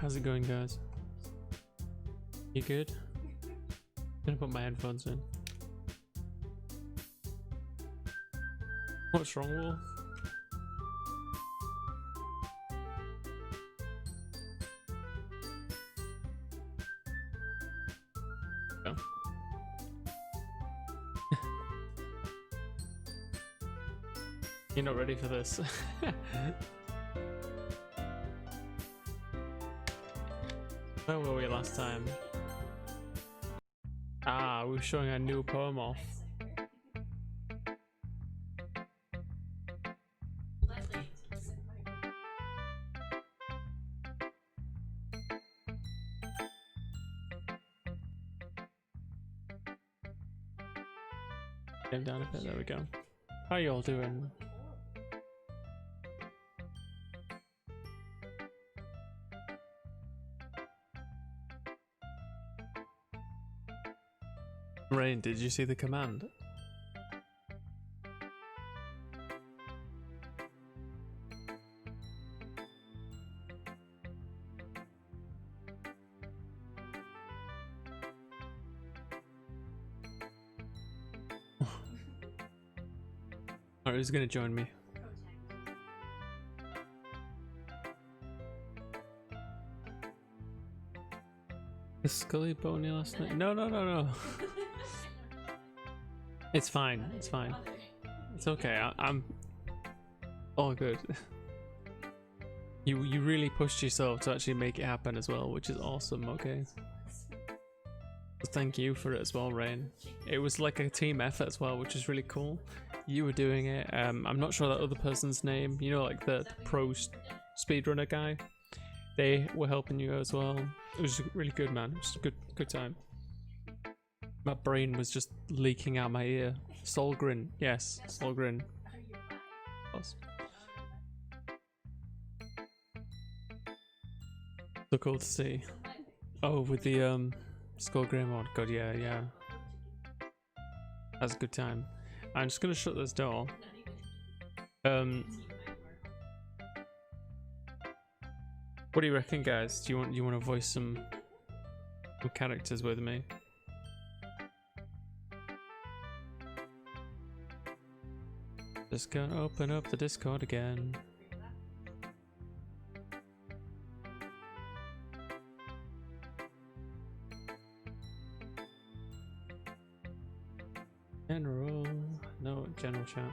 how's it going, guys? You good? I'm gonna put my headphones in. What's wrong, Wolf? Oh. You're not ready for this. Where were we last time? Ah, we were showing our new poem off. Get down a bit, there we go. How you all doing? Rain, did you see the command? Alright, who's gonna join me? Is Scully bony last night? No, no, no, no. It's fine. It's fine. It's okay. I'm all good. You really pushed yourself to actually make it happen as well, which is awesome. Okay. Thank you for it as well, Rain. It was like a team effort as well, which is really cool. You were doing it. I'm not sure that other person's name. You know, like the pro speedrunner guy. They were helping you as well. It was really good, man. It was a good time. My brain was just leaking out my ear. Solgren, yes, Solgren. So cool to see. Oh, with the Skullgrim mod. God, yeah. That's a good time. I'm just gonna shut this door. What do you reckon, guys? Do you want to voice some characters with me? Just gonna open up the Discord again. General, no, general chat.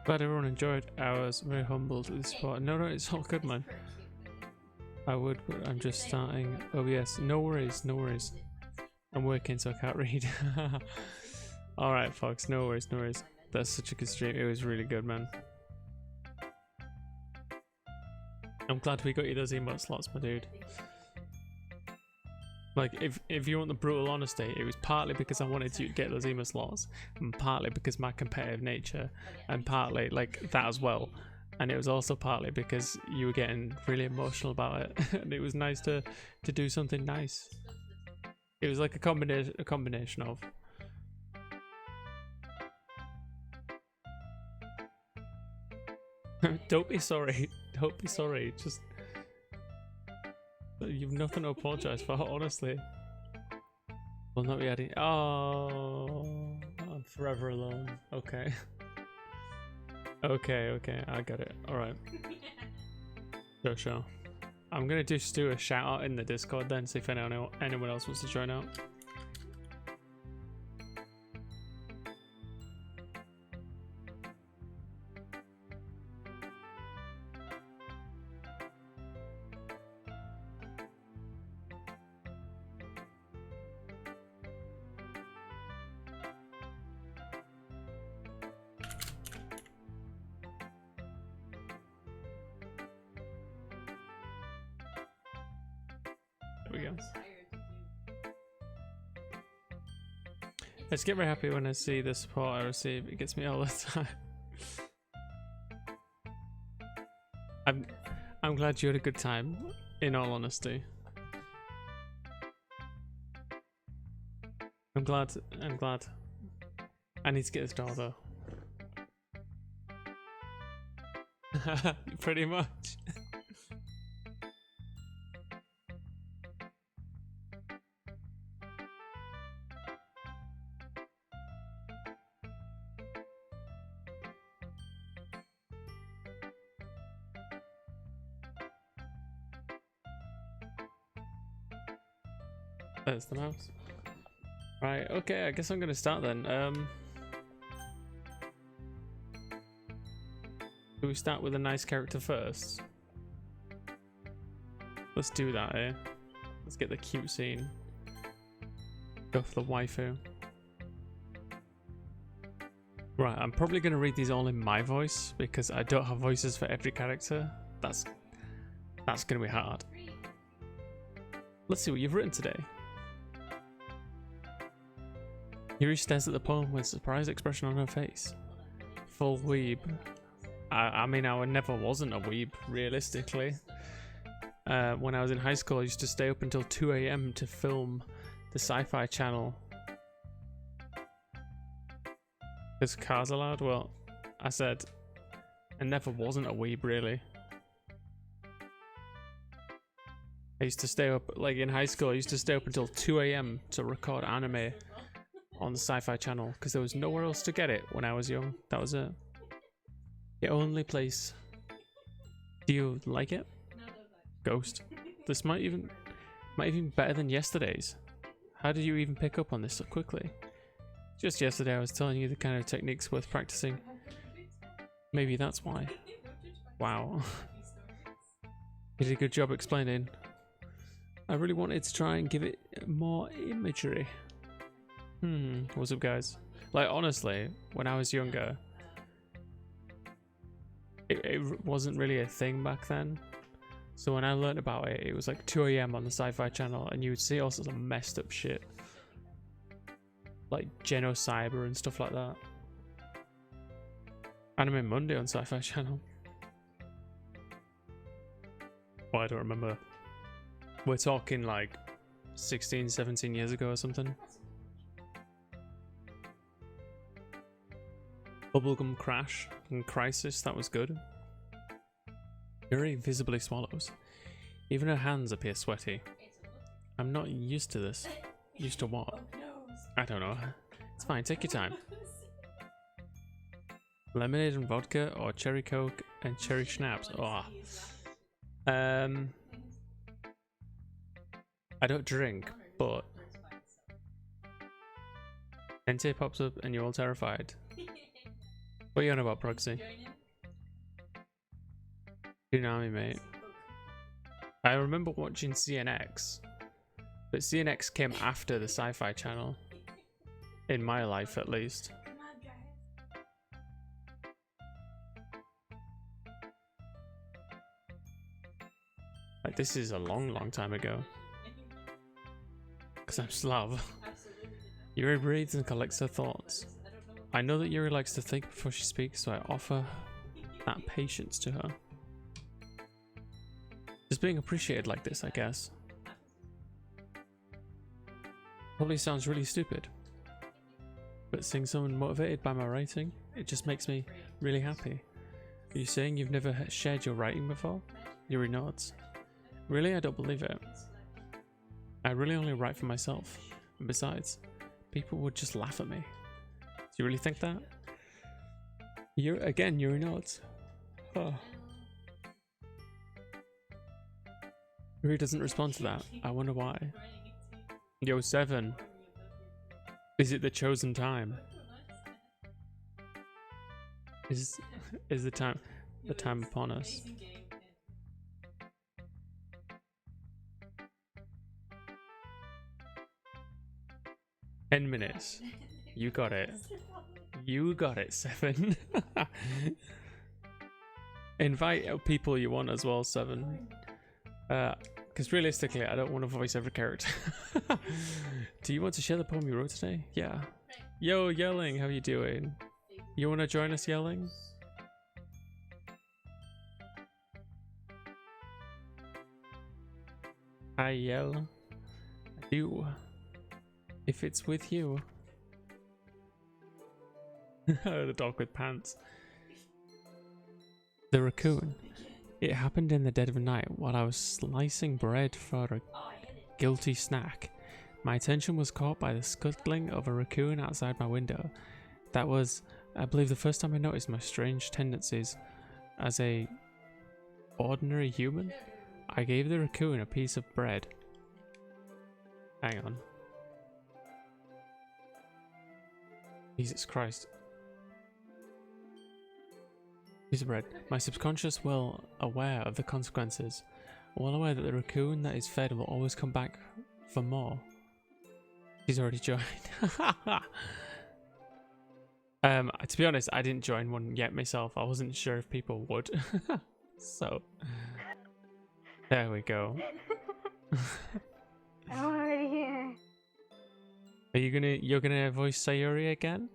Glad everyone enjoyed ours. Very humbled with the support. No, it's all good, man. I would, but I'm just starting. Oh yes, no worries, no worries. I'm working, so I can't read. Alright, folks, no worries, no worries. That's such a good stream. It was really good, man. I'm glad we got you those emote slots, my dude. Like, if you want the brutal honesty, it was partly because I wanted you to get those emote slots, and partly because my competitive nature, and partly like that as well. And it was also partly because you were getting really emotional about it, and it was nice to do something nice. It was like a combination of. Don't be sorry. Don't be sorry. Just you've nothing to apologize for, honestly. Will not be adding. Oh, I'm forever alone. Okay. Okay, I got it. Alright. Sure. I'm gonna just do a shout out in the Discord then, see if anyone else wants to join out. There we go. I just get very happy when I see the support I receive. It gets me all the time. I'm glad you had a good time, in all honesty. I'm I'm glad. I'm glad. I need to get this door though. Pretty much. There's the mouse. Right, okay, I guess I'm gonna start then. Do we start with a nice character first? Let's do that, eh? Let's get the cute scene. Go for the waifu. Right, I'm probably gonna read these all in my voice because I don't have voices for every character. That's gonna be hard. Let's see what you've written today. Yuri stares at the poem with a surprised expression on her face. Full weeb. I mean, I never wasn't a weeb, realistically. When I was in high school, I used to stay up until 2 AM to film the Sci-Fi Channel. Is cars allowed? Well, I said I never wasn't a weeb, really. I used to stay up, like in high school, I used to stay up until 2 AM to record anime on the Sci-Fi Channel because there was nowhere else to get it when I was young. That was it. The only place. Do you like it? Ghost. This might even be better than yesterday's. How did you even pick up on this so quickly? Just yesterday I was telling you the kind of techniques worth practicing. Maybe that's why. Wow. You did a good job explaining. I really wanted to try and give it more imagery. What's up, guys? Like, honestly, when I was younger, it wasn't really a thing back then. So when I learned about it, it was like 2 AM on the Sci-Fi Channel, and you would see all sorts of messed up shit. Like Genocyber and stuff like that. Anime Monday on Sci-Fi Channel. Well, I don't remember. We're talking like 16, 17 years ago or something. Bubblegum Crash and Crisis, that was good. Yuri visibly swallows. Even her hands appear sweaty. I'm not used to this. Used to what? I don't know. It's fine, take your time. Lemonade and vodka or cherry coke and cherry schnapps? Oh. I don't drink, but Entei pops up and you're all terrified. What are you on about, Proxy? Tsunami, mate. I remember watching CNX, but CNX came after the Sci-Fi Channel. In my life, at least. Like, this is a long, long time ago. Because I'm Slav. Yuri breathes and collects her thoughts. I know that Yuri likes to think before she speaks, so I offer that patience to her. Just being appreciated like this, I guess. Probably sounds really stupid. But seeing someone motivated by my writing, it just makes me really happy. Are you saying you've never shared your writing before? Yuri nods. Really? I don't believe it. I really only write for myself. And besides, people would just laugh at me. Do you really think that? Yuri nods. Oh. Yuri doesn't respond to that. I wonder why. Yo, 7. Is it the chosen time? Is the time upon us? Ten minutes. You got it. You got it, 7. Invite people you want as well, 7. Because realistically, I don't want to voice every character. Do you want to share the poem you wrote today? Yeah. Yo, Yelling, how you doing? You want to join us, Yelling? I yell. I do. If it's with you. The dog with pants. The raccoon. It happened in the dead of night while I was slicing bread for a guilty snack. My attention was caught by the scuttling of a raccoon outside my window. That was, I believe, the first time I noticed my strange tendencies as a ordinary human. I gave the raccoon a piece of bread. Hang on. Jesus Christ. Piece of bread. My subconscious well aware of the consequences. Well aware that the raccoon that is fed will always come back for more. She's already joined. To be honest, I didn't join one yet myself. I wasn't sure if people would. So there we go. I'm already here. Are you're gonna voice Sayuri again?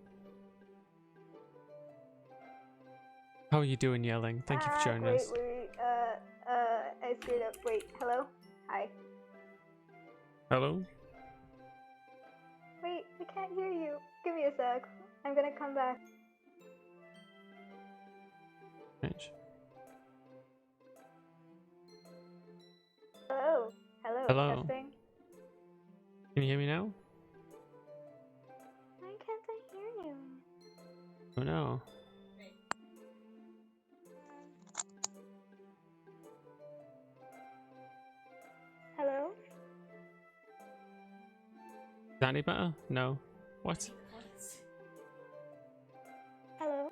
How are you doing, Yelling? Thank you for joining us. Wait, I screwed up. Wait, hello? Hi. Hello? Wait, I can't hear you. Give me a sec. I'm gonna come back. Strange. Hello? Hello? Hello? Testing? Can you hear me now? Why can't I hear you? Oh no. Hello? Is that any better? No. What? Hello?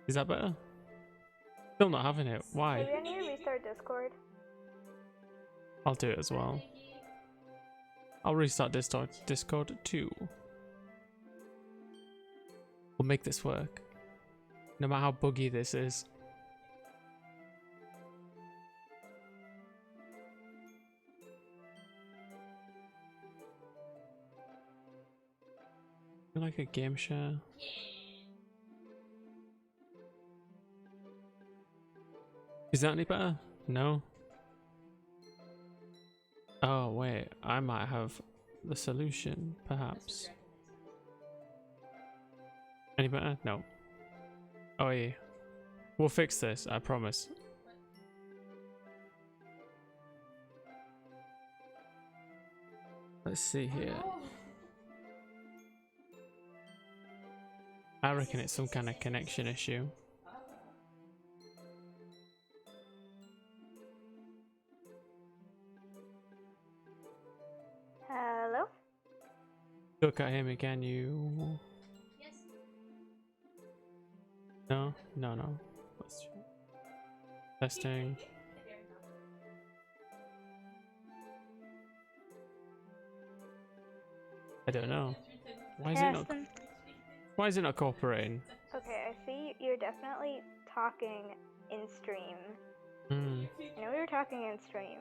Is that better? Still not having it. Why? Maybe I need to restart Discord. I'll do it as well. I'll restart Discord too. We'll make this work. No matter how buggy this is. Like a game share. Is that any better? No? Oh wait, I might have the solution, perhaps. Any better? No. Oh yeah. We'll fix this, I promise. Let's see here. I reckon it's some kind of connection issue. Hello? Look at him again, you. No, no, no. Let's try. Testing. I don't know. Why is it not? Why is it not cooperating? Okay, I see you're definitely talking in stream. Hmm. I know you're talking in stream.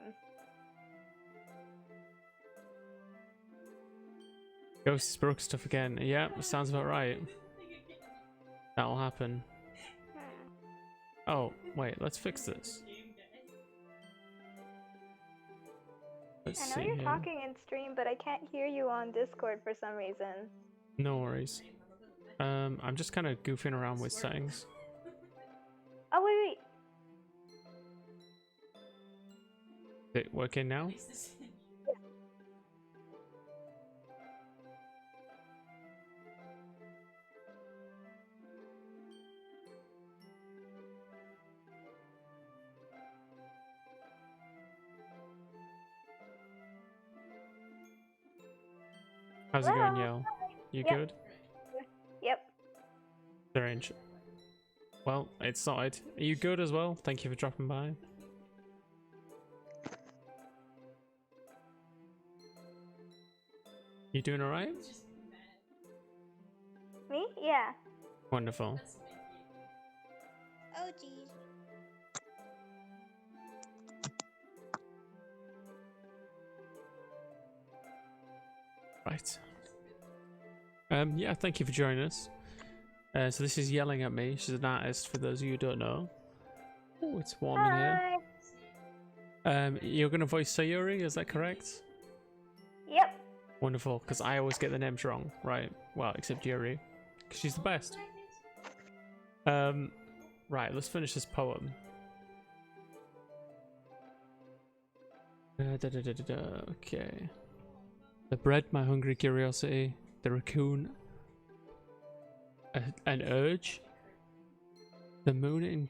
Ghosts broke stuff again. Yeah, sounds about right. That'll happen. Oh, wait, let's fix this. Let's I see know you're here. talking in stream, but I can't hear you on Discord for some reason. No worries. I'm just kind of goofing around with settings. Oh, wait. Is it working now? How's it going, Yell? You Yep. good? Yep. Strange. Well, it's sorted. Are you good as well? Thank you for dropping by. You doing alright? Me? Yeah. Wonderful. Oh, geez. Right. Yeah, thank you for joining us. So this is Yelling at Me. She's an artist, for those of you who don't know. Oh, it's warm in here. Hi. You're going to voice Sayuri, is that correct? Yep. Wonderful, because I always get the names wrong, right? Well, except Yuri, because she's the best. Right, let's finish this poem. Okay. The bread, my hungry curiosity. The raccoon, an urge. The moon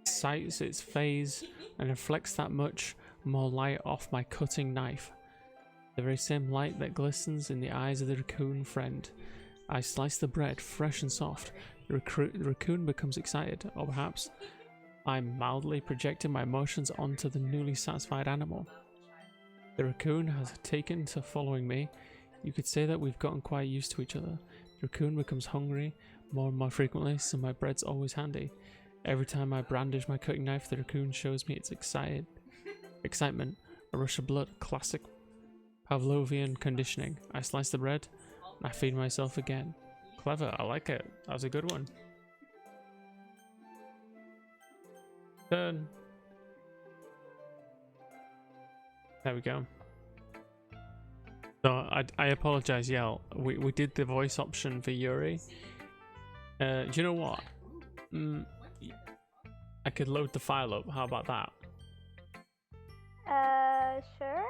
incites its phase and reflects that much more light off my cutting knife. The very same light that glistens in the eyes of the raccoon friend. I slice the bread, fresh and soft. The raccoon becomes excited, or perhaps I'm mildly projecting my emotions onto the newly satisfied animal. The raccoon has taken to following me. You could say that we've gotten quite used to each other. The raccoon becomes hungry more and more frequently, so my bread's always handy. Every time I brandish my cutting knife, the raccoon shows me its excitement. A rush of blood, classic Pavlovian conditioning. I slice the bread, and I feed myself again. Clever, I like it. That was a good one. Done. There we go. So I apologize, Yell. We did the voice option for Yuri. Do you know what? I could load the file up. How about that? Sure.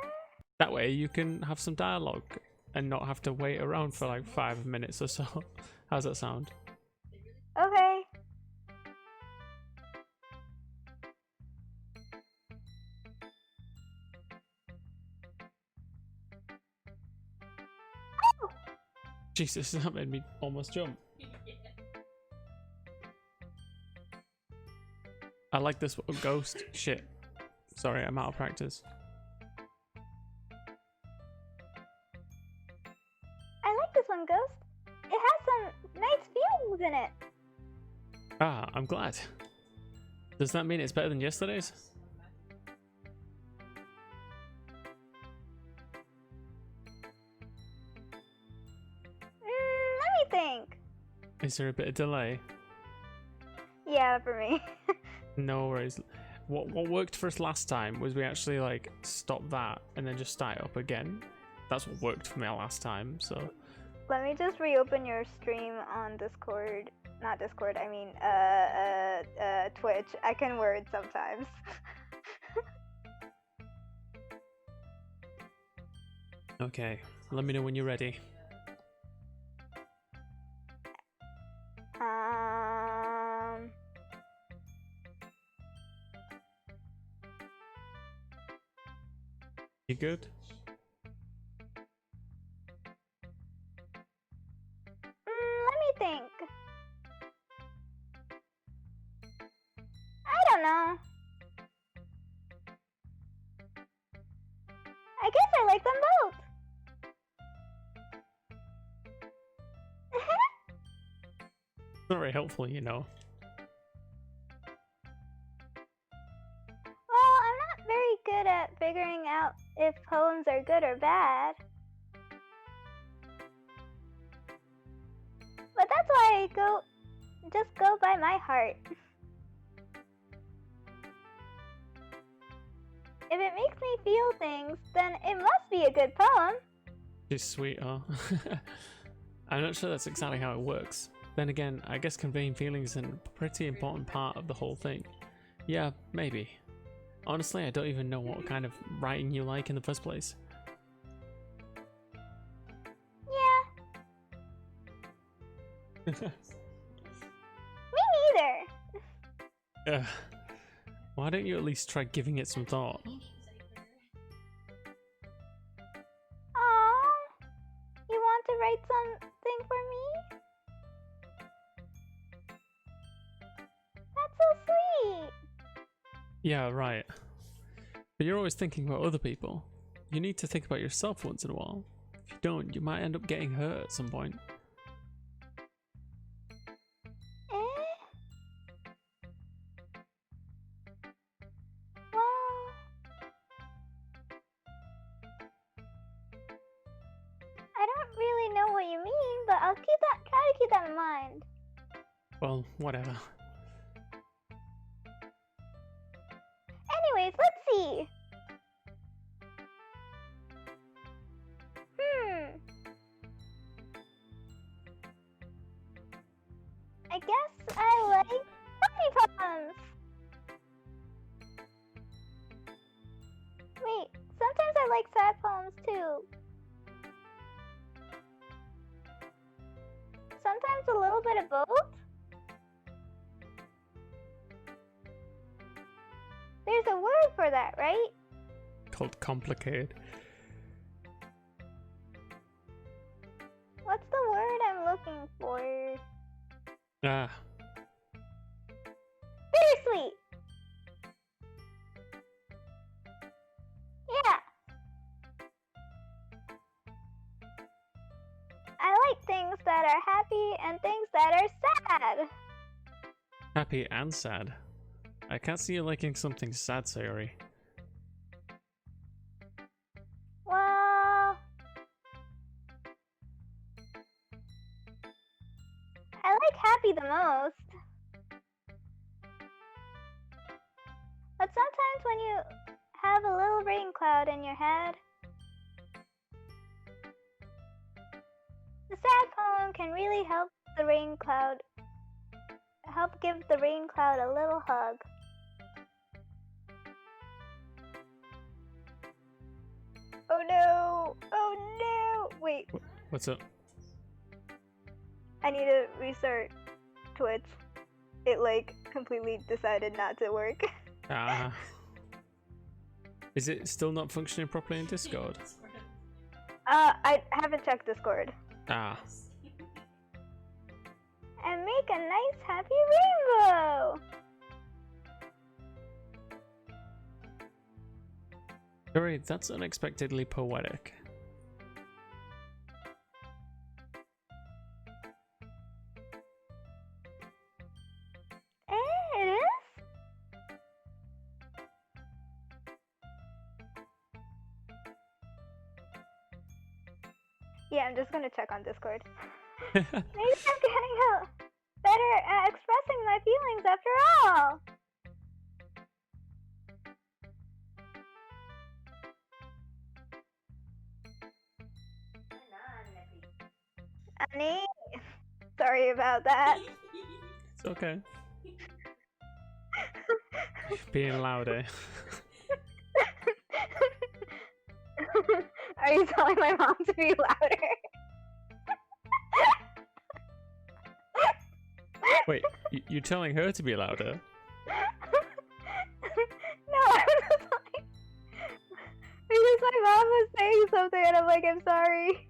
That way you can have some dialogue and not have to wait around for like 5 minutes or so. How's that sound? Okay. Jesus, that made me almost jump. I like this one. Ghost. Shit. Sorry, I'm out of practice. I like this one, Ghost. It has some nice feelings in it. Ah, I'm glad. Does that mean it's better than yesterday's? Let me think. Is there a bit of delay? Yeah, for me. No worries. What worked for us last time was we actually like stopped that and then just start it up again. That's what worked for me last time, so. Let me just reopen your stream on Discord. Not Discord, I mean, Twitch. I can word sometimes. Okay, let me know when you're ready. You good? Let me think. I don't know. I guess I like them both. Not very helpful, you know. Well, I'm not very good at figuring out if poems are good or bad. But that's why I just go by my heart. If it makes me feel things, then it must be a good poem. She's sweet, huh? I'm not sure that's exactly how it works. Then again, I guess conveying feelings is a pretty important part of the whole thing. Yeah, maybe. Honestly, I don't even know what kind of writing you like in the first place. Yeah. Me neither. Why don't you at least try giving it some thought? Aww. You want to write something for me? That's so sweet. Yeah, right. But you're always thinking about other people. You need to think about yourself once in a while. If you don't, you might end up getting hurt at some point. Well, I don't really know what you mean, but I'll try to keep that in mind. Well, whatever. Anyways, let's see. I guess I like puppy poems. Wait, sometimes I like sad poems too. Sometimes a little bit of both. There's a word for that, right? Called complicated. What's the word I'm looking for? Ah, Bittersweet! Yeah! I like things that are happy and things that are sad. happy and sad. I can't see you liking something sad, Sayori. Well, I like happy the most. But sometimes when you have a little rain cloud in your head, the sad poem can really help the rain cloud, help give the rain cloud a little hug. Oh no! Oh no! Wait, What's up? I need to restart Twitch. It like completely decided not to work. Ah. Is it still not functioning properly in Discord? I haven't checked Discord. Ah. And make a nice happy rainbow! Sorry, that's unexpectedly poetic. It is? Yeah, I'm just gonna check on Discord. Maybe I'm getting better at expressing my feelings after all! Annie, sorry about that. It's okay. Being louder. Are you telling my mom to be louder? Wait, you're telling her to be louder? No, I'm just like, because my mom was saying something and I'm like, I'm sorry.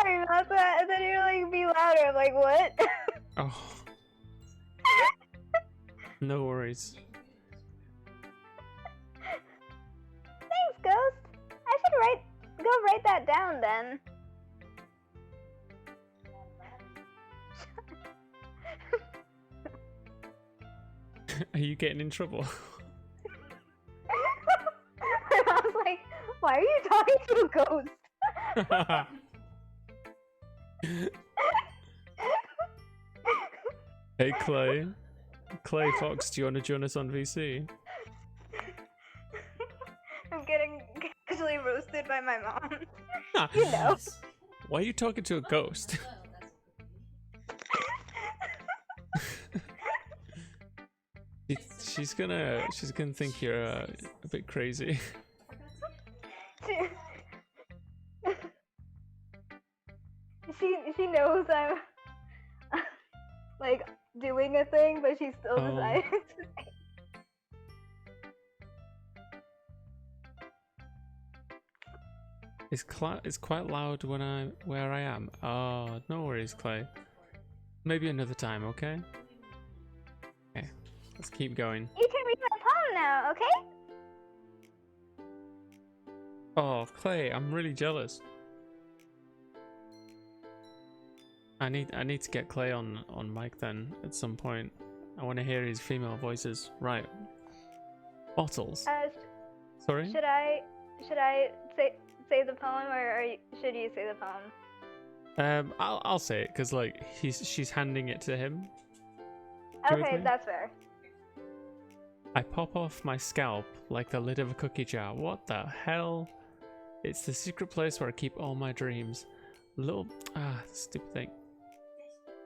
Sorry about that. And then you're like, be louder. I'm like, what? Oh. No worries. Thanks, Ghost. I should go write that down then. Are you getting in trouble? My mom's like, why are you talking to a ghost? Hey Clay. Clay Fox, do you want to join us on VC? I'm getting casually roasted by my mom. You know. Why are you talking to a ghost? She's gonna think you're a bit crazy. She knows I'm like doing a thing, but she still decided to say. It's quite loud when where I am. Oh, no worries, Clay. Maybe another time, okay? Okay, let's keep going. You can read my poem now, okay? Oh, Clay, I'm really jealous. I need to get Clay on mic then at some point. I want to hear his female voices. Right. Bottles. Sorry? Should I say the poem, or should you say the poem? I'll say it because like she's handing it to him. Okay, that's fair. I pop off my scalp like the lid of a cookie jar. What the hell? It's the secret place where I keep all my dreams. Stupid thing.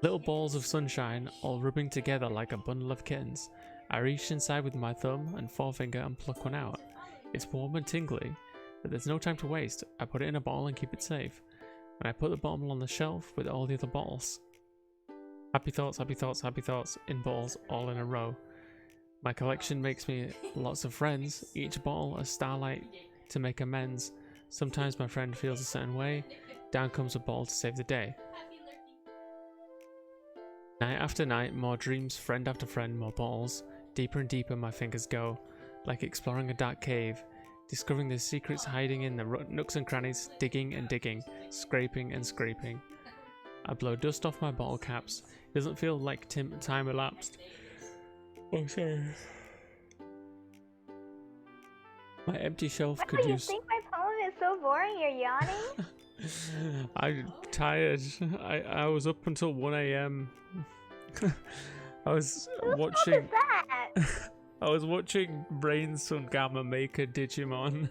Little balls of sunshine, all rubbing together like a bundle of kittens. I reach inside with my thumb and forefinger and pluck one out. It's warm and tingly, but there's no time to waste. I put it in a bottle and keep it safe. And I put the bottle on the shelf with all the other bottles. Happy thoughts, happy thoughts, happy thoughts, in bottles, all in a row. My collection makes me lots of friends, each bottle a starlight to make amends. Sometimes my friend feels a certain way, down comes a bottle to save the day. Night after night, more dreams, friend after friend, more bottles. Deeper and deeper my fingers go, like exploring a dark cave, discovering the secrets hiding in the nooks and crannies, digging and digging, scraping and scraping. I blow dust off my bottle caps. It doesn't feel like time elapsed. Oh, sorry. My empty shelf What, could you use... think my poem is so boring you're yawning? I'm tired. I was up until 1 a.m. I was watching... that? I was watching Brain Sun Gamma make a Digimon.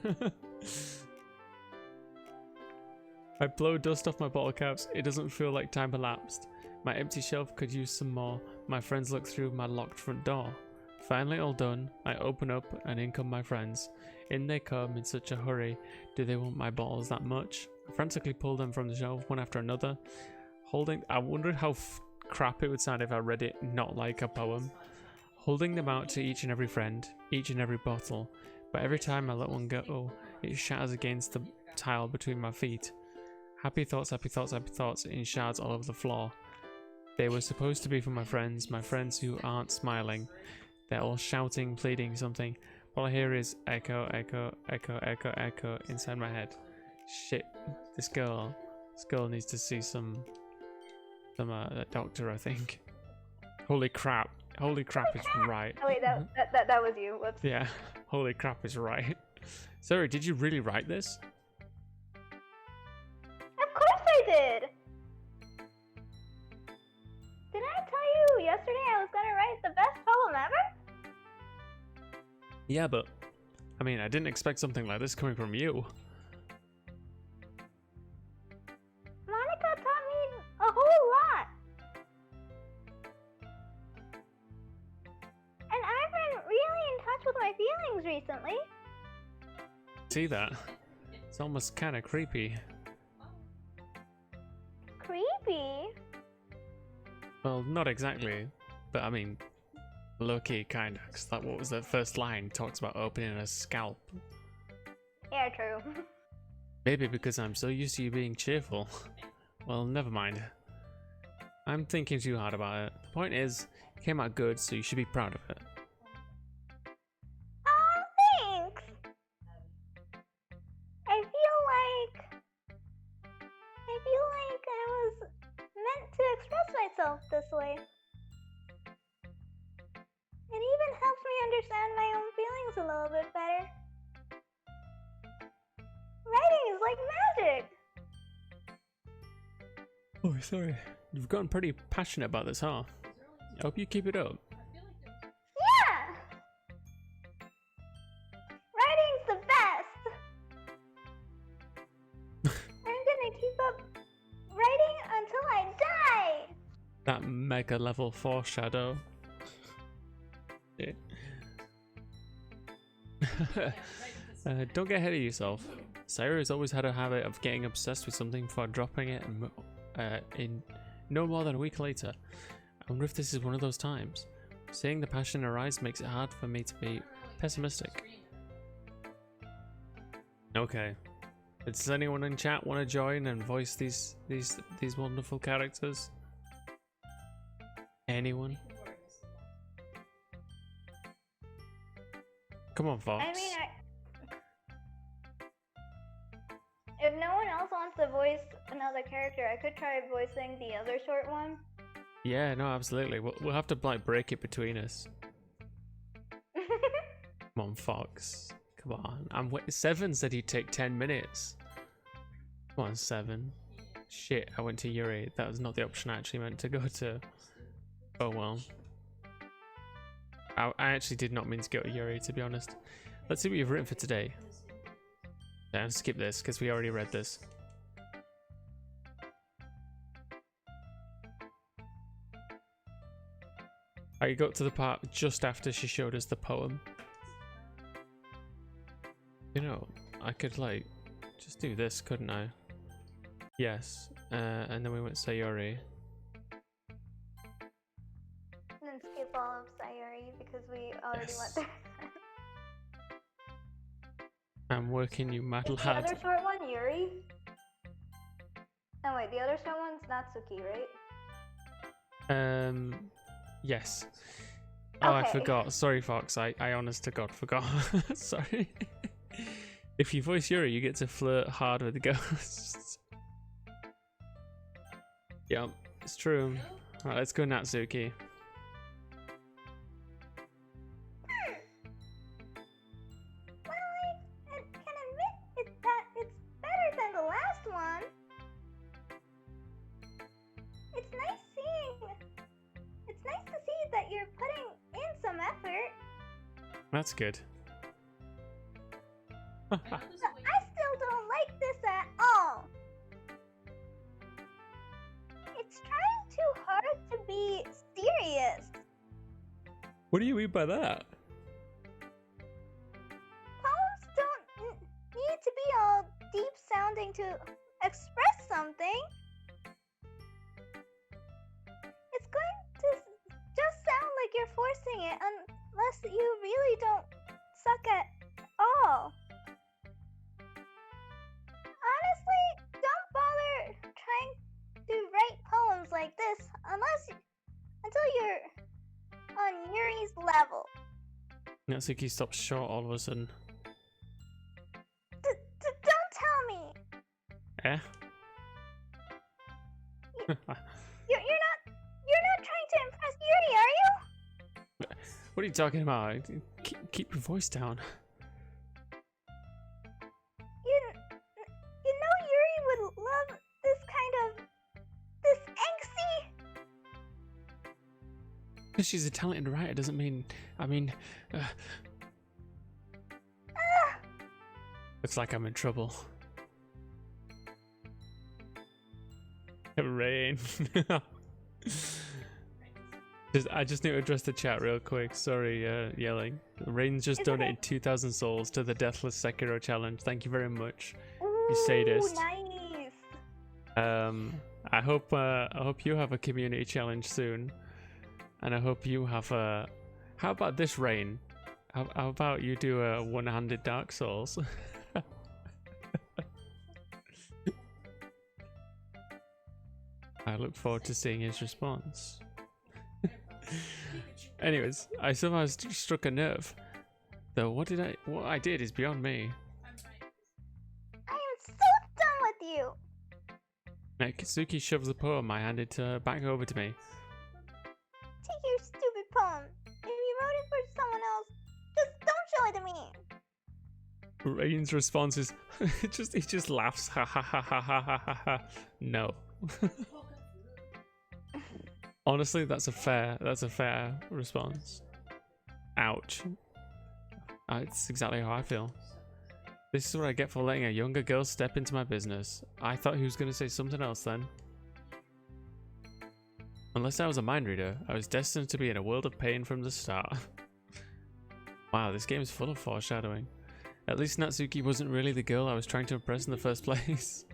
I blow dust off my bottle caps. It doesn't feel like time elapsed. My empty shelf could use some more. My friends look through my locked front door. Finally all done, I open up and in come my friends. In they come in such a hurry. Do they want my bottles that much? I frantically pull them from the shelf one after another. I wondered how crap it would sound if I read it not like a poem. Holding them out to each and every friend, each and every bottle. But every time I let one go, it shatters against the tile between my feet. Happy thoughts, happy thoughts, happy thoughts in shards all over the floor. They were supposed to be for my friends who aren't smiling. They're all shouting, pleading something. All I hear is echo, echo, echo, echo, echo inside my head. Shit, this girl needs to see some doctor, I think. Holy crap is right. Oh wait, that was you. Whoops. Yeah, holy crap is right. Sorry, did you really write this? Of course I did! Did I tell you yesterday I was gonna write the best poem ever? Yeah, but I mean, I didn't expect something like this coming from you. Monica taught me a whole lot. And I've been really in touch with my feelings recently. See that? It's almost kind of creepy. Creepy? Well, not exactly, but I mean, low-key kinda, cause that what was the first line talks about opening a scalp. Yeah, true. Maybe because I'm so used to you being cheerful. Well, never mind. I'm thinking too hard about it. The point is, it came out good, so you should be proud of it. Oh, thanks! I feel like I was meant to express myself this way. It even helps me understand my own feelings a little bit better. Writing is like magic! Oh, sorry. You've gotten pretty passionate about this, huh? I hope you keep it up. Yeah! Writing's the best! I'm gonna keep up writing until I die! That mega level foreshadow. Don't get ahead of yourself. Sarah has always had a habit of getting obsessed with something before dropping it in no more than a week later. I wonder if this is one of those times. Seeing the passion arise makes it hard for me to be pessimistic. Okay. Does anyone in chat want to join and voice these wonderful characters? Anyone? Come on, Fox. I mean, if no one else wants to voice another character, I could try voicing the other short one. Yeah, no, absolutely. We'll have to like break it between us. Come on, Fox. Come on. Seven said he'd take 10 minutes. Come on, Seven. Shit, I went to Yuri. That was not the option I actually meant to go to. Oh well. I actually did not mean to go to Yuri, to be honest. Let's see what you've written for today. I'll skip this because we already read this. I got to the part just after she showed us the poem. You know, I could like just do this, couldn't I? Yes. And then we went Sayori. And then skip all of Sayori because we already went there. I'm working you mad Is the lad. other short one Yuri? Oh wait, the other short one's Natsuki, right? Yes. Oh, I Okay. forgot. Sorry, Fox. I honest to God forgot. Sorry. If you voice Yuri, you get to flirt hard with the ghosts. Yep, it's true. Alright, let's go Natsuki. Well, I can admit that it's better than the last one. It's nice to see that you're putting in some effort. That's good. But I still don't like this at all. It's trying too hard to be serious. What do you mean by that? Poems don't need to be all deep sounding to express something. It's going to just sound like you're forcing it unless you really don't suck at all. Honestly, don't bother trying to write poems like this until you're on Yuri's level. Natsuki stops short all of a sudden. Don't tell me. Eh? You're not trying to impress Yuri, are you? What are you talking about? Keep your voice down. You know Yuri would love this angsty. Because she's a talented writer doesn't mean. Looks like I'm in trouble. Rain. I just need to address the chat real quick. Sorry, yelling. Rain's just donated 2,000 souls to the Deathless Sekiro challenge. Thank you very much, you sadist. Nice. I hope you have a community challenge soon, and I hope you have a. How about this, Rain? How about you do a one-handed Dark Souls? I look forward to seeing his response. Anyways, I somehow struck a nerve. Though what I did is beyond me. I am so done with you. Kitsuki shoves the poem I handed back over to me. Take your stupid poem. If you wrote it for someone else, just don't show it to me. Rain's response is he just laughs. Ha ha ha ha ha ha ha ha. No. Honestly, that's a fair response. Ouch. It's exactly how I feel. This is what I get for letting a younger girl step into my business. I thought he was going to say something else then. Unless I was a mind reader, I was destined to be in a world of pain from the start. Wow, this game is full of foreshadowing. At least Natsuki wasn't really the girl I was trying to impress in the first place.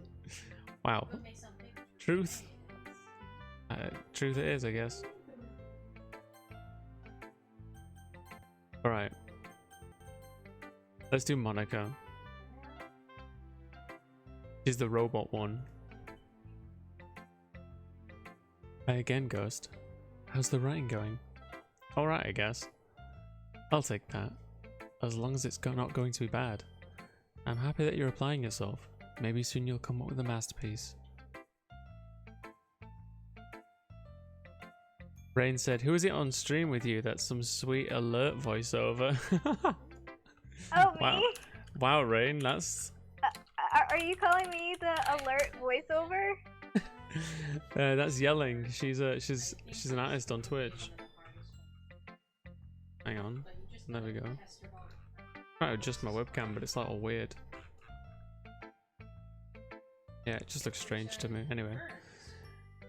Wow. Truth. Truth it is, I guess. Alright. Let's do Monica. She's the robot one. Hi again, Ghost. How's the writing going? Alright, I guess. I'll take that. As long as it's not going to be bad. I'm happy that you're applying yourself. Maybe soon you'll come up with a masterpiece. Rain said, who is it on stream with you? That's some sweet alert voiceover. Oh, Wow. me? Wow, Rain, that's... Are you calling me the alert voiceover? That's yelling. She's an artist on Twitch. Hang on. There we go. Try to adjust my webcam, but it's like all weird. Yeah, it just looks strange to me. Anyway.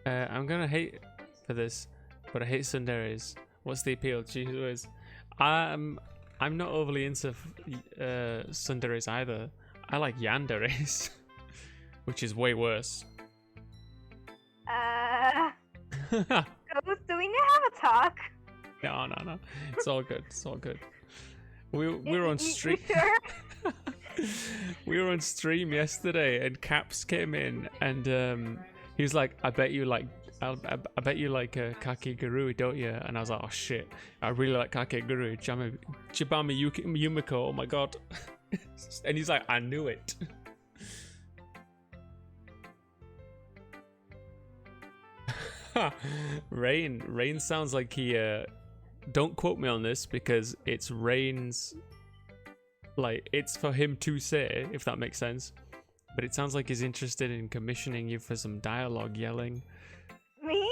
I'm gonna hate for this, but I hate tsunderes. What's the appeal? Gee whiz. I'm not overly into tsunderes either. I like yanderes, which is way worse. Ghost, do we need to have a talk? No. It's all good. It's all good. We were on stream. Sure? We were on stream yesterday, and Caps came in, and he was like, "I bet you like Kakegurui, don't you?" And I was like, "Oh shit, I really like Kakegurui. Chibami Yumiko. Oh my god!" And he's like, "I knew it." Rain sounds like he. Don't quote me on this because it's Rain's. Like, it's for him to say, if that makes sense. But it sounds like he's interested in commissioning you for some dialogue yelling. Me?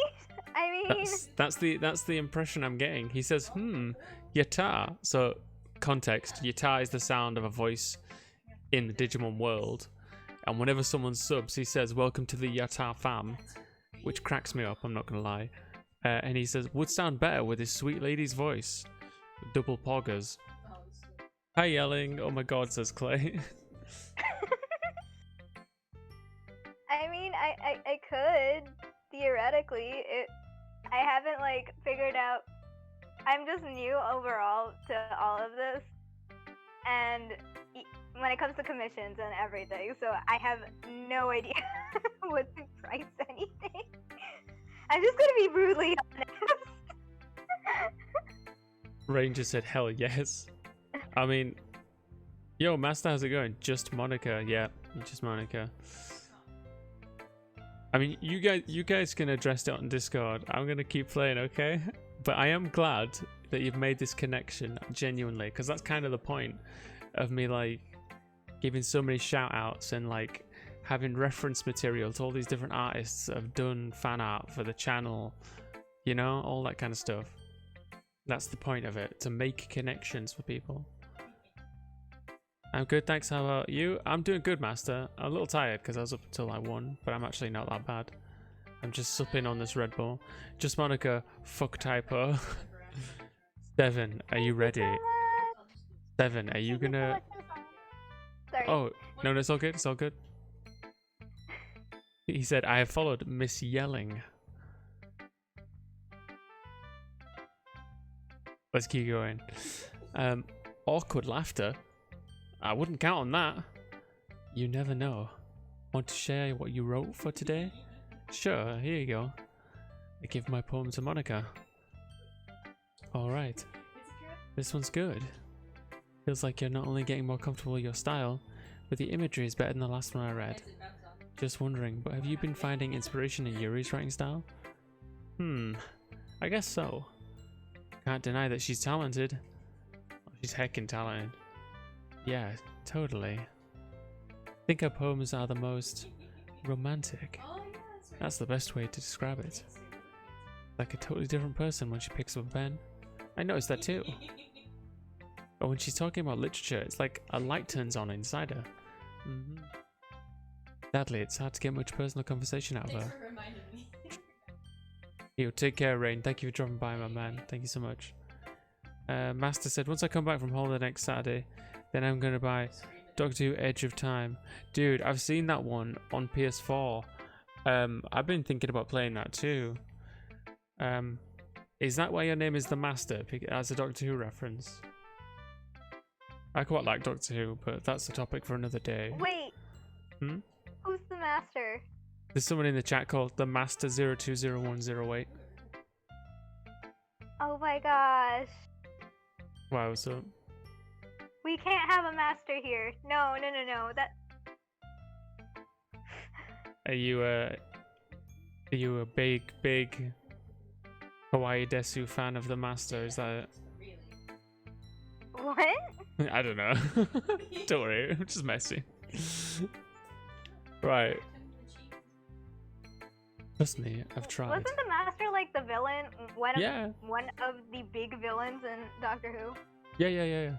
I mean... That's the impression I'm getting. He says, Yatar. So, context, Yatar is the sound of a voice in the Digimon world. And whenever someone subs, he says, "Welcome to the Yatar fam," which cracks me up, I'm not going to lie. And he says, "Would sound better with his sweet lady's voice." Double poggers. Hi, yelling. Oh my god, says Clay. I mean, I could, theoretically. I haven't, like, figured out... I'm just new overall to all of this. And when it comes to commissions and everything, so I have no idea what to price anything. I'm just gonna be brutally honest. Ranger said, "Hell yes." I mean, yo, Master, how's it going? Just Monica. Yeah, just Monica. I mean, you guys can address it on Discord. I'm gonna keep playing, okay? But I am glad that you've made this connection genuinely, because that's kind of the point of me, like, giving so many shout outs and, like, having reference material to all these different artists that have done fan art for the channel, you know, all that kind of stuff. That's the point of it, to make connections for people. I'm good, thanks. How about you? I'm doing good, Master. I'm a little tired because I was up until like 1, but I'm actually not that bad. I'm just supping on this Red Bull. Just Monica, fuck typo. Devin, are you ready? Devin, are you gonna... Sorry. Oh, no, it's all good, it's all good. He said, "I have followed Miss Yelling." Let's keep going. Awkward laughter. I wouldn't count on that. You never know. Want to share what you wrote for today? Sure, here you go. I give my poem to Monica. Alright. This one's good. Feels like you're not only getting more comfortable with your style, but the imagery is better than the last one I read. Just wondering, but have you been finding inspiration in Yuri's writing style? I guess so. Can't deny that she's talented. She's heckin' talented. Yeah, totally. I think her poems are the most romantic. That's the best way to describe it. Like a totally different person when she picks up a pen. I noticed that too. But when she's talking about literature, it's like a light turns on inside her. Sadly, it's hard to get much personal conversation out of her. Yo, take care, Rain. Thank you for dropping by, my man. Thank you so much. Master said, once I come back from holiday next Saturday, then I'm going to buy Doctor Who Edge of Time. Dude, I've seen that one on PS4. I've been thinking about playing that too. Is that why your name is the Master? As a Doctor Who reference? I quite like Doctor Who, but that's a topic for another day. Wait. Who's the Master? There's someone in the chat called the Master 020108. Oh my gosh. Wow, so... We can't have a Master here. No. That... Are you a big Kawaii Desu fan of the Master? Is that it? What? I don't know. Don't worry, I'm just messy. Right. Trust me, I've tried. Wasn't the Master like the villain? One of the big villains in Doctor Who? Yeah.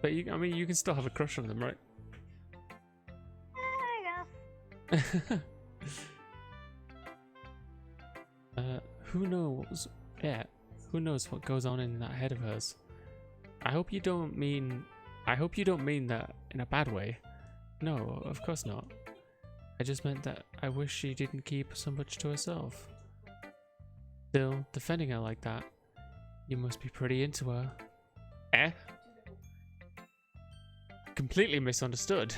But I mean, you can still have a crush on them, right? I guess. Who knows? Yeah. Who knows what goes on in that head of hers? I hope you don't mean that in a bad way. No, of course not. I just meant that I wish she didn't keep so much to herself. Still, defending her like that, you must be pretty into her. Eh? Completely misunderstood.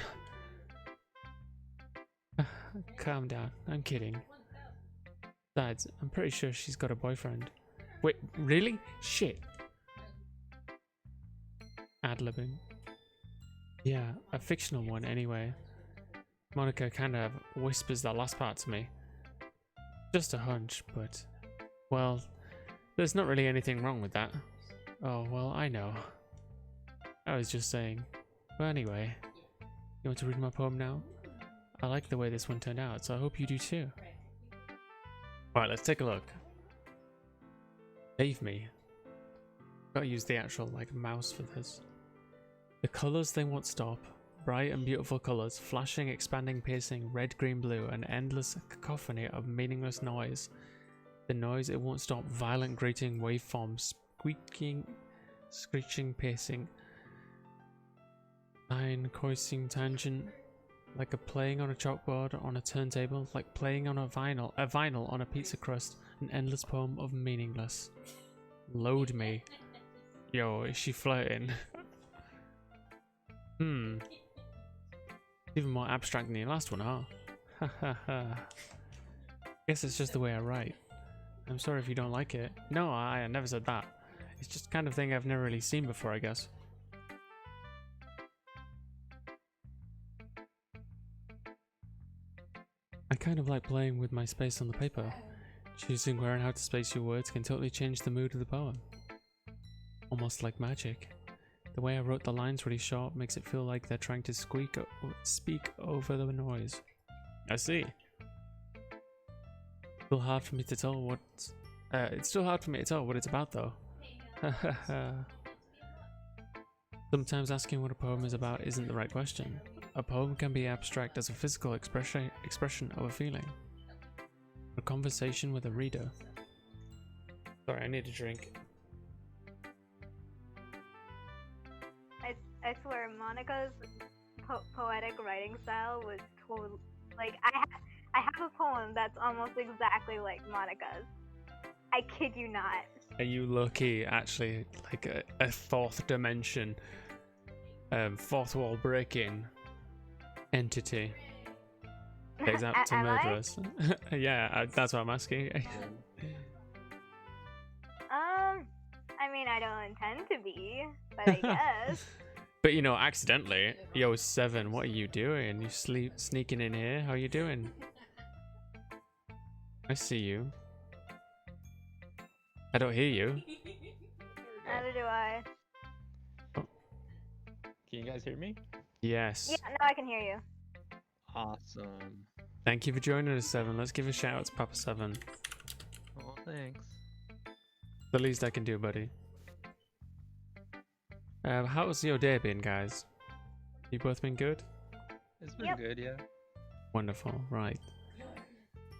Calm down, I'm kidding. Besides, I'm pretty sure she's got a boyfriend. Wait, really? Shit. Ad-libbing. Yeah, a fictional one anyway. Monica kind of whispers that last part to me. Just a hunch, but... well, there's not really anything wrong with that. Oh, well, I know. I was just saying. Well, anyway, you want to read my poem now? I like the way this one turned out, so I hope you do too. Alright, let's take a look. Save me. Gotta use the actual, like, mouse for this. The colours they won't stop. Bright and beautiful colours, flashing, expanding, piercing, red, green, blue, an endless cacophony of meaningless noise. The noise it won't stop, violent, grating waveforms, squeaking, screeching, piercing. Line, coincing, tangent, like a playing on a chalkboard on a turntable, like playing on a vinyl on a pizza crust, an endless poem of meaningless. Load me. Yo, is she flirting? Even more abstract than the last one, huh? Ha ha ha. Guess it's just the way I write. I'm sorry if you don't like it. No, I never said that. It's just the kind of thing I've never really seen before, I guess. I kind of like playing with my space on the paper. Choosing where and how to space your words can totally change the mood of the poem. Almost like magic. The way I wrote the lines really short makes it feel like they're trying to speak over the noise. I see. It's still hard for me to tell what it's about though. Sometimes asking what a poem is about isn't the right question. A poem can be abstract as a physical expression of a feeling. A conversation with a reader. Sorry, I need a drink. I swear, Monica's poetic writing style was totally like I have a poem that's almost exactly like Monica's. I kid you not. Are you lucky? Actually, like a fourth dimension, fourth wall breaking entity is out to murder us. Yeah, that's what I'm asking. I mean, I don't intend to be, but I guess. But you know, accidentally. Yo, 7, what are you doing? You sneaking in here? How you doing? I see you. I don't hear you. Neither do I. Can you guys hear me? Yes. Yeah, no, I can hear you. Awesome. Thank you for joining us, 7. Let's give a shout out to Papa 7. Oh, thanks. The least I can do, buddy. How's your day been, guys? You both been good? It's been good, yeah. Wonderful, right.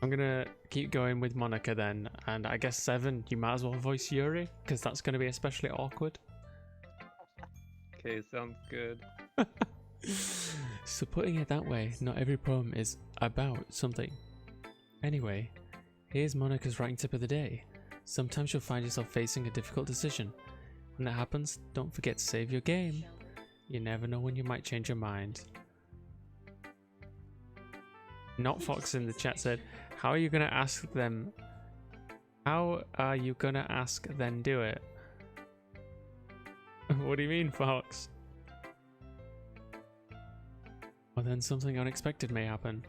I'm gonna keep going with Monica then, and I guess 7, you might as well voice Yuri, because that's gonna be especially awkward. Okay, sounds good. So putting it that way, not every poem is about something. Anyway, here's Monica's writing tip of the day. Sometimes you'll find yourself facing a difficult decision. When that happens, don't forget to save your game. You never know when you might change your mind. Not Fox in the chat said, how are you gonna ask them? How are you gonna ask then do it? What do you mean, Fox? Well, then something unexpected may happen.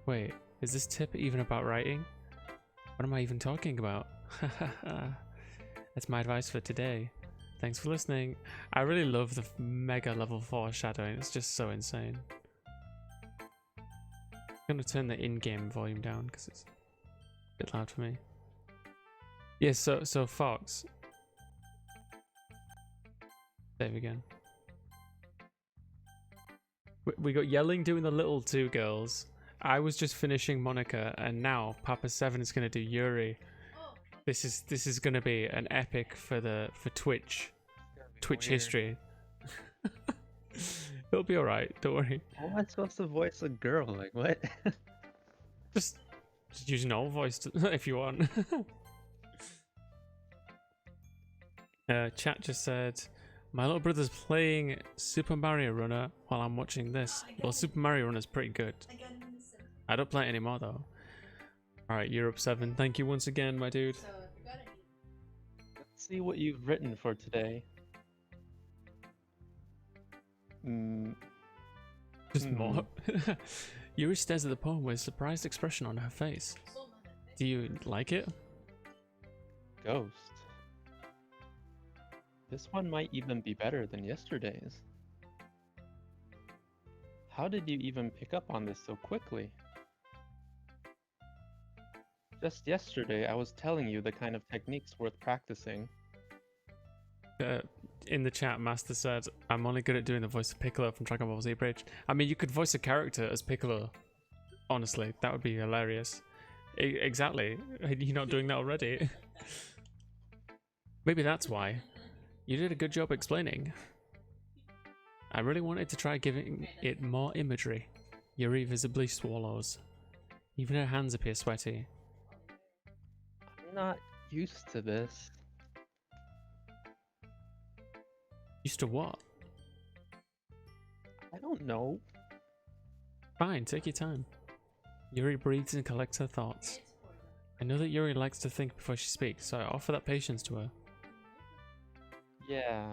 Wait, is this tip even about writing? What am I even talking about? That's my advice for today. Thanks for listening. I really love the mega level foreshadowing. It's just so insane. I'm gonna turn the in-game volume down because it's a bit loud for me. Yes, so Fox. Save again. We got Yelling doing the little 2 girls. I was just finishing Monica, and now Papa 7 is gonna do Yuri. This is gonna be an epic for Twitch Weird. history. It'll be alright, don't worry. How am I supposed to voice a girl? Like what? Just use an old voice if you want. Chat just said, my little brother's playing Super Mario Runner while I'm watching this. Well, Super Mario Runner's pretty good. I don't play it anymore though. Alright, Europe 7. Thank you once again, my dude. Let's see what you've written for today. Just more. Yuri stares at the poem with a surprised expression on her face. Do you like it? Ghost. This one might even be better than yesterday's. How did you even pick up on this so quickly? Just yesterday, I was telling you the kind of techniques worth practicing. In the chat, Master said, I'm only good at doing the voice of Piccolo from Dragon Ball Z Bridge. I mean, you could voice a character as Piccolo. Honestly, that would be hilarious. Exactly. You're not doing that already. Maybe that's why. You did a good job explaining. I really wanted to try giving it more imagery. Yuri visibly swallows. Even her hands appear sweaty. I'm not used to this. Used to what? I don't know. Fine, take your time. Yuri breathes and collects her thoughts. I know that Yuri likes to think before she speaks, so I offer that patience to her. Yeah.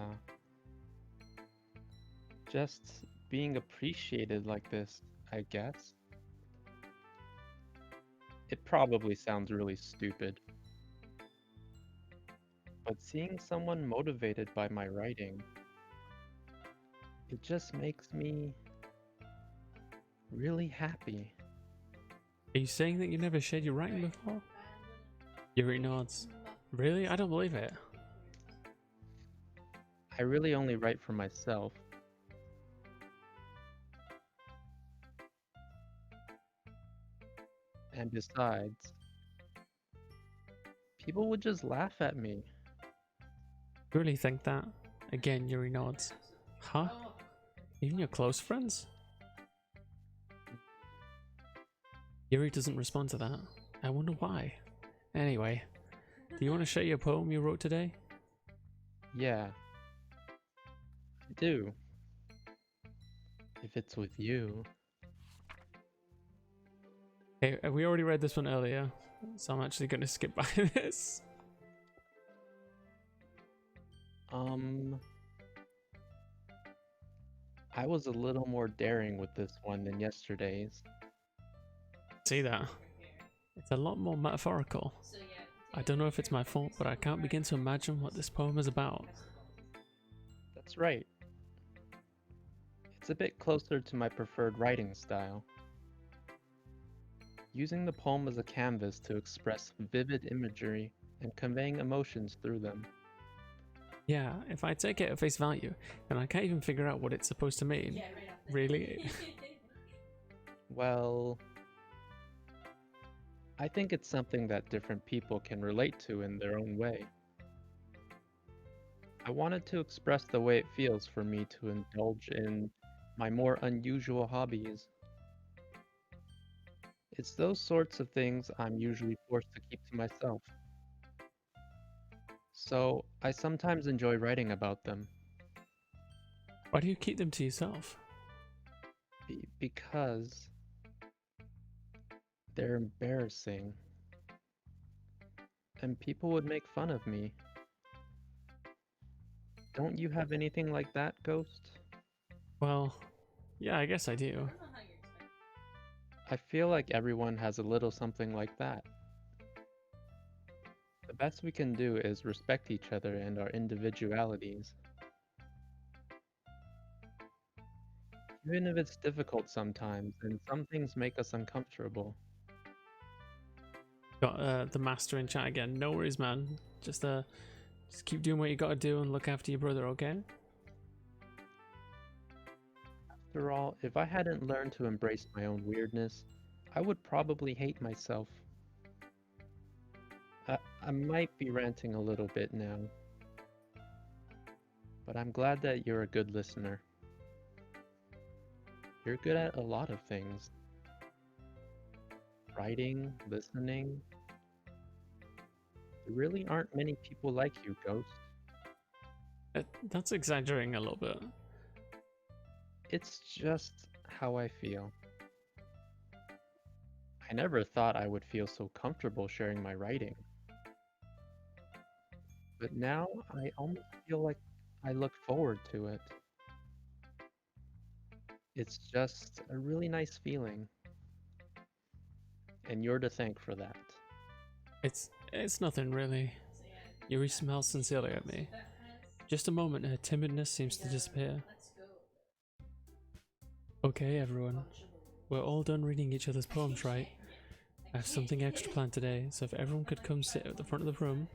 Just being appreciated like this, I guess. It probably sounds really stupid. But seeing someone motivated by my writing, it just makes me really happy. Are you saying that you never shared your writing before? Yuri nods. Really? I don't believe it. I really only write for myself. And besides, people would just laugh at me. You really think that? Again, Yuri nods. Huh? Even your close friends? Yuri doesn't respond to that. I wonder why. Anyway, do you want to share your poem you wrote today? Yeah, I do. If it's with you. Hey, we already read this one earlier, so I'm actually going to skip by this. I was a little more daring with this one than yesterday's. See that? It's a lot more metaphorical. I don't know if it's my fault, but I can't begin to imagine what this poem is about. That's right. It's a bit closer to my preferred writing style. Using the poem as a canvas to express vivid imagery and conveying emotions through them. Yeah, if I take it at face value, then I can't even figure out what it's supposed to mean. Really? Well, I think it's something that different people can relate to in their own way. I wanted to express the way it feels for me to indulge in my more unusual hobbies. It's those sorts of things I'm usually forced to keep to myself. So I sometimes enjoy writing about them Why do you keep them to yourself? because they're embarrassing and people would make fun of me. Don't you have anything like that, Ghost? Well, yeah, I guess I do. I feel like everyone has a little something like that. The best we can do is respect each other and our individualities. Even if it's difficult sometimes, and some things make us uncomfortable. Got the master in chat again. No worries, man. Just keep doing what you gotta do and look after your brother, okay? After all, if I hadn't learned to embrace my own weirdness, I would probably hate myself. I might be ranting a little bit now, but I'm glad that you're a good listener. You're good at a lot of things. Writing, listening. There really aren't many people like you, Ghost. That's exaggerating a little bit. It's just how I feel. I never thought I would feel so comfortable sharing my writing. But now I almost feel like I look forward to it. It's just a really nice feeling. And you're to thank for that. It's nothing really. Yuri smiles sincerely at me. Just a moment, her timidness seems to disappear. Okay, everyone. We're all done reading each other's poems, right? I have something extra planned today, so if everyone could come sit at the front of the room.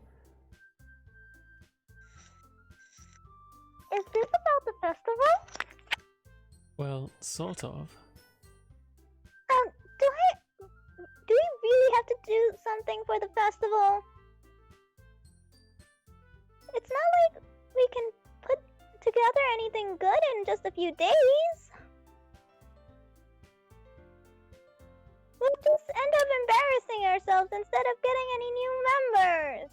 Is this about the festival? Well, sort of. Do we really have to do something for the festival? It's not like we can put together anything good in just a few days. We'll just end up embarrassing ourselves instead of getting any new members.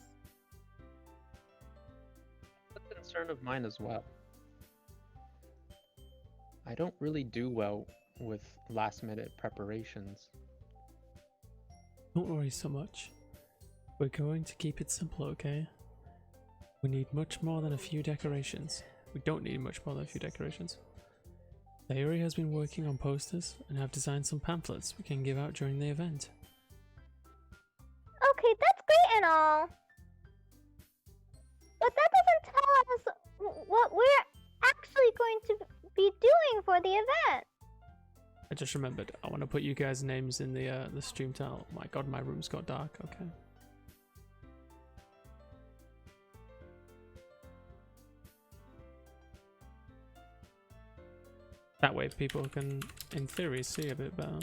That's a concern of mine as well. I don't really do well with last-minute preparations. Don't worry so much. We're going to keep it simple, okay? We need much more than a few decorations. We don't need much more than a few decorations. Sayori has been working on posters and have designed some pamphlets we can give out during the event. Okay, that's great and all. But that doesn't tell us what we're actually going to be doing for the event. I just remembered, I want to put you guys' names in the stream title. My god, my room's got dark, okay. That way people can, in theory, see a bit better.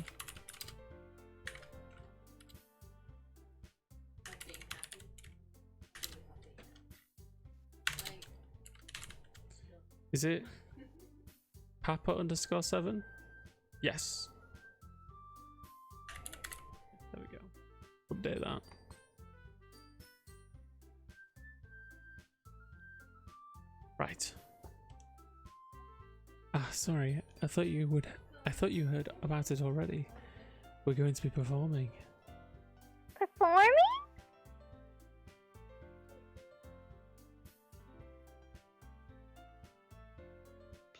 Is it Papa_7? Yes. There we go. Update that. Right. Ah, sorry. I thought you heard about it already. We're going to be performing. Performing?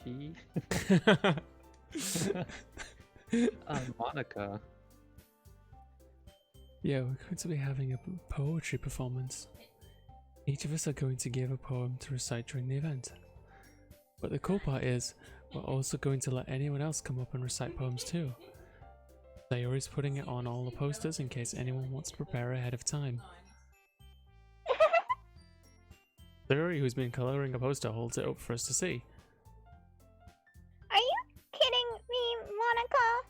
P? Monica. Yeah, we're going to be having a poetry performance. Each of us are going to give a poem to recite during the event. But the cool part is, we're also going to let anyone else come up and recite poems too. Sayori's putting it on all the posters in case anyone wants to prepare ahead of time. Sayori, who's been colouring a poster, holds it up for us to see. Are you kidding me, Monica?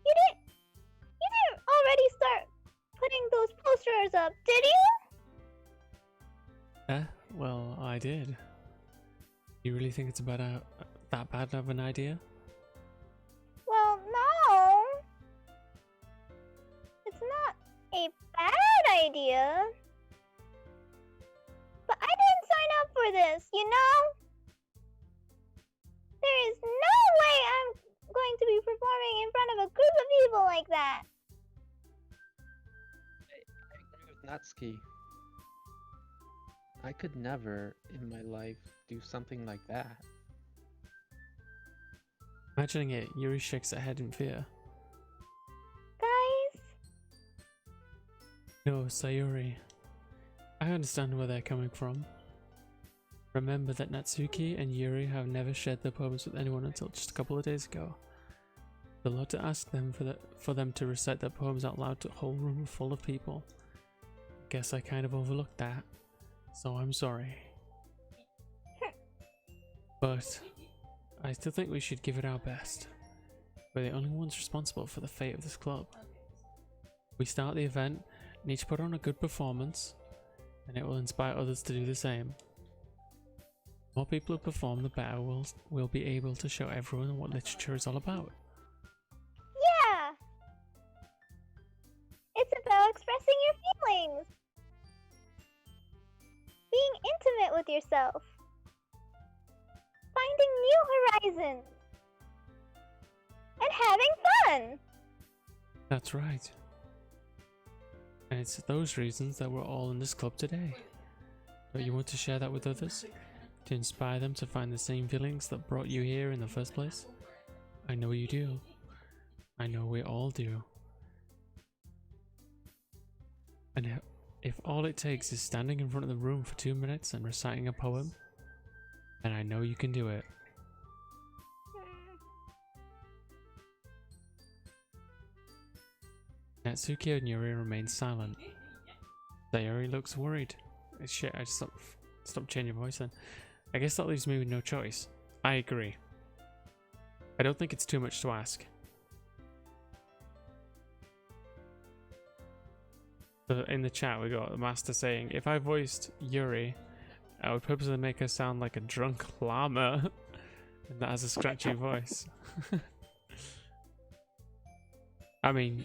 You didn't already start putting those posters up, did you? Well, I did. You really think it's that bad of an idea? Well, no. It's not a bad idea. But I didn't sign up for this, you know? There is no way I'm going to be performing in front of a group of people like that. I agree with Natsuki. I could never in my life do something like that. Imagining it, Yuri shakes her head in fear. Guys? No, Sayori. I understand where they're coming from. Remember that Natsuki and Yuri have never shared their poems with anyone until just a couple of days ago. It's a lot to ask them for them to recite their poems out loud to a whole room full of people. Guess I kind of overlooked that, so I'm sorry. But I still think we should give it our best. We're the only ones responsible for the fate of this club. We start the event, need to put on a good performance, and it will inspire others to do the same. The more people who perform, the better we'll be able to show everyone what literature is all about. Yeah! It's about expressing your feelings. Being intimate with yourself. Finding new horizons. And having fun! That's right. And it's those reasons that we're all in this club today. Don't you want to share that with others? To inspire them to find the same feelings that brought you here in the first place? I know you do. I know we all do. And if all it takes is standing in front of the room for 2 minutes and reciting a poem, then I know you can do it. Natsuki and Yuri remain silent. Sayori looks worried. Shit, I just stopped changing voice then. I guess that leaves me with no choice. I agree. I don't think it's too much to ask. So in the chat we got the master saying, if I voiced Yuri, I would purposely make her sound like a drunk llama and that has a scratchy voice. I mean,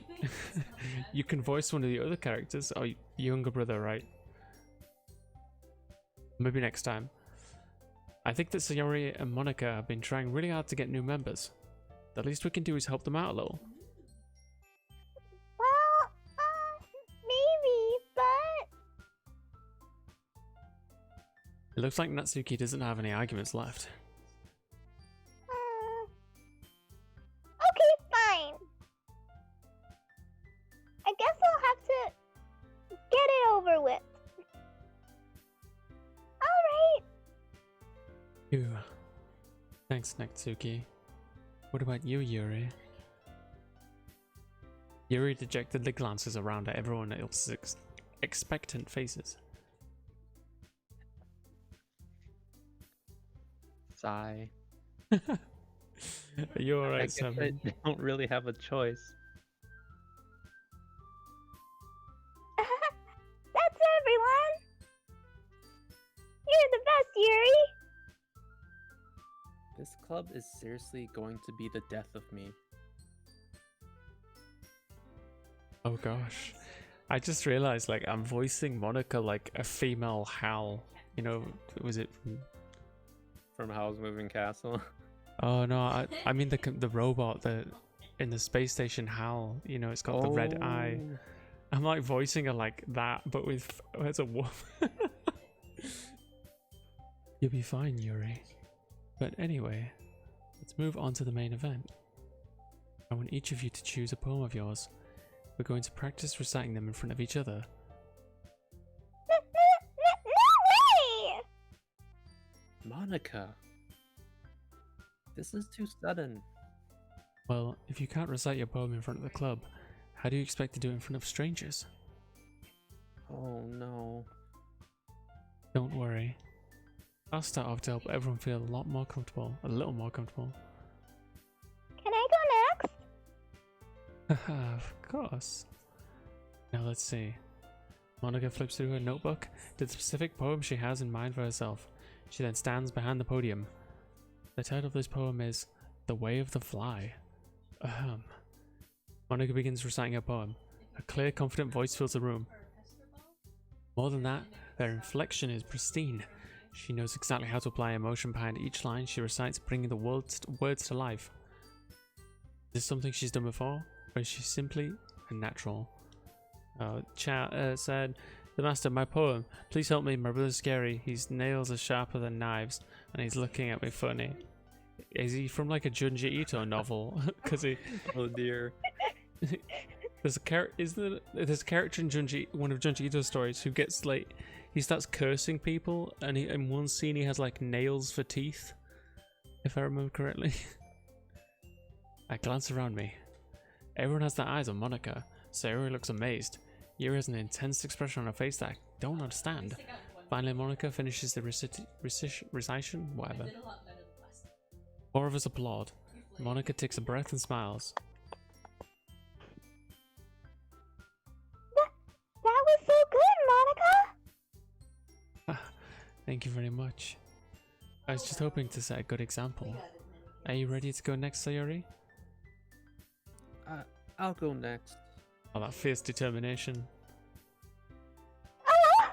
you can voice one of the other characters. Oh, younger brother, right? Maybe next time. I think that Sayori and Monica have been trying really hard to get new members. The least we can do is help them out a little. Well, maybe, but... It looks like Natsuki doesn't have any arguments left. Okay, fine. I guess I'll have to get it over with. Alright. Phew. Thanks, Natsuki. What about you, Yuri? Yuri dejectedly glances around at everyone else's expectant faces. Sigh. Are you I alright, guess Seven? I don't really have a choice. That's everyone. You're the best, Yuri. This club is seriously going to be the death of me. Oh gosh. I just realized, like, I'm voicing Monica like a female Hal. You know, was it... From Howl's Moving Castle. Oh no, I mean the robot that in the space station Hal, you know, it's got the red eye. I'm like voicing her like that, but with as a woman. You'll be fine, Yuri. But anyway, let's move on to the main event. I want each of you to choose a poem of yours. We're going to practice reciting them in front of each other. No way! Monica! This is too sudden. Well, if you can't recite your poem in front of the club, how do you expect to do it in front of strangers? Oh no. Don't worry. I'll start off to help everyone feel a little more comfortable. Can I go next? Haha, of course. Now let's see. Monica flips through her notebook to the specific poem she has in mind for herself. She then stands behind the podium. The title of this poem is The Way of the Fly. Monica begins reciting her poem. A clear, confident voice fills the room. More than that, her inflection is pristine. She knows exactly how to apply emotion behind each line she recites, bringing the words to life. Is this something she's done before, or is she simply a natural? Chat said, the master, my poem. Please help me, my brother's scary. His nails are sharper than knives, and he's looking at me funny. Is he from like a Junji Ito novel? Because he... Oh dear. There's a character in one of Junji Ito's stories who gets like, he starts cursing people, and in one scene he has like nails for teeth, if I remember correctly. I glance around me. Everyone has their eyes on Monica. Sayori looks amazed. Yuri has an intense expression on her face that I don't understand. Finally, Monica finishes the recitation, whatever. Four of us applaud. Monica takes a breath and smiles. That Thank you very much. I was just hoping to set a good example. Are you ready to go next, Sayori? I'll go next. Oh, that fierce determination. Ah!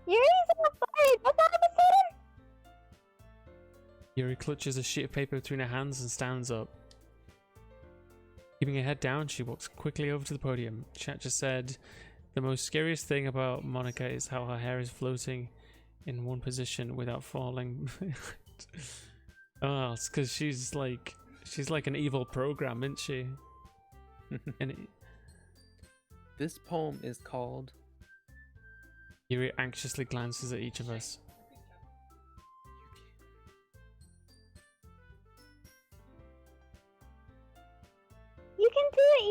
Yuri's outside! What's all of a sudden? Yuri clutches a sheet of paper between her hands and stands up. Keeping her head down, she walks quickly over to the podium. Chat just said, the most scariest thing about Monica is how her hair is floating in one position without falling. Oh, it's because she's like an evil program, isn't she? And This poem is called... Yuri anxiously glances at each of us. You can do it,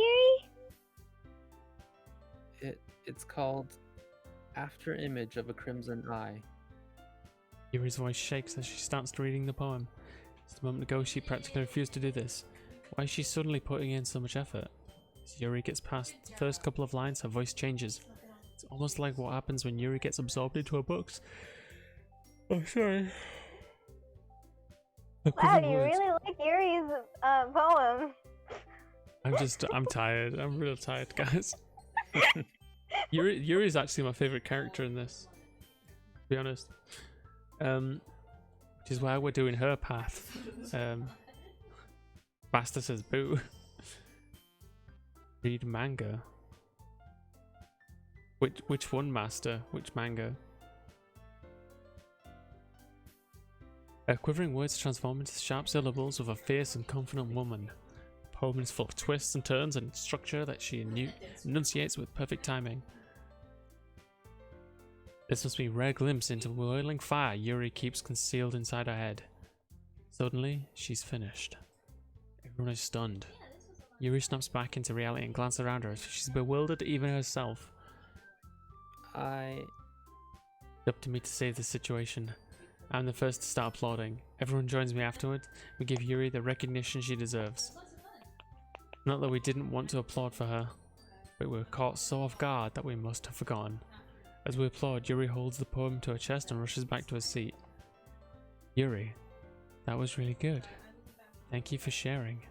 Yuri! It's called After Image of a Crimson Eye. Yuri's voice shakes as she starts reading the poem. Just a moment ago, she practically refused to do this. Why is she suddenly putting in so much effort? As Yuri gets past the first couple of lines, her voice changes. It's almost like what happens when Yuri gets absorbed into her books. Oh, sorry. Wow, you really like Yuri's poem. I'm tired. I'm real tired, guys. Yuri's actually my favorite character in this, to be honest. Which is why we're doing her path. Master says boo. Read manga. Which one, Master? Which manga? Her quivering words transform into sharp syllables of a fierce and confident woman. The poem is full of twists and turns and structure that she enunciates with perfect timing. This must be a rare glimpse into whirling fire Yuri keeps concealed inside her head. Suddenly, she's finished. Everyone is stunned. Yuri snaps back into reality and glances around her. She's bewildered even herself. It's up to me to save the situation. I'm the first to start applauding. Everyone joins me afterward. We give Yuri the recognition she deserves. Not that we didn't want to applaud for her, but we were caught so off guard that we must have forgotten. As we applaud, Yuri holds the poem to her chest and rushes back to her seat. Yuri, that was really good. Thank you for sharing.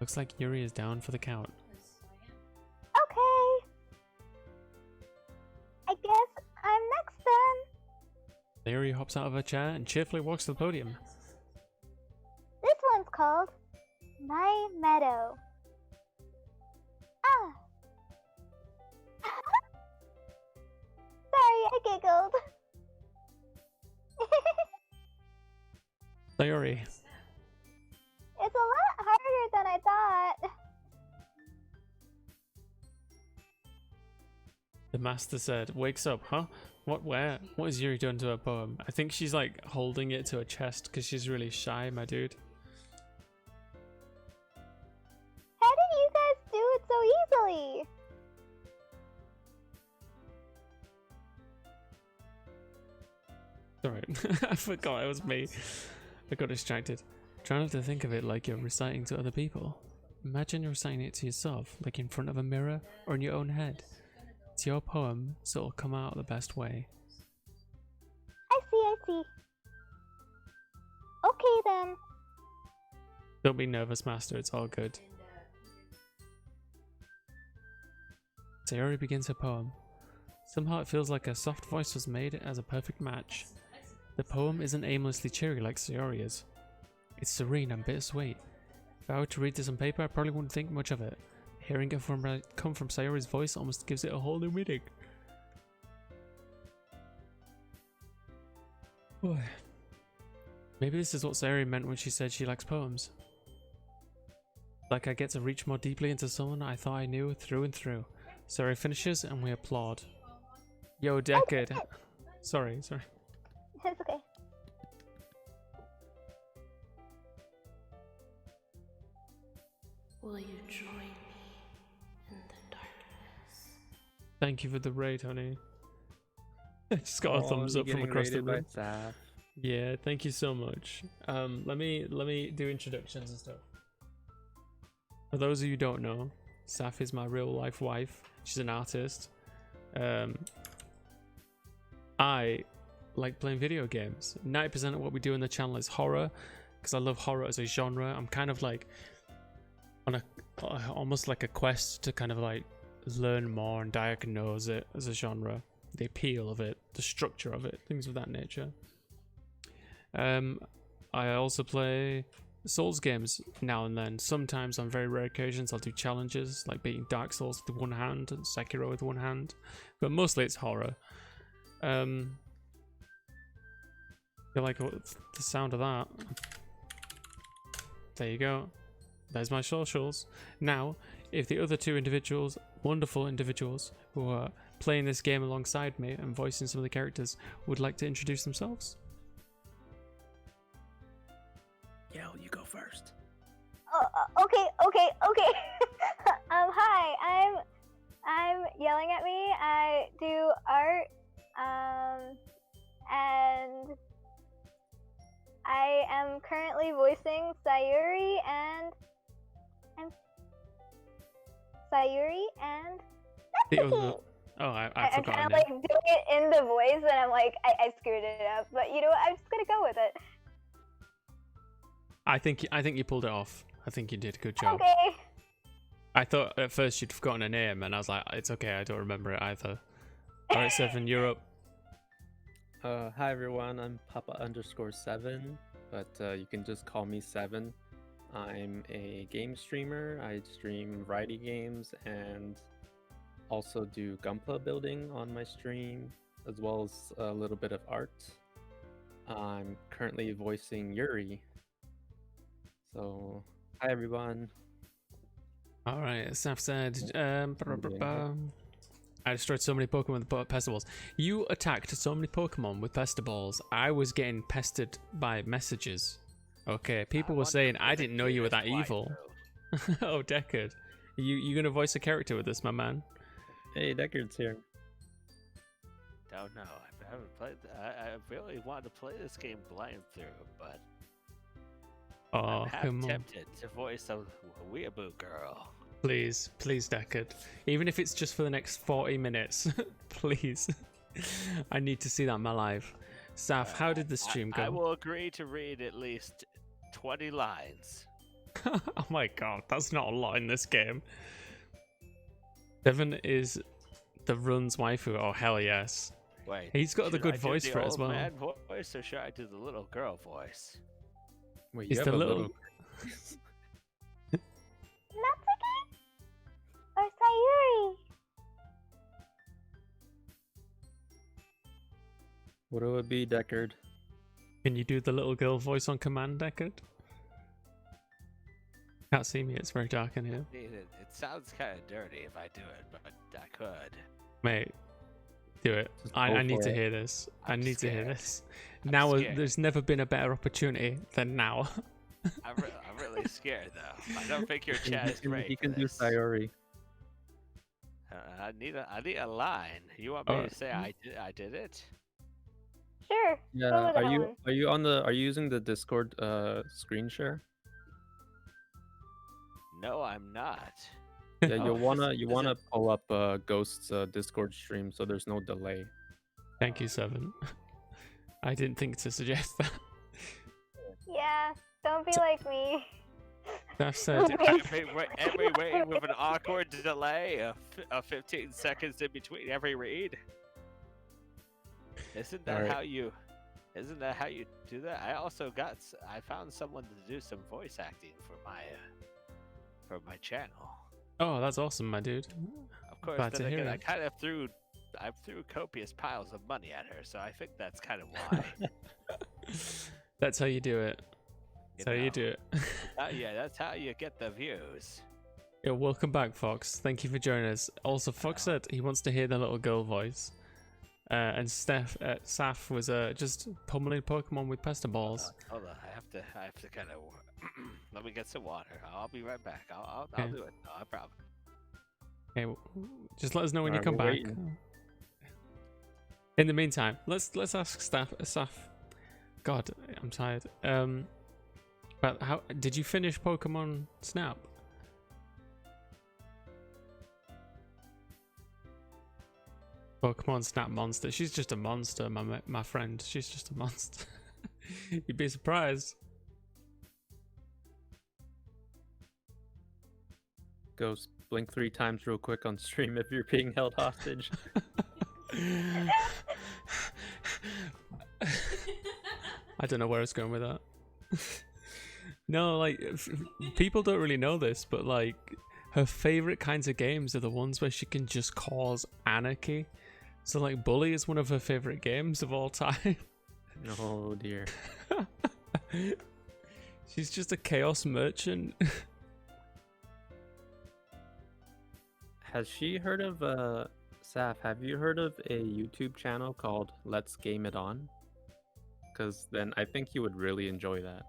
Looks like Yuri is down for the count. Okay. I guess I'm next then. Yuri hops out of her chair and cheerfully walks to the podium. This one's called My Meadow. Ah. Sorry, I giggled. Sayori, It's a lot harder than I thought. the master said, wakes up, huh? Where? What is Yuri doing to her poem? I think she's like holding it to her chest because she's really shy, my dude. How did you guys do it so easily? Sorry, I forgot it was me. I got distracted. Try not to think of it like you're reciting to other people. Imagine you're reciting it to yourself, like in front of a mirror or in your own head. It's your poem, so it'll come out the best way. I see. Okay then. Don't be nervous, Master, it's all good. Sayori begins her poem. Somehow it feels like her soft voice was made as a perfect match. The poem isn't aimlessly cheery like Sayori is. It's serene and bittersweet. If I were to read this on paper, I probably wouldn't think much of it. Hearing it come from Sayori's voice almost gives it a whole new meaning. Boy. Maybe this is what Sayori meant when she said she likes poems. Like I get to reach more deeply into someone I thought I knew through and through. Sayori finishes and we applaud. Yo, Decade. Sorry. It's okay. Will you join me in the darkness? Thank you for the raid, honey. I just got a thumbs up from across the room. Yeah, thank you so much. Let me do introductions and stuff. For those of you who don't know, Saf is my real life wife. She's an artist. I like playing video games. 90% of what we do on the channel is horror, because I love horror as a genre. I'm kind of like on a almost like a quest to kind of like learn more and diagnose it as a genre, the appeal of it, the structure of it, things of that nature. I also play Souls games now and then. Sometimes on very rare occasions I'll do challenges like beating Dark Souls with one hand and Sekiro with one hand, but mostly it's horror. You like the sound of that? There you go. There's my socials. Now, if the other two individuals, wonderful individuals, who are playing this game alongside me and voicing some of the characters, would like to introduce themselves. Yell, you go first. Okay. Hi, I'm Yelling at Me. I do art, and I am currently voicing Sayuri and The other, oh, I I'm forgot kind her of name. like doing it in the voice, and I'm like, I screwed it up. But you know what? I'm just gonna go with it. I think you pulled it off. I think you did a good job. Okay. I thought at first you'd forgotten a name, and I was like, it's okay, I don't remember it either. Alright, Seven, you're up. Hi everyone, I'm Papa_7, but you can just call me Seven. I'm a game streamer. I stream variety games and also do Gunpla building on my stream, as well as a little bit of art. I'm currently voicing Yuri. So, hi everyone. Alright, Saf said, I destroyed so many Pokemon with pester balls. You attacked so many Pokemon with pester balls. I was getting pestered by messages. Okay, people were saying I didn't know you were that evil. Oh, Deckard. You gonna voice a character with this, my man? Hey, Deckard's here. Don't know. I haven't played. I really wanted to play this game blind through, but Oh, I'm half come on. tempted to voice a weeaboo girl. Please, Deckard. Even if it's just for the next 40 minutes. Please. I need to see that in my life. Saf, how did the stream go? I will agree to read at least 20 lines. Oh my god, that's not a lot in this game. Devon is the run's waifu. Oh, hell yes. Wait, He's got the should good I do voice the for it as old well. Man voice, or should I do the little girl voice? Wait, It's you the have a little... Natsuki or Sayuri? What it would be, Deckard? Can you do the little girl voice on command, Deckard? Can't see me, it's very dark in here. It sounds kind of dirty if I do it, but I could. Mate, do it. Just I go need for to it. hear this. I I'm need to hear scared. this. I'm Now, scared. there's never been a better opportunity than now. I'm really scared though. I don't think your chat is great. He for can do this. Sayuri. I need a line. You want me Alright. to say I did it? Sure. Yeah, Go with are that you one. are you using the Discord screen share? No, I'm not. Yeah, Oh, you wanna is wanna pull up Ghost's Discord stream so there's no delay. Thank you, Seven. I didn't think to suggest that. Yeah. Don't be like me. That said, Every read with an awkward delay of 15 seconds in between every read. Isn't that Alright. how you? Isn't that how you do that? I found someone to do some voice acting for my channel. oh, that's awesome, my dude. Of course, Glad to then hear again, it. I threw copious piles of money at her, so I think that's kind of why. That's how you do it. That's how you know. do it. Yeah, that's how you get the views. Yeah, welcome back, Fox. Thank you for joining us. Also, Fox said he wants to hear the little girl voice. And Saf was just pummeling Pokemon with pester balls. Hold on, I have to kind of. Let me get some water. I'll be right back. I'll Okay. do it. No problem. Okay, just let us know when you Alright, come we're back. waiting. In the meantime, let's ask Saf. God, I'm tired. But how did you finish Pokemon Snap? Oh, come on, Snap Monster. She's just a monster, my friend. She's just a monster. You'd be surprised. Ghost, blink 3 times real quick on stream if you're being held hostage. I don't know where it's going with that. No, like, people don't really know this, but like, her favorite kinds of games are the ones where she can just cause anarchy. So like, Bully is one of her favorite games of all time. Oh dear. She's just a chaos merchant. Has she heard of Saf, have you heard of a YouTube channel called Let's Game It On? Because then I think you would really enjoy that.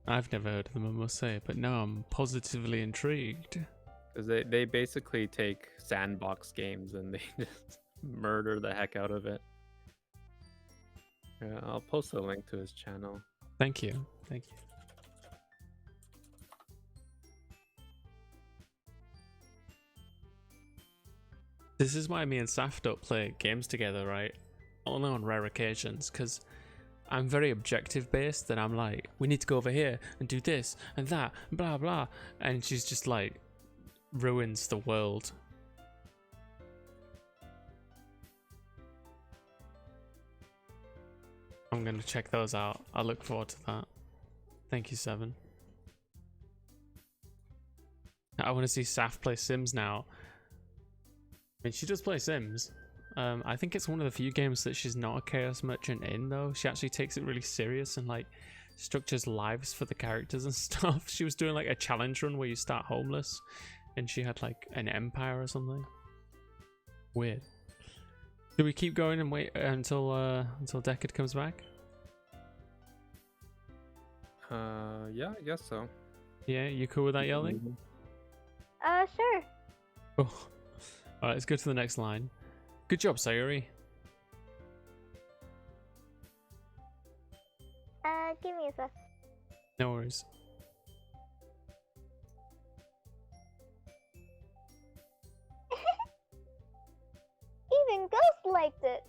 I've never heard of them, I must say, but now I'm positively intrigued. Because they basically take sandbox games and they just murder the heck out of it. Yeah, I'll post a link to his channel. Thank you. Thank you. This is why me and Saf don't play games together, right? Only on rare occasions, because I'm very objective based, and I'm like, we need to go over here and do this and that, and blah blah, and she's just like, ruins the world. I'm gonna check those out. I look forward to that. Thank you, Seven. I want to see Saf play Sims now. I mean, she does play Sims. I think it's one of the few games that she's not a chaos merchant in, though. She actually takes it really serious and like structures lives for the characters and stuff. She was doing like a challenge run where you start homeless, and she had like an empire or something. Weird. Do we keep going and wait until Deckard comes back? Yeah, I guess so. Yeah, you cool with that, Yelling? Sure. Oh. Alright, let's go to the next line. Good job, Sayuri. Give me a sec. No worries. Even Ghost liked it.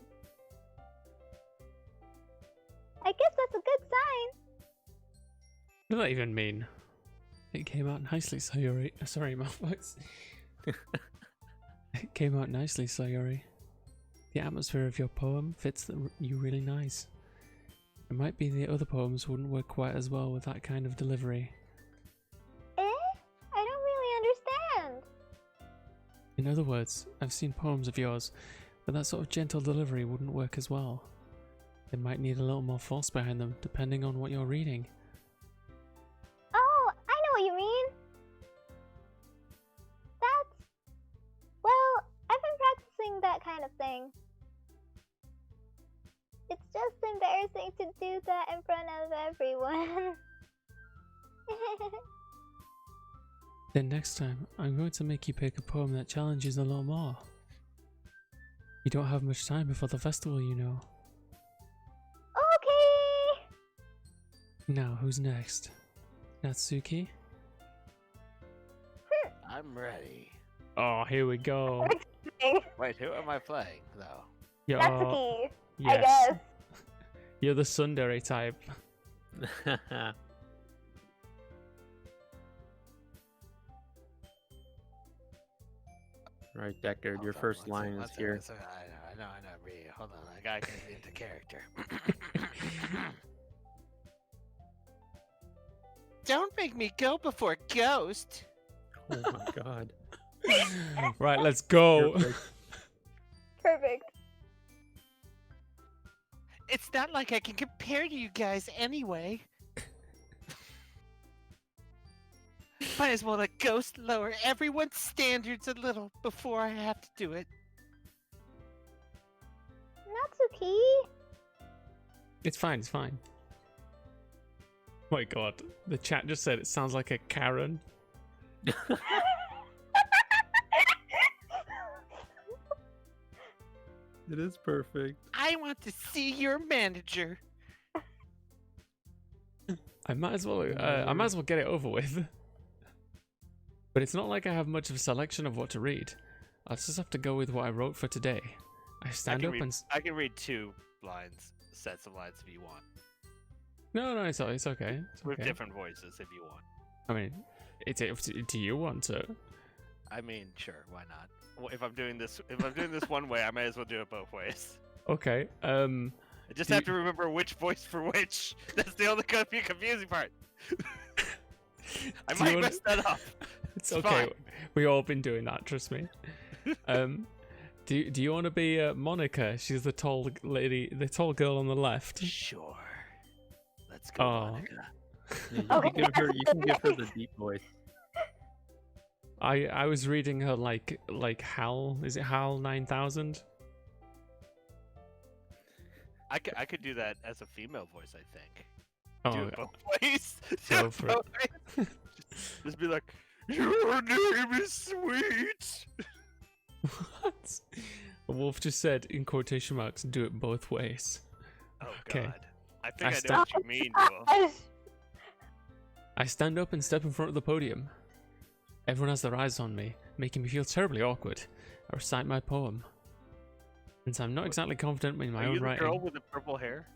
I guess that's a good sign. What does that even mean? It came out nicely, Sayuri. Sorry, my voice. It came out nicely, Sayuri. The atmosphere of your poem fits you really nice. It might be the other poems wouldn't work quite as well with that kind of delivery. I don't really understand. In other words, I've seen poems of yours, but that sort of gentle delivery wouldn't work as well. They might need a little more force behind them, depending on what you're reading. Oh, I know what you mean. Well, I've been practicing that kind of thing. It's just embarrassing to do that in front of everyone. Then next time, I'm going to make you pick a poem that challenges a little more. You don't have much time before the festival, you know. Okay! Now, who's next? Natsuki? I'm ready. Oh, here we go. Wait, who am I playing, though? You're, Natsuki, yes. I guess. You're the tsundere type. Right, Deckard, Hold your on, first one line second, is one here. second. I know. Read. Hold on, I gotta get into character. Don't make me go before Ghost. Oh my god. Right, let's go. Perfect. Perfect. It's not like I can compare to you guys anyway. Might as well let Ghost lower everyone's standards a little before I have to do it. Natsuki? It's fine, it's fine. My god, the chat just said it sounds like a Karen. It is perfect. I want to see your manager. I might as well get it over with. But it's not like I have much of a selection of what to read. I'll just have to go with what I wrote for today. I stand up and... I can read 2 sets of lines if you want. No, it's okay. It's With okay. different voices if you want. I mean, do you want to? I mean, sure, why not? Well, if I'm doing this one way, I might as well do it both ways. Okay. I just have to remember which voice for which. That's the only confusing part. I might mess that up. It's okay. fine. We all been doing that. Trust me. Do you want to be Monica? She's the tall lady, the tall girl on the left. Sure. Let's go, Oh. Monica. Yeah, you can give her the deep voice. I was reading her like Hal. Is it Hal 9000? I could do that as a female voice, I think. Oh, Do it both ways. Go for it. Just be like, your name is sweet. what? Wolf just said in quotation marks, "Do it both ways." Oh Okay. God. I think I, know stand- what you mean, Wolf. Gosh. I stand up and step in front of the podium. Everyone has their eyes on me, making me feel terribly awkward. I recite my poem. Since I'm not exactly confident in my Are own you the writing. girl with the purple hair?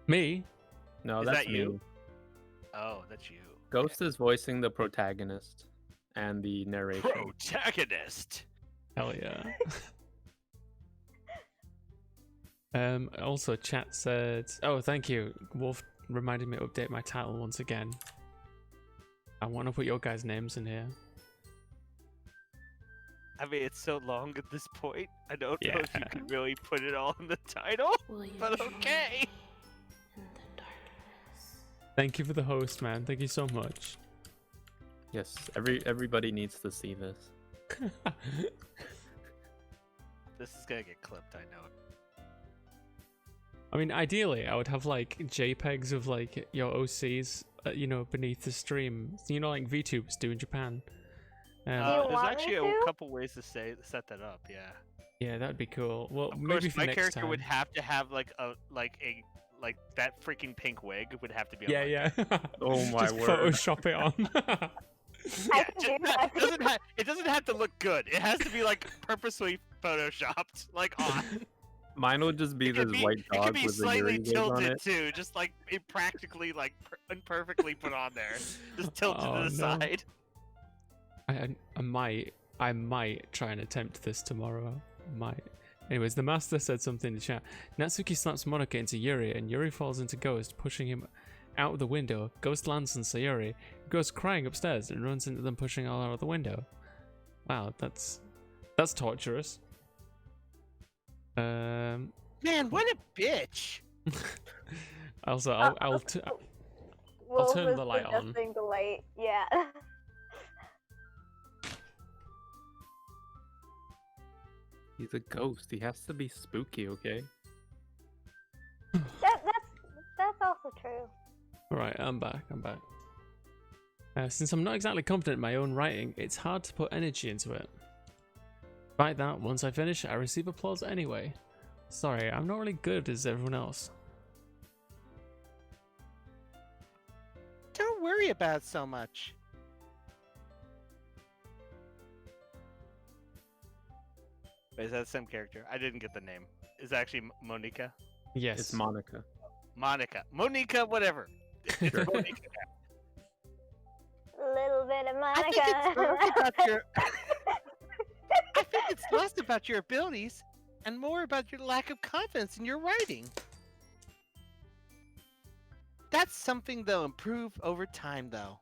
Me? No, Is that's that you? me. Oh, that's you. Ghost is voicing the protagonist and the narration. Protagonist. Hell yeah. Also, chat said, oh, thank you. Wolf reminded me to update my title once again. I want to put your guys' names in here. I mean, it's so long at this point. I don't know if you Yeah. can really put it all in the title, Will you but join okay. me in the darkness? Thank you for the host, man. Thank you so much. Yes, everybody needs to see this. This is gonna get clipped, I know. I mean, ideally, I would have like JPEGs of like your OCs, beneath the stream. Like VTubers do in Japan. you There's want me actually a to? couple ways to set that up. Yeah. Yeah, that'd be cool. Well, Of maybe course, for my next character time. would have to have like that freaking pink wig would have to be on. Yeah, my yeah. Oh my Just word. Photoshop it on. I can do that. It doesn't have to look good. It has to be like purposely photoshopped, like on. Mine would just be It could this be, white it could dog be with a slightly Yuri wig on tilted it. too, just like it practically like imperfectly put on there, just tilted Oh, to the no. side. I might try and attempt this tomorrow. Might. Anyways, the master said something in the chat. Natsuki slaps Monica into Yuri, and Yuri falls into Ghost, pushing him out of the window. Ghost lands on Sayuri, who goes crying upstairs and runs into them, pushing all out of the window. Wow, that's torturous. Man, what a bitch! Also, I'll Wolf turn is the light on. adjusting the light. Yeah. He's a ghost. He has to be spooky, okay? That's also true. Alright, I'm back. Since I'm not exactly confident in my own writing, it's hard to put energy into it. Despite that, once I finish, I receive applause anyway. Sorry, I'm not really good as everyone else. Don't worry about it so much. Wait, is that the same character? I didn't get the name. Is it actually Monica? Yes. It's Monica. Monica, whatever. It's Sure. Monica. Little bit of I Monica. think it's less about your. I think it's less about your abilities and more about your lack of confidence in your writing. That's something they'll improve over time, though.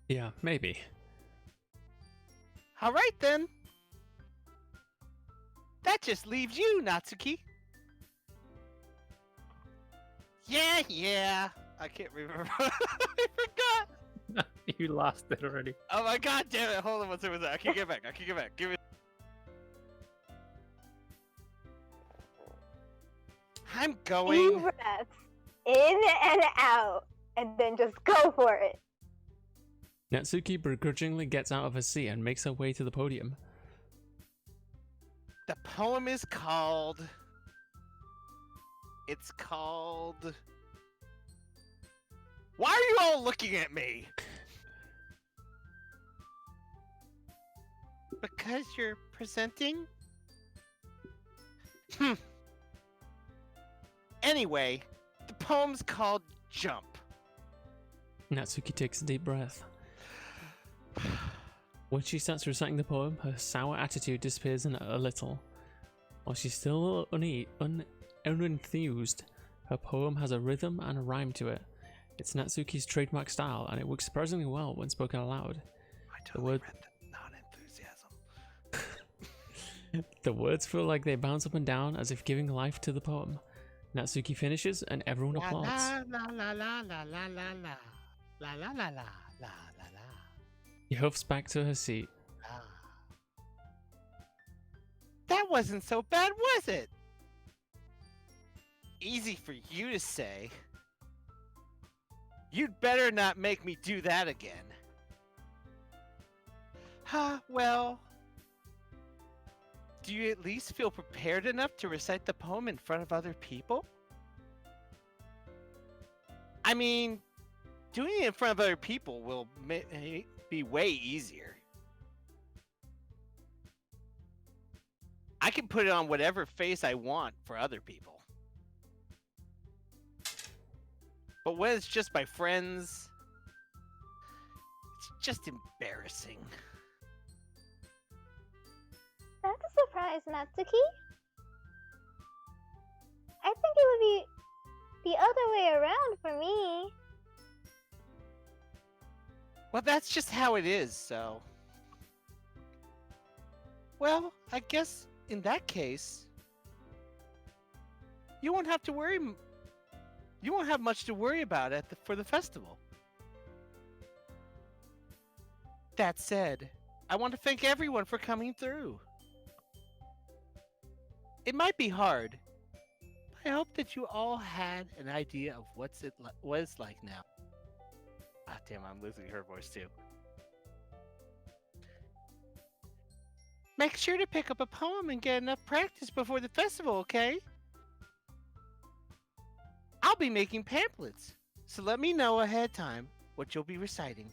Yeah, maybe. All right then. That just leaves you, Natsuki. Yeah. I can't remember. I forgot. You lost it already. Oh my god, damn it. Hold on, what's that? I can get back. Give me. I'm Deep going. breaths in and out, and then just go for it. Natsuki begrudgingly gets out of her seat and makes her way to the podium. The poem is called. It's called. Why are you all looking at me? Because you're presenting? Hmm. Anyway, the poem's called Jump. Natsuki takes a deep breath. When she starts reciting the poem, her sour attitude disappears a little. While she's still unenthused, her poem has a rhythm and a rhyme to it. It's Natsuki's trademark style, and it works surprisingly well when spoken aloud. I totally read the non-enthusiasm. The words feel like they bounce up and down as if giving life to the poem. Natsuki finishes, and everyone applauds. La la la la la la la la la la la la la la. She huffs back to her seat. That wasn't so bad, was it? Easy for you to say. You'd better not make me do that again. Well, do you at least feel prepared enough to recite the poem in front of other people? I mean, doing it in front of other people will be way easier. I can put it on whatever face I want for other people. But when it's just my friends, it's just embarrassing. That's a surprise, Natsuki. I think it would be the other way around for me. Well, that's just how it is, so. Well, I guess in that case, you won't have to worry. You won't have much to worry about for the festival. That said, I want to thank everyone for coming through. It might be hard, but I hope that you all had an idea of what it's like now. Ah, damn, I'm losing her voice too. Make sure to pick up a poem and get enough practice before the festival, okay? I'll be making pamphlets, so let me know ahead of time what you'll be reciting.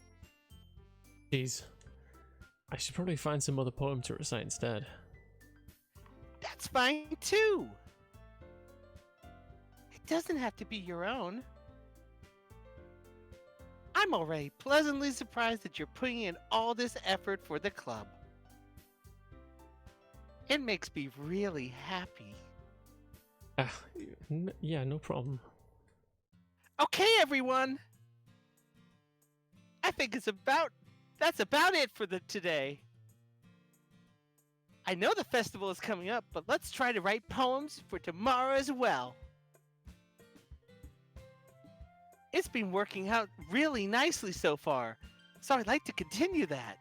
Jeez. I should probably find some other poem to recite instead. That's fine too. It doesn't have to be your own. I'm already pleasantly surprised that you're putting in all this effort for the club. It makes me really happy. Yeah, no problem. Okay, everyone. I think that's about it for today. I know the festival is coming up, but let's try to write poems for tomorrow as well. It's been working out really nicely so far, so I'd like to continue that.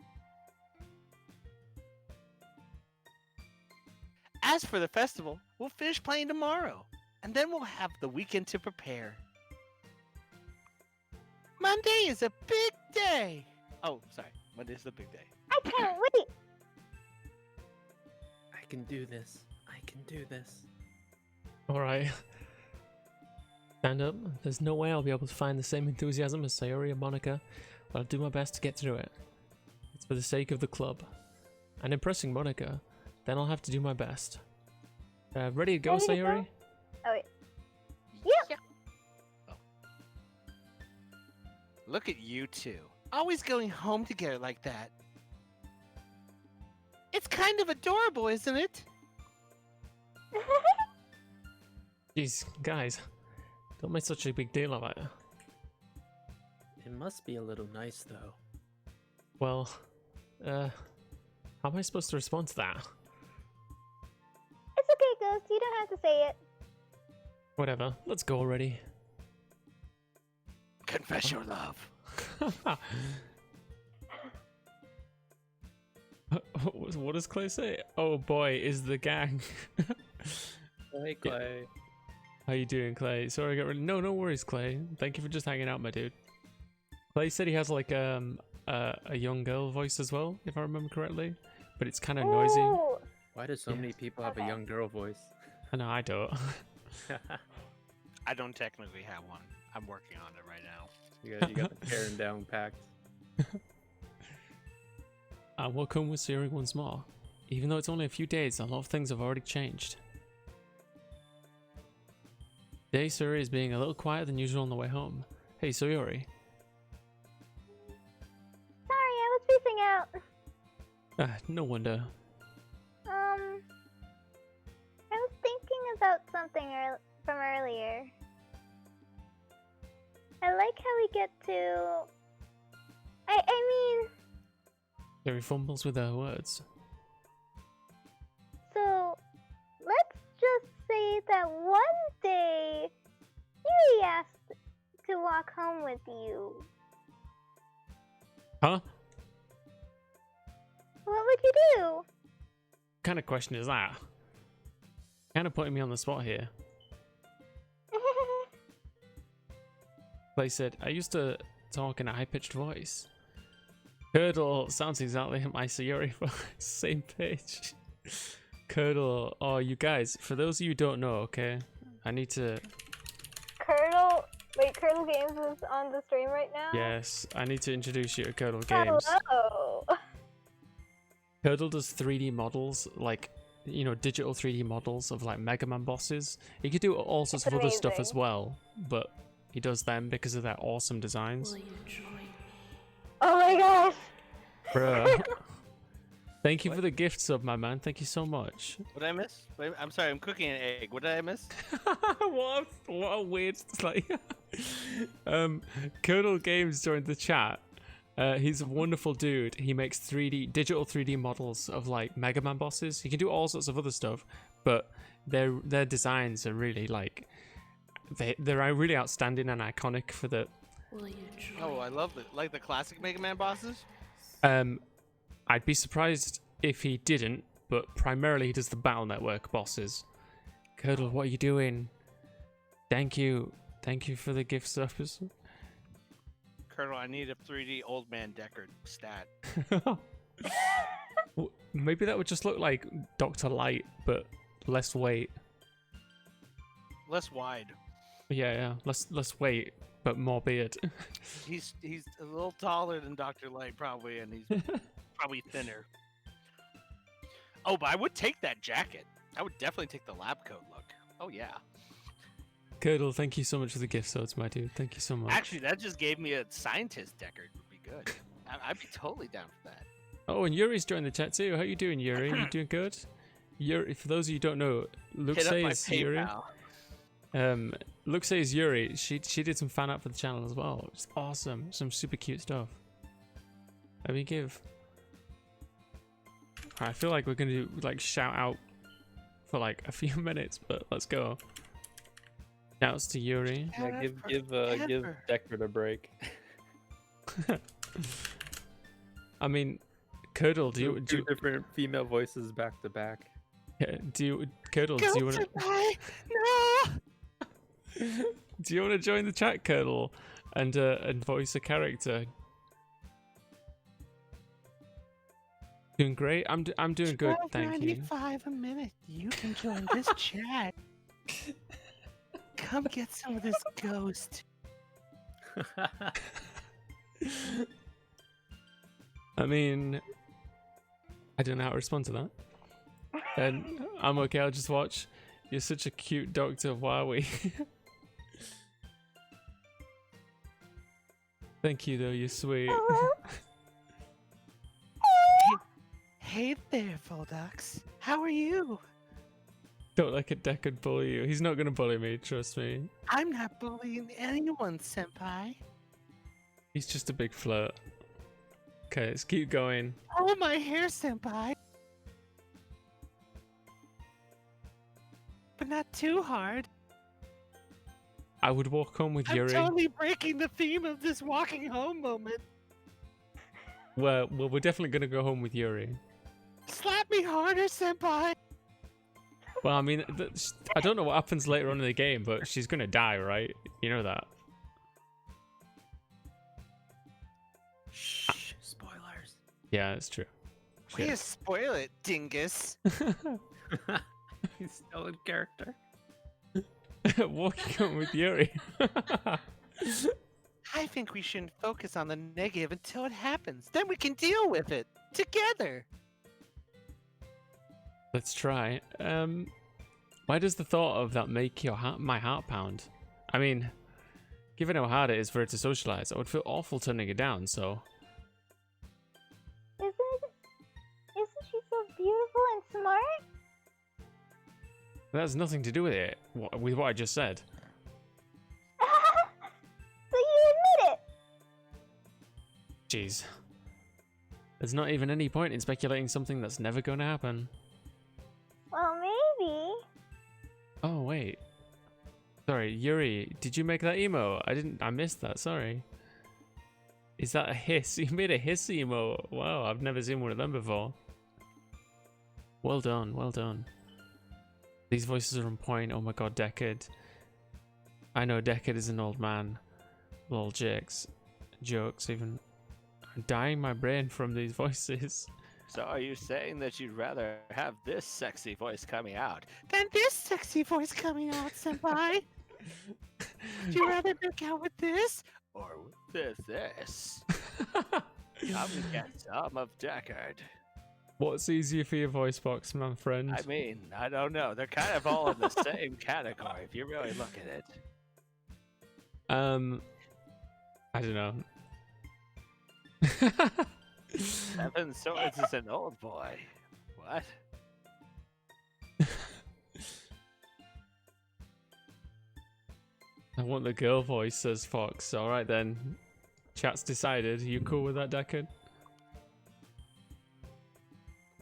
As for the festival, we'll finish playing tomorrow, and then we'll have the weekend to prepare. Monday is a big day! Oh, sorry. Monday's the big day. I can't wait! I can do this. I can do this. Alright. Stand up. There's no way I'll be able to find the same enthusiasm as Sayori and Monica, but I'll do my best to get through it. It's for the sake of the club. And impressing Monica, then I'll have to do my best. Ready to go, Ready to Sayori? go? Oh, wait. Yeah. Oh. Look at you two. Always going home together like that. It's kind of adorable, isn't it? Jeez, guys. Don't make such a big deal of it. It must be a little nice, though. Well, how am I supposed to respond to that? It's okay, Ghost. You don't have to say it. Whatever, let's go already. Confess your love. What does Clay say? Oh boy, is the gang. Hey, Clay. How you doing, Clay? Sorry, I got really... No worries, Clay. Thank you for just hanging out, my dude. Clay said he has like a young girl voice as well, if I remember correctly, but it's kind of noisy. Ooh. Why do so many people have a young girl voice? I know, I don't. I don't technically have one. I'm working on it right now. You got the Karen down packed. I woke home with Sayori once more. Even though it's only a few days, a lot of things have already changed. Today, Sayori is being a little quieter than usual on the way home. Hey, Sayori. Sorry, I was spacing out. No wonder. I was thinking about something from earlier. I like how we get to... I mean... Sayori fumbles with her words. So, let's just say that one day, Yuri asked to walk home with you. Huh? What would you do? What kind of question is that? Kind of putting me on the spot here. Clay said, I used to talk in a high-pitched voice. Curdle sounds exactly like my Sayori voice. Same pitch. Curdle, oh, you guys, for those of you who don't know, okay, I need to... Curdle Games is on the stream right now? Yes, I need to introduce you to Curdle Games. Hello! Curdle does 3D models, like, you know, digital 3D models of, like, Mega Man bosses. He could do all sorts of other stuff as well, but he does them because of their awesome designs. Will you join me? Oh my gosh! Bruh. Thank you for the gift sub, my man. Thank you so much. What did I miss? Wait, I'm sorry, I'm cooking an egg. What did I miss? what a weird like Curdle Games joined the chat. He's a wonderful dude. He makes digital 3D models of like Mega Man bosses. He can do all sorts of other stuff, but their designs are really like they're really outstanding and iconic for the Will you join Oh, I love it. Like the classic Mega Man bosses? I'd be surprised if he didn't, but primarily he does the Battle Network bosses. Curdle, what are you doing? Thank you for the gift subs. Colonel, I need a 3D old man Deckard stat. Maybe that would just look like Dr. Light, but less weight. Less wide. Yeah, less weight, but more beard. He's a little taller than Dr. Light probably, and he's probably thinner. Oh, but I would take that jacket. I would definitely take the lab coat look. Oh yeah. Curdle, thank you so much for the gift subs, my dude. Thank you so much. Actually, that just gave me a scientist Deckard would be good. I'd be totally down for that. Oh, and Yuri's joined the chat too. How you doing, Yuri? You doing good? Yuri, for those of you who don't know, Luke Hit up my says Yuri. PayPal. Luke says Yuri. She did some fan art for the channel as well. It's awesome. Some super cute stuff. Let me give. I feel like we're gonna do like shout out for like a few minutes, but let's go. Shouts to Yuri. Yeah, give Deckard a break. I mean, Curdle, do you different female voices back to back? Yeah, Curdle, do you want to? No. Do you want to join the chat, Curdle, and voice a character? Doing great. I'm doing good, thank you. $12.95 a minute. You can join this chat. Come get some of this ghost. I mean, I don't know how to respond to that. And I'm okay. I'll just watch. You're such a cute Dr. Wowie. Thank you, though. You're sweet. Hey there, Voldox. How are you? Don't let a Deckard bully you. He's not gonna bully me. Trust me. I'm not bullying anyone, senpai. He's just a big flirt. Okay, let's keep going. Oh, my hair, senpai. But not too hard. I would walk home with Yuri. I'm totally breaking the theme of this walking home moment. Well, we're definitely gonna go home with Yuri. Slap me harder, senpai. Well, I mean, I don't know what happens later on in the game, but she's gonna die, right? You know that. Shh, spoilers. Yeah, it's true. Way to spoil it, dingus. He's still in character. Walking home with Yuri. I think we shouldn't focus on the negative until it happens. Then we can deal with it together. Let's try. Why does the thought of that make my heart pound? I mean, given how hard it is for it to socialize, I would feel awful turning it down, so... Isn't she so beautiful and smart? That has nothing to do with it, with what I just said. So you admit it? Jeez. There's not even any point in speculating something that's never going to happen. Well, maybe. Oh, wait. Sorry, Yuri, did you make that emo? I missed that, sorry. Is that a hiss? You made a hiss emo. Wow, I've never seen one of them before. Well done, well done. These voices are on point. Oh my god, Deckard. I know Deckard is an old man. Lol jokes even. I'm dying my brain from these voices. So are you saying that you'd rather have this sexy voice coming out than this sexy voice coming out, senpai? Would you rather make out with this or with this? Come and get some of Deckard. What's easier for your voice box, my friend? I mean, I don't know. They're kind of all in the same category if you really look at it. I don't know. 7 Swords is an old boy. What? I want the girl voice, says Fox. Alright then. Chat's decided. You cool with that, Deckard?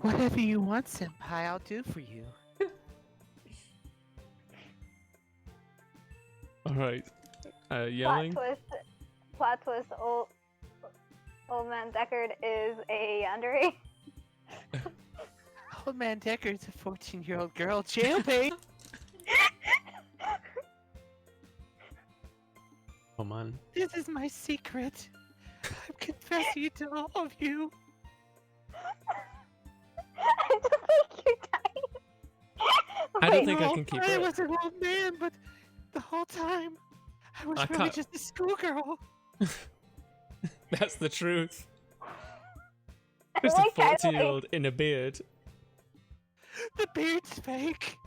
Whatever you want, senpai, I'll do for you. Alright. Yelling? Plot twist, old man Deckard is a yandere. Old man Deckard's a 14-year-old girl jailbait. Oh man. This is my secret. I'm confessing it to all of you. I just think you're dying. I don't Wait, think I No, can keep I up. was an old man, but the whole time I was I really can't- just a schoolgirl. That's the truth. I Just a like that, 14-year-old in a beard. The beard's fake.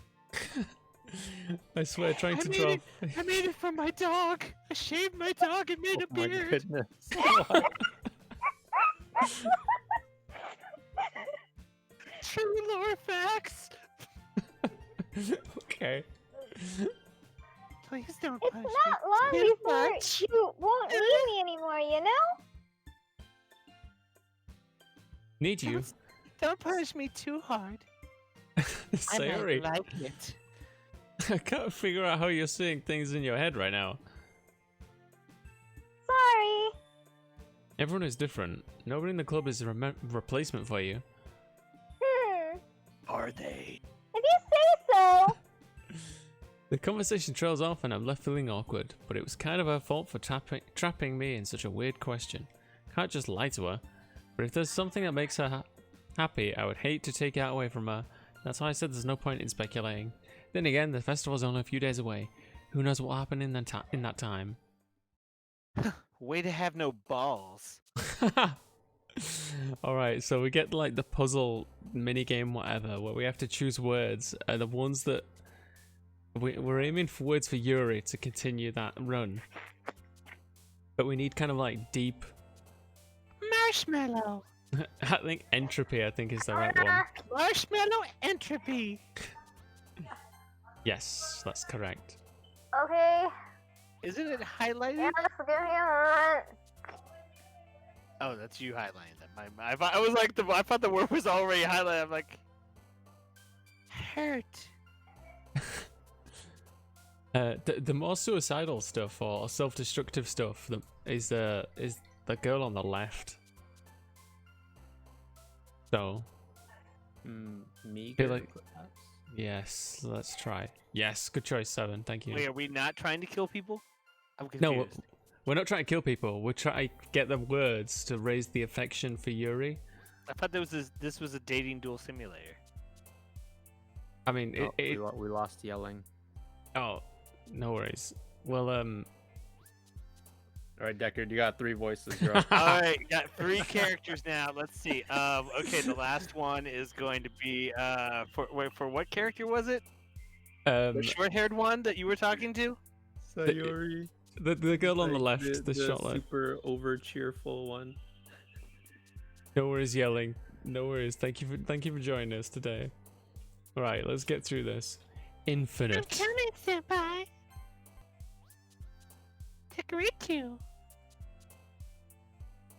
I swear, trying to draw. I made it from my dog. I shaved my dog and made a my beard. goodness. True lore facts. Okay. Please don't It's punch not me long too before much. you won't need me anymore, you know? Need you. Don't punish me too hard. Sayori. I might like it. I can't figure out how you're seeing things in your head right now. Sorry. Everyone is different. Nobody in the club is a replacement for you. Are they? If you say so. The conversation trails off and I'm left feeling awkward, but it was kind of her fault for trapping me in such a weird question. Can't just lie to her. But if there's something that makes her happy, I would hate to take it away from her. That's why I said there's no point in speculating. Then again, the festival's only a few days away. Who knows what will happen in that time? Way to have no balls. Alright, so we get like the puzzle minigame whatever, where we have to choose words. The ones that... We're aiming for words for Yuri to continue that run. But we need kind of like deep... Marshmallow. I think entropy, is the right one. Marshmallow entropy. Yes, that's correct. Okay. Isn't it highlighted? Yes, give me a moment. Oh, that's you highlighting them. I was like, I thought the word was already highlighted. I'm like, hurt. The more suicidal stuff or self-destructive stuff is the girl on the left. So, Me, feel like- perhaps? yes, let's try. Yes, good choice, 7. Thank you. Wait, are we not trying to kill people? I'm No, confused. we're not trying to kill people. We're trying to get the words to raise the affection for Yuri. I thought this was a dating duel simulator. I mean, Oh, we lost yelling. oh, no worries. Well, All right, Deckard, you got 3 voices. You're up. All right, got 3 characters now. Let's see. Okay, the last one is going to be for what character was it? The short-haired one that you were talking to? Sayori. The girl on the Like left, the shot left. super over cheerful one. No worries yelling. No worries. Thank you for joining us today. All right, let's get through this. Infinite. coming, senpai. To greet you.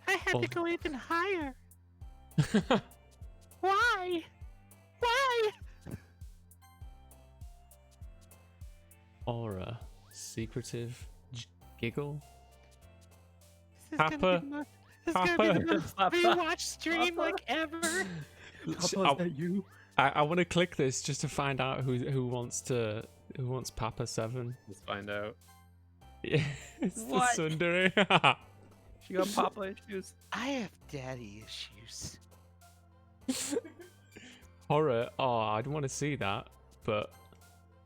I had to go even higher. Why? Why? Aura. Secretive. Giggle. This is Papa. gonna be the most, this is gonna be the most Papa. rewatched stream like ever. Papa, is that you? I want to click this just to find out who wants Papa 7. Let's find out. Yeah, it's What? the tsundere. She got Papa issues. I have daddy issues. Horror. Oh, I'd want to see that, but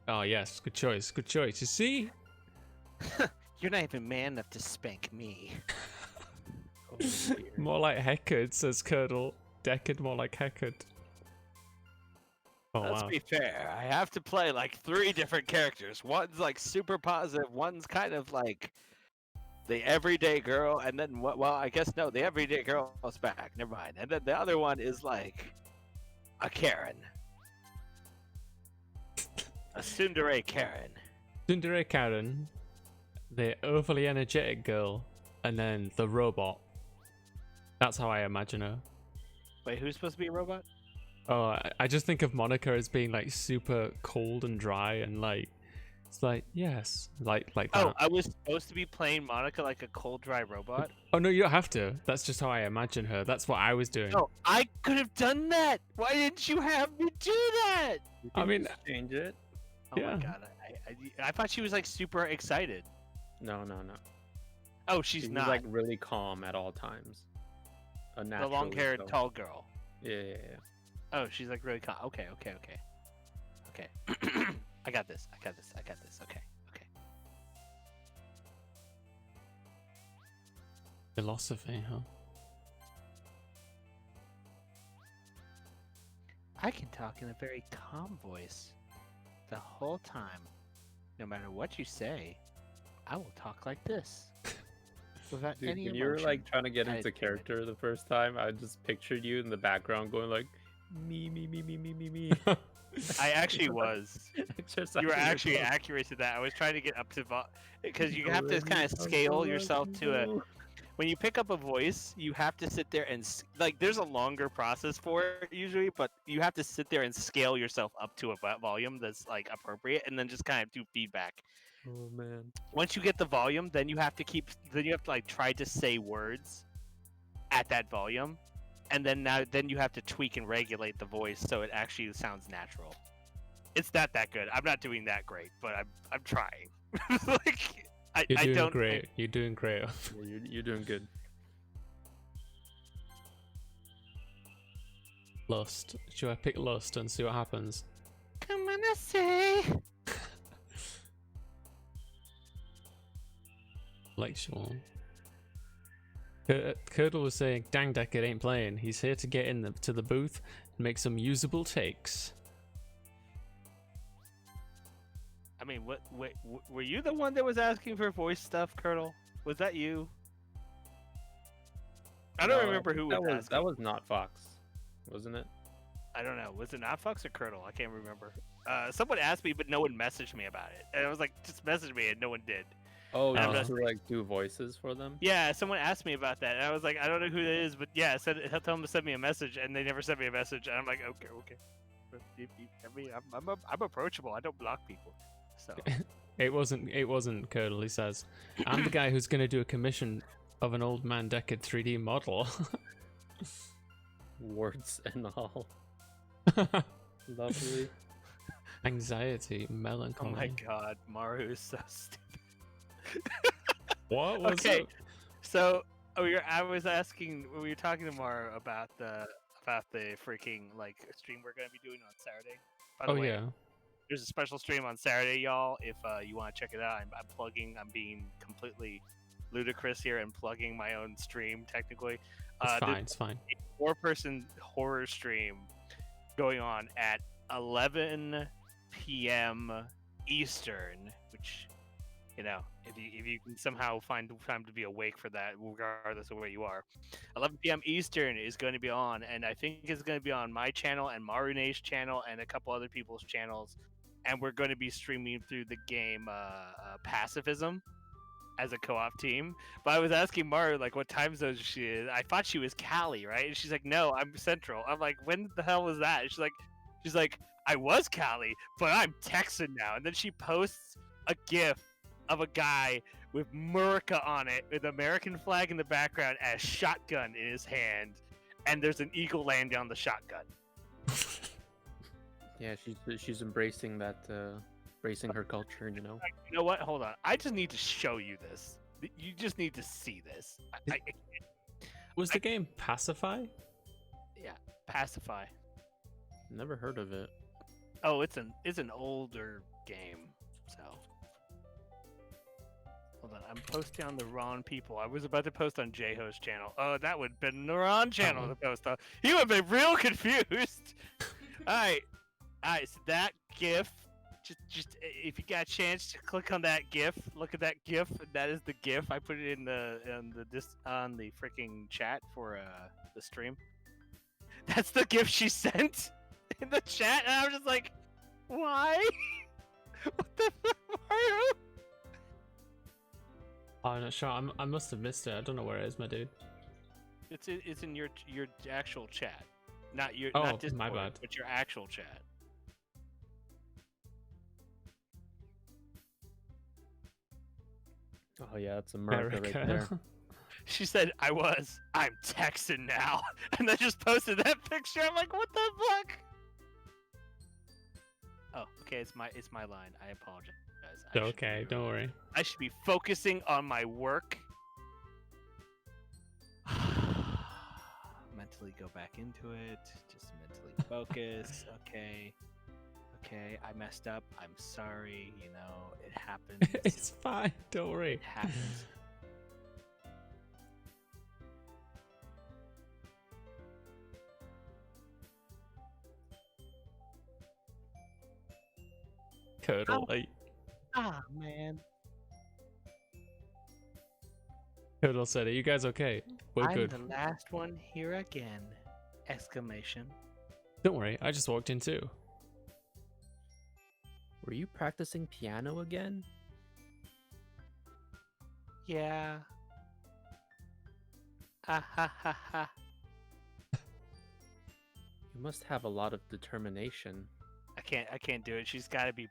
oh yes, good choice. Good choice. You see? You're not even man enough to spank me. Oh, dear. More like Heckard, says Curdle. Deckard, more like Heckard. Oh Let's wow. be fair. I have to play like 3 different characters. One's like super positive. One's kind of like the everyday girl, and then well, I guess no, the everyday girl is back. Never mind. And then the other one is like a Karen, a tsundere Karen. Tsundere Karen, the overly energetic girl, and then the robot. That's how I imagine her. Wait, who's supposed to be a robot? Oh, I just think of Monica as being like super cold and dry, and like it's like yes, like that. Oh, I was supposed to be playing Monica like a cold, dry robot. Oh no, you don't have to. That's just how I imagine her. That's what I was doing. Oh, I could have done that. Why didn't you have me do that? You I can mean, just change it. Oh Yeah. my god, I thought she was like super excited. No. Oh, she's not like really calm at all times. A the naturally long-haired, so. tall girl. Yeah. Oh, she's like really calm. Okay. I got this. Okay. Philosophy, huh? I can talk in a very calm voice the whole time. No matter what you say, I will talk like this. Without Dude, any when you were emotion. like trying to get God into damn it. character the first time, I just pictured you in the background going like me. I actually was. Exercising You were actually yourself. accurate to that. I was trying to get up to because you have to kind of scale yourself to a. When you pick up a voice, you have to sit there and like. There's a longer process for it usually, but you have to sit there and scale yourself up to a volume that's like appropriate, and then just kind of do feedback. Oh man. Once you get the volume, then you have to like try to say words at that volume, and then you have to tweak and regulate the voice so it actually sounds natural. It's not that good. I'm not doing that great, but I'm trying. Like You're I doing don't great. You're doing great. Yeah, you're doing good. Lust. Should I pick Lust and see what happens? Come on, I say. Intellectual. Curdle was saying, "Dang, Deckard ain't playing. He's here to get to the booth and make some usable takes." I mean, wait, were you the one that was asking for voice stuff, Colonel? Was that you? I don't No, remember who that was was. asking. That was not Fox, wasn't it? I don't know. Was it not Fox or Colonel? I can't remember. Someone asked me, but no one messaged me about it. And I was like, just message me, and no one did. Oh, I'm just not- to like do voices for them. Yeah, someone asked me about that, and I was like, I don't know who that is, but yeah, tell them to send me a message, and they never sent me a message, and I'm like, okay. I mean, I'm approachable. I don't block people, so. It wasn't Curdle. He says, "I'm the guy who's going to do a commission of an old man Deckard 3D model." Warts and all. Lovely. Anxiety, Oh melancholy. my god, Maru is so stupid. What was Okay, it? so I was asking, we were talking to Maru about the freaking like stream we're gonna be doing on Saturday. By the Oh way, yeah. there's a special stream on Saturday, y'all. If you want to check it out, I'm plugging. I'm being completely ludicrous here and plugging my own stream technically. It's fine. There's It's fine. a 4-person horror stream going on at 11 p.m. Eastern, which, you know, if you can somehow find time to be awake for that, regardless of where you are, 11 p.m. Eastern is going to be on, and I think it's going to be on my channel and Marune's channel and a couple other people's channels, and we're going to be streaming through the game Pacifism as a co-op team. But I was asking Maru like what time zone she is. I thought she was Cali, right? And she's like, no, I'm Central. I'm like, when the hell was that? And she's like, I was Cali, but I'm Texan now. And then she posts a GIF of a guy with Murica on it, with the American flag in the background, and a shotgun in his hand, and there's an eagle landing on the shotgun. Yeah, she's embracing that, embracing her culture, you know. Like, you know what? Hold on. I just need to show you this. You just need to see this. Was the game Pacify? Yeah, Pacify. Never heard of it. Oh, it's an older game. So hold on, I'm posting on the wrong people. I was about to post on J-Ho's channel. Oh, that would have been the wrong channel to post on. He would have been real confused. All right. So that GIF, just if you got a chance to click on that GIF, look at that GIF. That is the GIF. I put it on the freaking chat for the stream. That's the GIF she sent in the chat, and I was just like, why? What the fuck, Mario? Oh, I'm not sure. I must have missed it. I don't know where it is, my dude. It's in your actual chat, not Oh, not Discord, my bad. but your actual chat. Oh yeah, that's America right there. She said, I'm Texan now, and then just posted that picture. I'm like, what the fuck? Oh, okay, it's my line. I apologize. Okay, don't worry. I should be focusing on my work. Mentally go back into it. Just mentally focus. Okay, I messed up. I'm sorry. You know, it happens. It's fine. Don't worry. It happens. Curdle. Ah, man. Curdle said, "Are you guys okay? We're I'm good. the last one here again! Exclamation. Don't worry. I just walked in too." Were you practicing piano again? Yeah. Ah ha ha ha. You must have a lot of determination. I can't do it. She's gotta be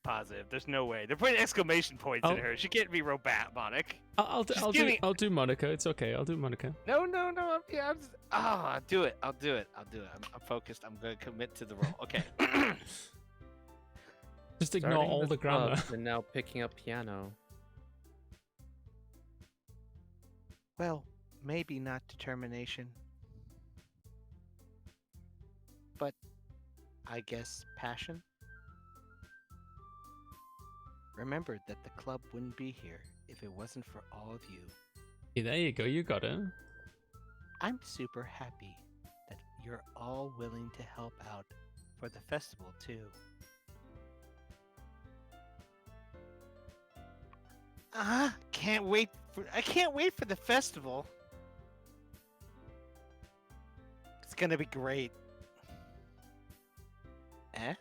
positive. There's no way. They're putting exclamation points in her. She can't be robotic. I'll do Monica. It's okay. I'll do Monica. No. I'll do it. I'm focused. I'm gonna commit to the role. Okay. Just ignore Starting all the grammar. club and now picking up piano. Well, maybe not determination, but I guess passion. Remember that the club wouldn't be here if it wasn't for all of you. Yeah, there you go. You got it. I'm super happy that you're all willing to help out for the festival too. I can't wait for the festival. It's gonna be great. Eh?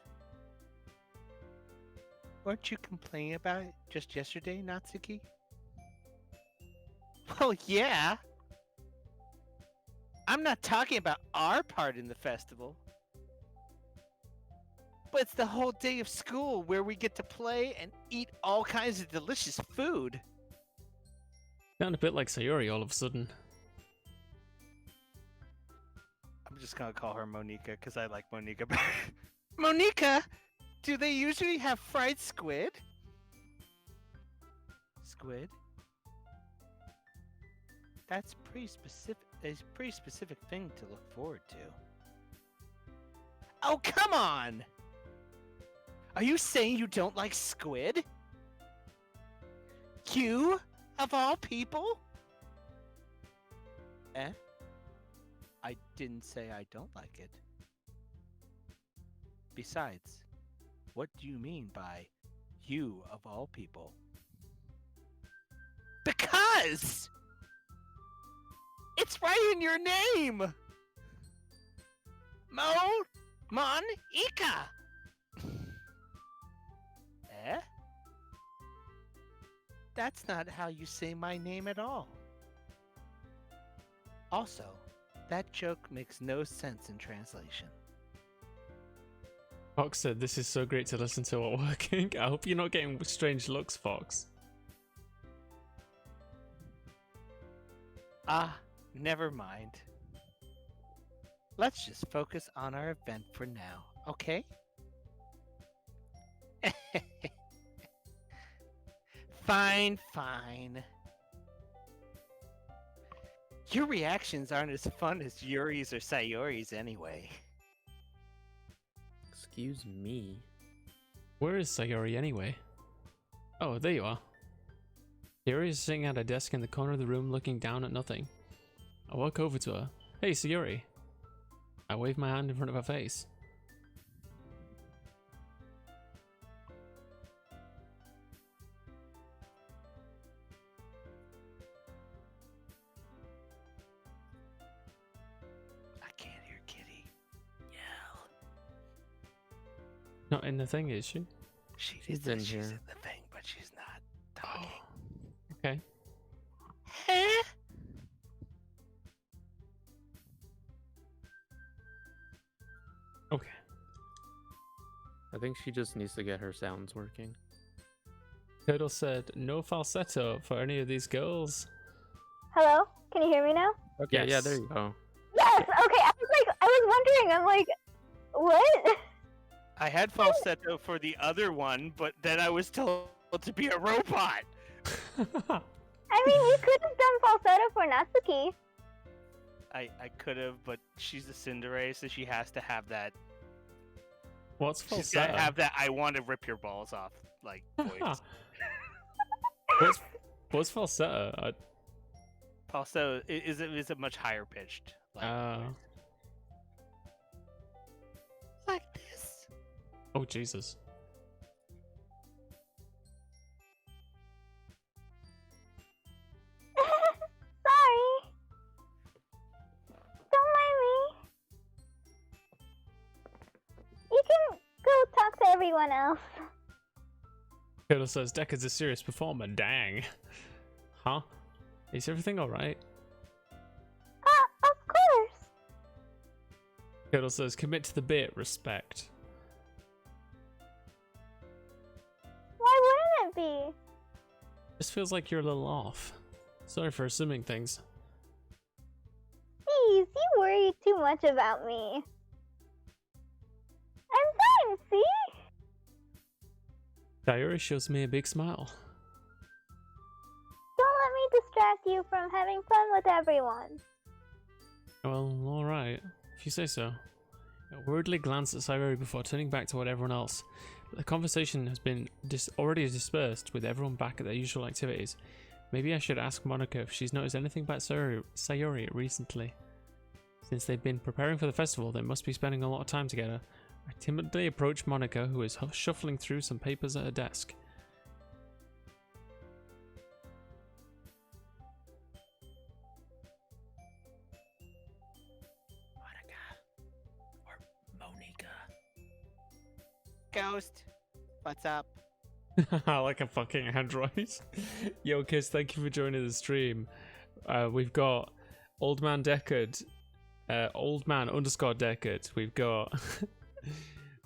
Weren't you complaining about it just yesterday, Natsuki? Well, yeah. I'm not talking about our part in the festival. But it's the whole day of school where we get to play and eat all kinds of delicious food. Sound a bit like Sayori all of a sudden. I'm just gonna call her Monica because I like Monica better. Monica! Do they usually have fried squid? Squid? That's pretty specific. It's a pretty specific thing to look forward to. Oh, come on! Are you saying you don't like squid? You? Of all people? Eh? I didn't say I don't like it. Besides, what do you mean by you of all people? Because it's right in your name. Mon Ika. Eh? That's not how you say my name at all. Also, that joke makes no sense in translation. Fox said, "This is so great to listen to while working." I hope you're not getting strange looks, Fox. Ah, never mind. Let's just focus on our event for now, okay? Fine, fine. Your reactions aren't as fun as Yuri's or Sayori's anyway. Excuse me. Where is Sayori anyway? Oh, there you are. Sayori is sitting at a desk in the corner of the room looking down at nothing. I walk over to her. "Hey, Sayori." I wave my hand in front of her face. I can't hear Kitty yell. Not in the thing, is she? She's in She's here. in the thing, but she's not talking. Okay. Huh? Okay. I think she just needs to get her sounds working. Turtle said, "No falsetto for any of these girls." Hello? Can you hear me now? Okay, yeah, Yes. there you go. Yes. Okay. I was wondering. I'm like, what? I had falsetto for the other one, but then I was told to be a robot. I mean, you could have done falsetto for Natsuki. I could have, but she's a tsundere, so she has to have that. What's She's got falsetto? to have that. I want to rip your balls off, like voice. What's falsetto? Also, is it much higher pitched? Like, voice. Like this. Oh, Jesus. Sorry. Don't mind me. You can go talk to everyone else. Turtle says, "Decker's a serious performer, dang." Huh? Is everything alright? Of course. Turtle says, "Commit to the bit, respect." Why wouldn't it be? This feels like you're a little off. Sorry for assuming things. Please, you worry too much about me. I'm fine, see? Sayori shows me a big smile. Don't let me distract you from having fun with everyone. Well, alright. If you say so. I worriedly glance at Sayori before turning back toward everyone else. But the conversation has been already dispersed with everyone back at their usual activities. Maybe I should ask Monica if she's noticed anything about Sayori recently. Since they've been preparing for the festival, they must be spending a lot of time together. I timidly approach Monica, who is shuffling through some papers at her desk. Monica. Ghost, what's up? Like a fucking android. Yo, Kiss, thank you for joining the stream. We've got Old Man Deckard, Old Man _ Deckard. We've got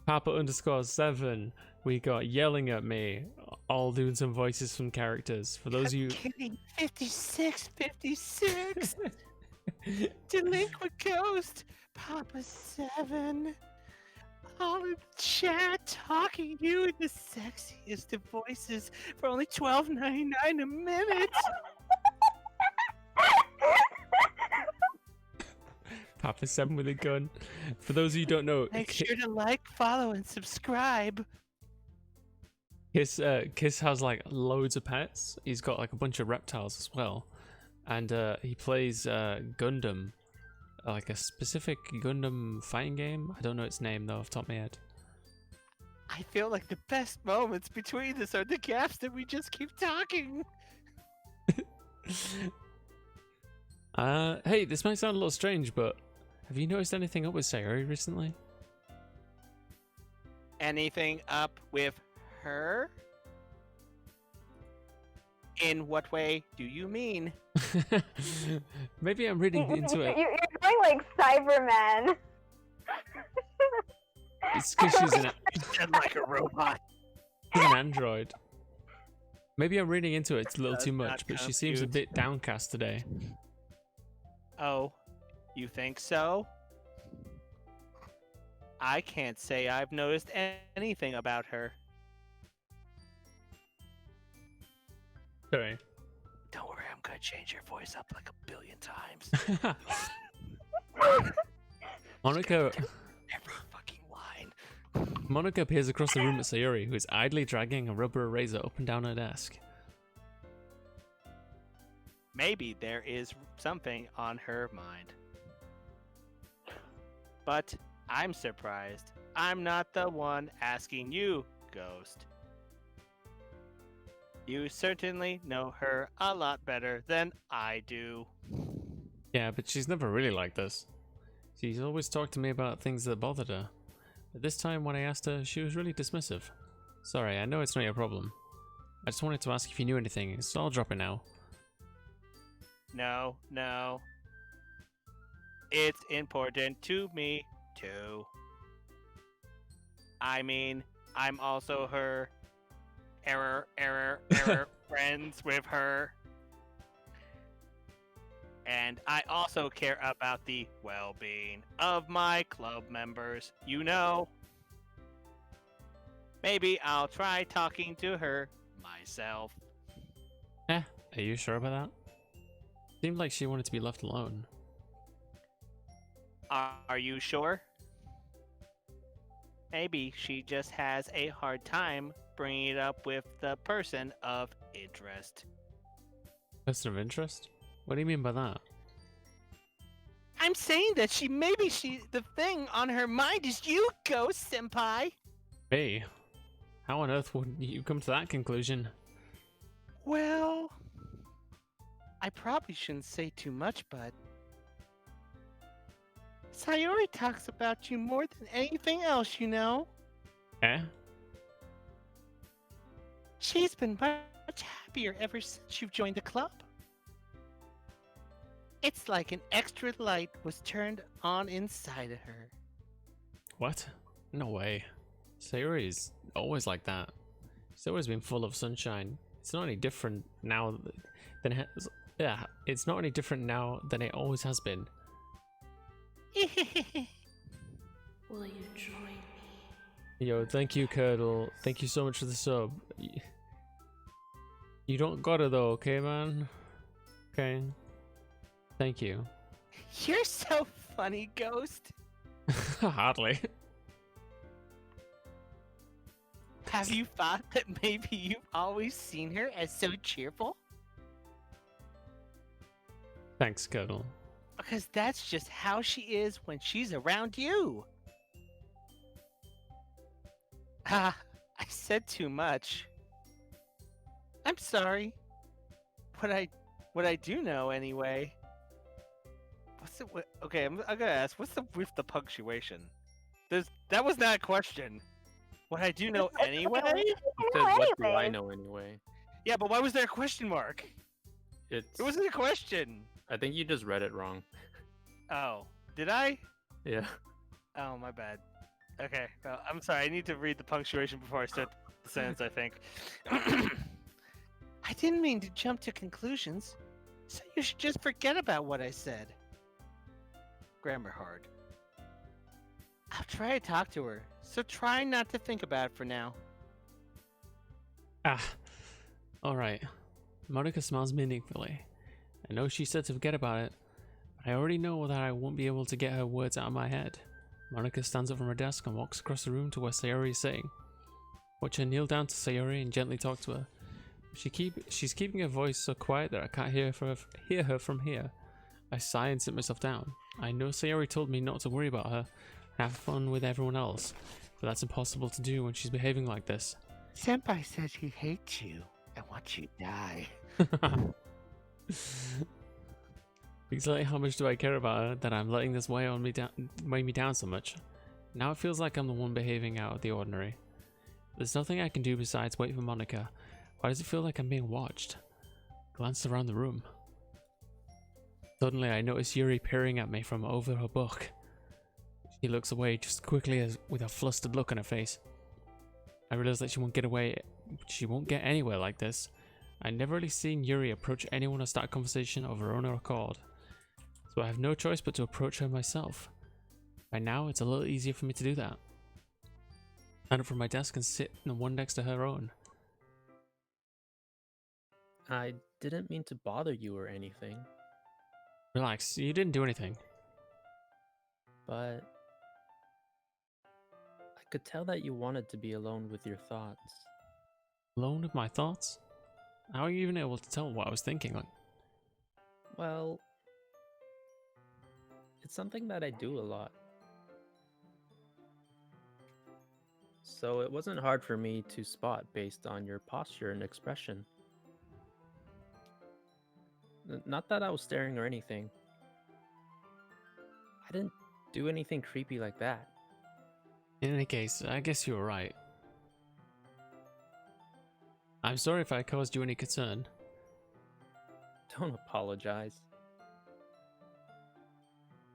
Papa _7. We got Yelling at Me, all doing some voices from characters. For those of you. Kidding. 56. Delinquent Ghost, Papa 7. All in the chat talking you in the sexiest of voices for only $12.99 a minute. Papa 7 with a gun. For those of you who don't know, Make sure to like, follow, and subscribe. Kiss has like loads of pets. He's got like a bunch of reptiles as well, and he plays Gundam, like a specific Gundam fighting game. I don't know its name though off the top of my head. I feel like the best moments between us are the gaps that we just keep talking. Hey, this might sound a little strange, but have you noticed anything up with Sayori recently? Anything up with her? In what way do you mean? Maybe I'm reading into it. You're going like Cyberman. It's because she's Said like a robot. she's an android. Maybe I'm reading into it a little Does too not much, but she seems a compute. bit downcast today. Oh, you think so? I can't say I've noticed anything about her. Sorry. Don't worry, I'm gonna change your voice up like a billion times. Monica Every fucking line. Monica appears across the room at Sayori, who is idly dragging a rubber eraser up and down her desk. Maybe there is something on her mind. But I'm surprised I'm not the one asking you, Ghost. You certainly know her a lot better than I do. Yeah, but she's never really like this. She's always talked to me about things that bothered her. But this time when I asked her, she was really dismissive. Sorry, I know it's not your problem. I just wanted to ask if you knew anything, so I'll drop it now. No. It's important to me, too. I mean, I'm also her error friends with her. And I also care about the well-being of my club members, you know. Maybe I'll try talking to her myself. Are you sure about that? Seemed like she wanted to be left alone. Are you sure? Maybe she just has a hard time bringing it up with the person of interest. Person of interest? What do you mean by that? I'm saying that the thing on her mind is you, Ghost Senpai. Hey, how on earth would you come to that conclusion? Well, I probably shouldn't say too much, but Sayori talks about you more than anything else, you know. Eh? She's been much happier ever since you've joined the club. It's like an extra light was turned on inside of her. What? No way. Sayori's always like that. She's always been full of sunshine. It's not any different now than it has. Yeah, it's not any different now than it always has been. Will you join me? Yo, thank you, Curdle. Thank you so much for the sub. You don't gotta though, okay, man? Okay. Thank you. You're so funny, Ghost. Hardly. Have you thought that maybe you've always seen her as so cheerful? Thanks, Curdle. Because that's just how she is when she's around you. Ah, I said too much. I'm sorry. What I do know anyway. Okay, I'm gonna ask. What's with the punctuation? That was not a question. What I do know anyway. It says, what do I know anyway? Yeah, but why was there a question mark? It wasn't a question. I think you just read it wrong. Oh, did I? Yeah. Oh, my bad. Okay, well, I'm sorry. I need to read the punctuation before I start the sentence, I think. I didn't mean to jump to conclusions, so you should just forget about what I said. Grammar hard. I'll try to talk to her, so try not to think about it for now. Ah. Alright. Monica smiles meaningfully. I know she said to forget about it, but I already know that I won't be able to get her words out of my head. Monica stands up from her desk and walks across the room to where Sayori is sitting. Watch her kneel down to Sayori and gently talk to her. She's keeping her voice so quiet that I can't hear her from here. I sigh and sit myself down. I know Sayori told me not to worry about her and have fun with everyone else, but that's impossible to do when she's behaving like this. Senpai says he hates you and wants you to die. Exactly how much do I care about her that I'm letting this weigh me down so much? Now it feels like I'm the one behaving out of the ordinary. There's nothing I can do besides wait for Monica. Why does it feel like I'm being watched? Glanced around the room. Suddenly I notice Yuri peering at me from over her book. She looks away just quickly with a flustered look on her face. I realize that she won't get anywhere like this. I never really seen Yuri approach anyone or start a conversation of her own accord. So I have no choice but to approach her myself. By now it's a little easier for me to do that. Stand up from my desk and sit in the one next to her own. I didn't mean to bother you or anything, Relax, you didn't do anything. but I could tell that you wanted to be alone with your thoughts. Alone with my thoughts? How are you even able to tell what I was thinking? Well, it's something that I do a lot. So it wasn't hard for me to spot based on your posture and expression. Not that I was staring or anything. I didn't do anything creepy like that. In any case, I guess you were right. I'm sorry if I caused you any concern. Don't apologize.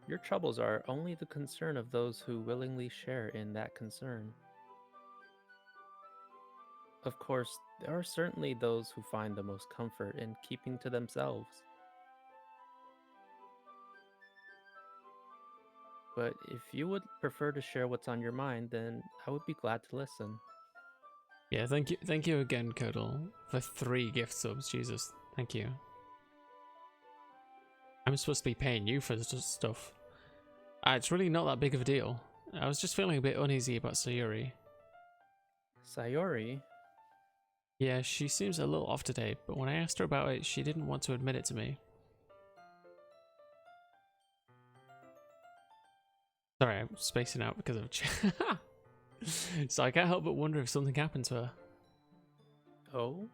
Your troubles are only the concern of those who willingly share in that concern. Of course, there are certainly those who find the most comfort in keeping to themselves. But if you would prefer to share what's on your mind, then I would be glad to listen. Yeah, thank you again, Curdle, for 3 gift subs. Jesus, thank you. I'm supposed to be paying you for this stuff. It's really not that big of a deal. I was just feeling a bit uneasy about Sayori. Sayori? Yeah, she seems a little off today, but when I asked her about it, she didn't want to admit it to me. Sorry, I'm spacing out because of so I can't help but wonder if something happened to her. Oh?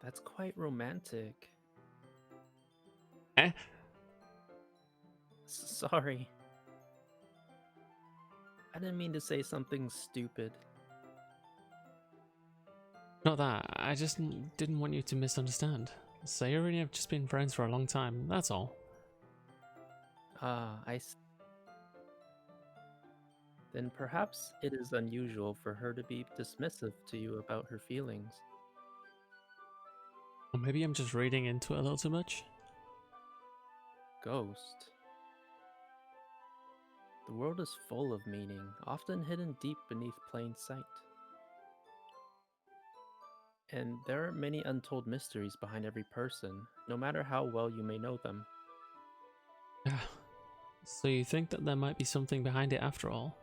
That's quite romantic. Eh? Sorry. I didn't mean to say something stupid. Not that, I just didn't want you to misunderstand. Sayori and I have just been friends for a long time, that's all. Then perhaps it is unusual for her to be dismissive to you about her feelings. Or maybe I'm just reading into it a little too much? Ghost. The world is full of meaning, often hidden deep beneath plain sight. And there are many untold mysteries behind every person, no matter how well you may know them. So you think that there might be something behind it after all?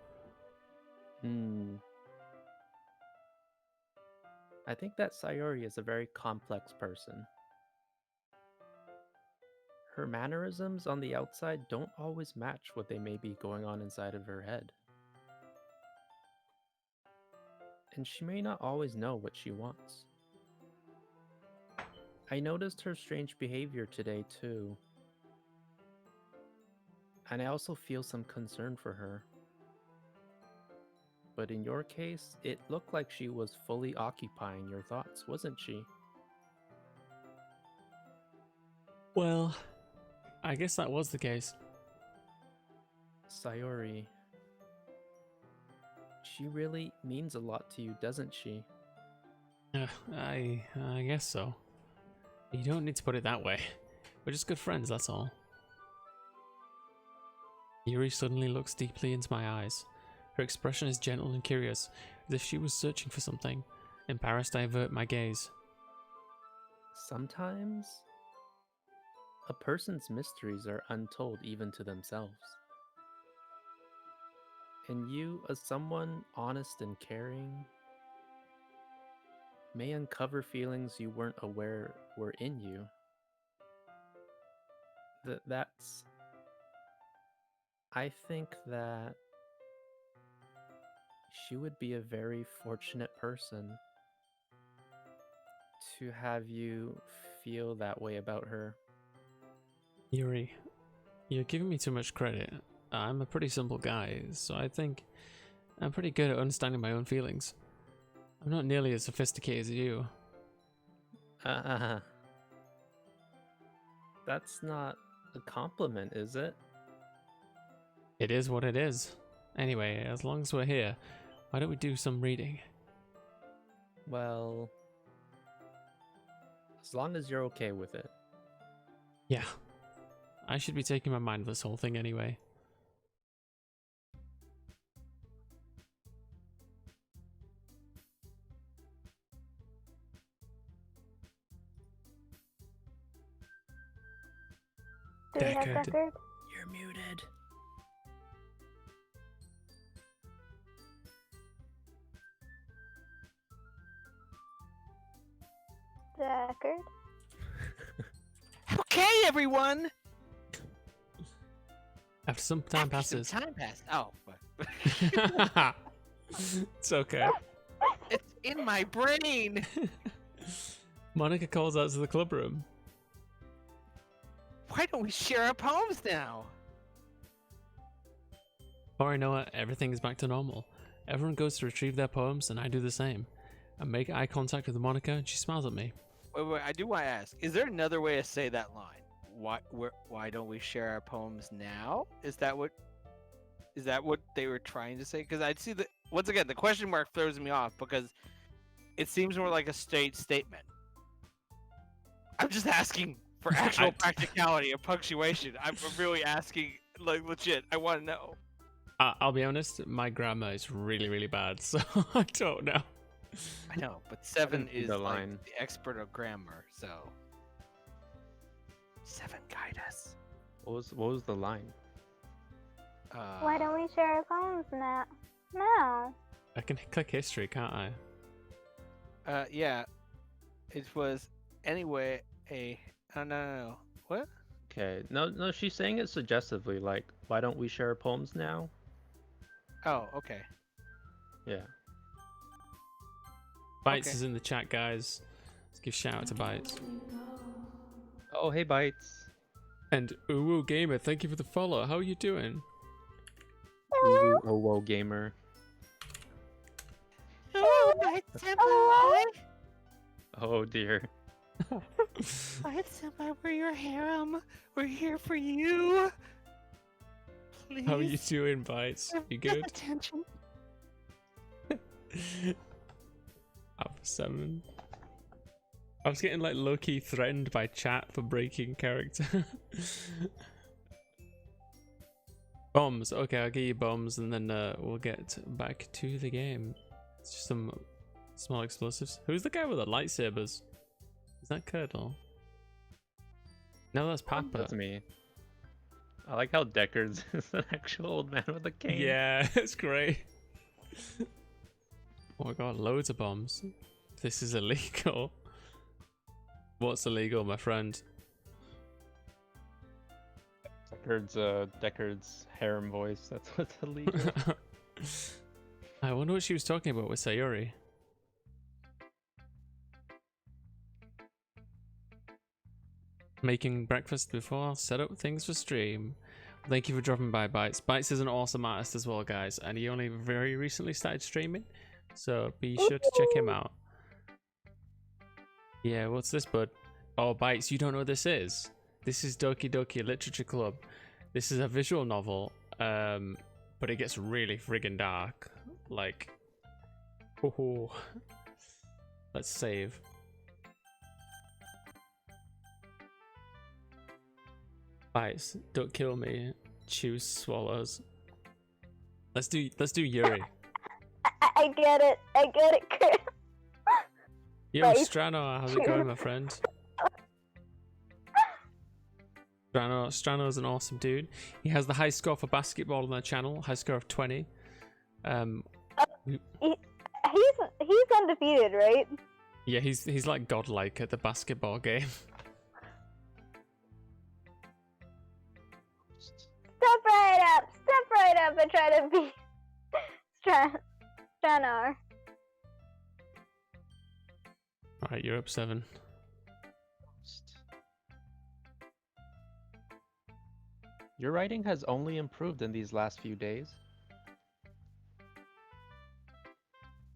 I think that Sayori is a very complex person. Her mannerisms on the outside don't always match what they may be going on inside of her head. And she may not always know what she wants. I noticed her strange behavior today too. And I also feel some concern for her. But in your case, it looked like she was fully occupying your thoughts, wasn't she? Well, I guess that was the case. Sayori. She really means a lot to you, doesn't she? I guess so. You don't need to put it that way. We're just good friends, that's all. Yuri suddenly looks deeply into my eyes. Her expression is gentle and curious, as if she was searching for something. Embarrassed, I avert my gaze. Sometimes, a person's mysteries are untold even to themselves. And you, as someone honest and caring, may uncover feelings you weren't aware were in you. That's. I think that she would be a very fortunate person to have you feel that way about her. Yuri, you're giving me too much credit. I'm a pretty simple guy, so I think I'm pretty good at understanding my own feelings. I'm not nearly as sophisticated as you. That's not a compliment, is it? It is what it is. Anyway, as long as we're here, why don't we do some reading? Well, as long as you're okay with it. Yeah. I should be taking my mind of this whole thing anyway. Do we have Deckard. Deckard? You're muted. Deckard? Okay, everyone. After some time After passes. some time passed. Oh, It's okay. it's in my brain. Monica calls out to the club room. Why don't we share our poems now? Before I know it, everything is back to normal. Everyone goes to retrieve their poems, and I do the same. I make eye contact with Monica, and she smiles at me. Wait, I do want to ask: is there another way to say that line? Why don't we share our poems now? Is that what they were trying to say? Because I'd see the once again the question mark throws me off because it seems more like a straight statement. I'm just asking for actual practicality and punctuation. I'm really asking, like, legit. I want to know. I'll be honest, my grammar is really, really bad, so I don't know. I know, but Seven see is the like line. the expert of grammar, so Seven, guide us. What was the line? Why don't we share our poems now? No. I can click history, can't I? Yeah, it was anyway. No. What? Okay, no, she's saying it suggestively, like, why don't we share poems now? Oh, okay. Yeah. Bites Okay. is in the chat, guys. Let's give shout out to Bites. Oh, hey, Bites. And Uwu Gamer, thank you for the follow. How are you doing? Ooh, oh, whoa, gamer. Oh, my senpai! Oh, dear. My senpai, we're your harem. We're here for you. Please. How are you doing, Bites? You Get good? attention. Alpha 7. I was getting like low-key threatened by chat for breaking character. Bombs. Okay, I'll get you bombs and then we'll get back to the game. It's just some small explosives. Who's the guy with the lightsabers? Is that Curdle? No, that's Papa. That's me. I like how Deckard's is an actual old man with a cane. Yeah, it's great. Oh my god, loads of bombs. This is illegal. What's illegal, my friend? Deckard's harem voice. That's what's illegal. I wonder what she was talking about with Sayori. Making breakfast before set up things for stream. Thank you for dropping by, Bites. Bites is an awesome artist as well, guys, and he only very recently started streaming, so be sure to check him out. Yeah, what's this, bud? Oh, Bites, you don't know what this is? This is Doki Doki Literature Club. This is a visual novel, but it gets really friggin' dark. Like, oh, let's save. Bites, don't kill me. Choose swallows. Let's do Yuri. I get it. I get it, Chris. Yo, Bites. Strano, how's it going, my friend? Strano's an awesome dude. He has the high score for basketball on their channel, high score of 20. We- He's undefeated, right? yeah, he's like godlike at the basketball game. Step right up, and try to beat Stranar. Alright, you're up 7. Your writing has only improved in these last few days.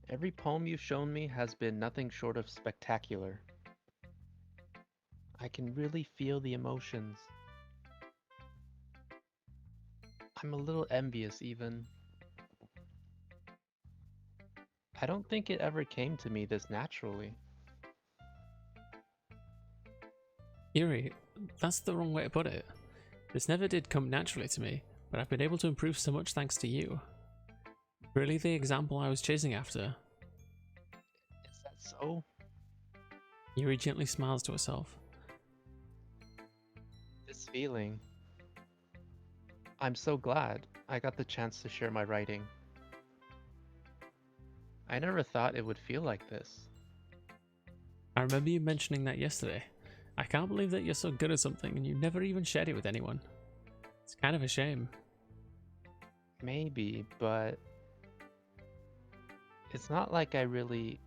Every poem you've shown me has been nothing short of spectacular. I can really feel the emotions. I'm a little envious even. I don't think it ever came to me this naturally. Yuri, that's the wrong way to put it. This never did come naturally to me, but I've been able to improve so much thanks to you. Really the example I was chasing after. Is that so? Yuri gently smiles to herself. This feeling. I'm so glad I got the chance to share my writing. I never thought it would feel like this. I remember you mentioning that yesterday. I can't believe that you're so good at something and you never even shared it with anyone. It's kind of a shame. Maybe, but it's not like I really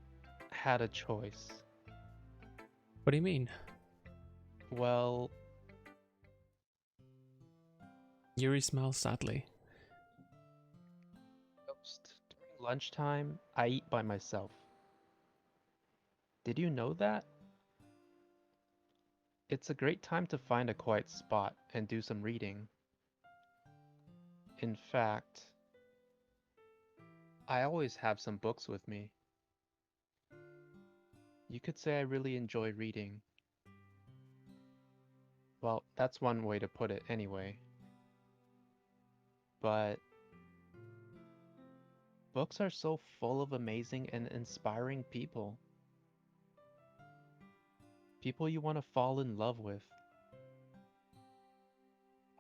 had a choice. What do you mean? Well, Yuri smiles sadly. during lunchtime, I eat by myself. Did you know that? It's a great time to find a quiet spot and do some reading. In fact, I always have some books with me. You could say I really enjoy reading. Well, that's one way to put it anyway. But books are so full of amazing and inspiring people. People you want to fall in love with.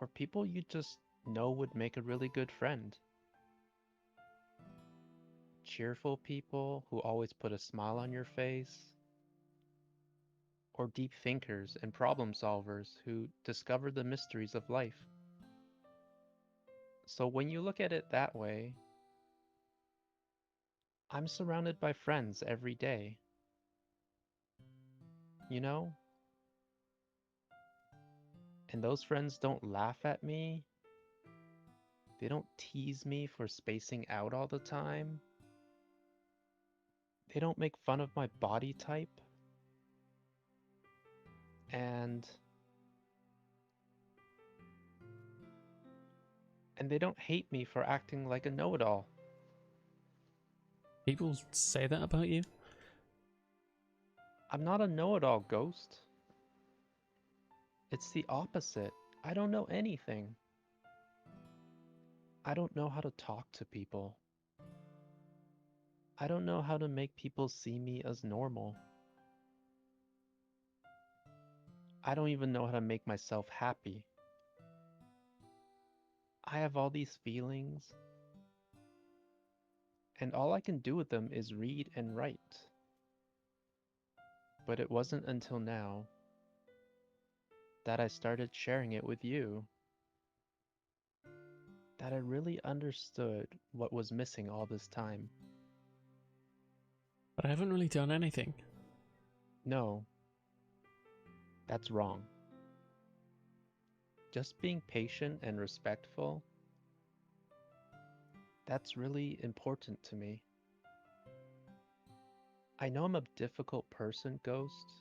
Or people you just know would make a really good friend. Cheerful people who always put a smile on your face. Or deep thinkers and problem solvers who discover the mysteries of life. So when you look at it that way, I'm surrounded by friends every day. You know? And those friends don't laugh at me. They don't tease me for spacing out all the time. They don't make fun of my body type. And they don't hate me for acting like a know-it-all. People say that about you? I'm not a know-it-all, Ghost. It's the opposite. I don't know anything. I don't know how to talk to people. I don't know how to make people see me as normal. I don't even know how to make myself happy. I have all these feelings, and all I can do with them is read and write. But it wasn't until now that I started sharing it with you that I really understood what was missing all this time. But I haven't really done anything. No, that's wrong. Just being patient and respectful, that's really important to me. I know I'm a difficult person, Ghost.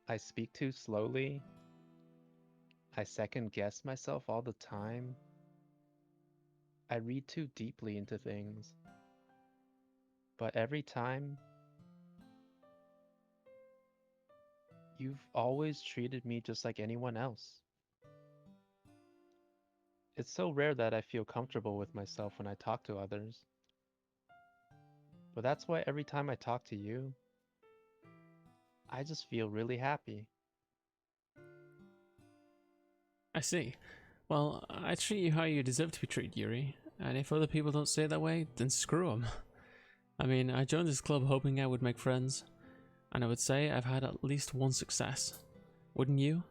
I speak too slowly. I second guess myself all the time. I read too deeply into things. But every time, you've always treated me just like anyone else. It's so rare that I feel comfortable with myself when I talk to others. But that's why every time I talk to you, I just feel really happy. I see. Well, I treat you how you deserve to be treated, Yuri. and if other people don't see it that way, then screw them. I mean, I joined this club hoping I would make friends, and I would say I've had at least one success. Wouldn't you?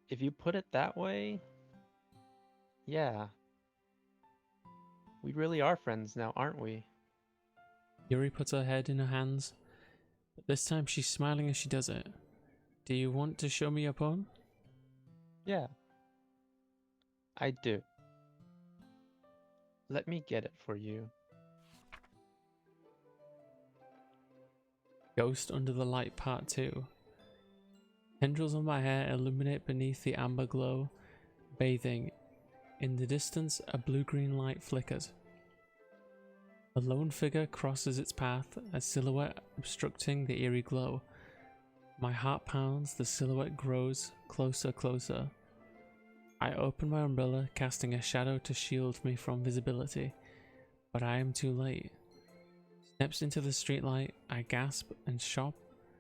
If you put it that way, yeah. We really are friends now, aren't we? Yuri puts her head in her hands, but this time she's smiling as she does it. Do you want to show me your poem? Yeah. I do. Let me get it for you. Ghost Under the Light Part 2. Tendrils of my hair illuminate beneath the amber glow, bathing. In the distance, a blue-green light flickers. A lone figure crosses its path, a silhouette obstructing the eerie glow. My heart pounds, the silhouette grows, closer, closer. I open my umbrella, casting a shadow to shield me from visibility, but I am too late. Steps into the streetlight, I gasp and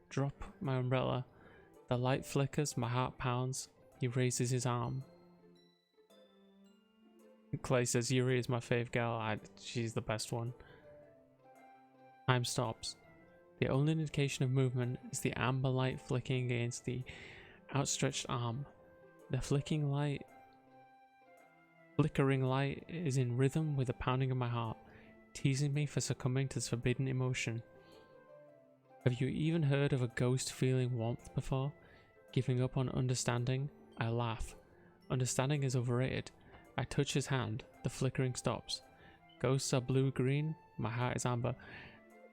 drop my umbrella. The light flickers, my heart pounds, he raises his arm. Clay says Yuri is my fave girl, she's the best one. Time stops. The only indication of movement is the amber light flicking against the outstretched arm. The flickering light is in rhythm with the pounding of my heart, teasing me for succumbing to this forbidden emotion. Have you even heard of a ghost feeling warmth before? Giving up on understanding? I laugh. Understanding is overrated. I touch his hand. The flickering stops. Ghosts are blue-green. My heart is amber.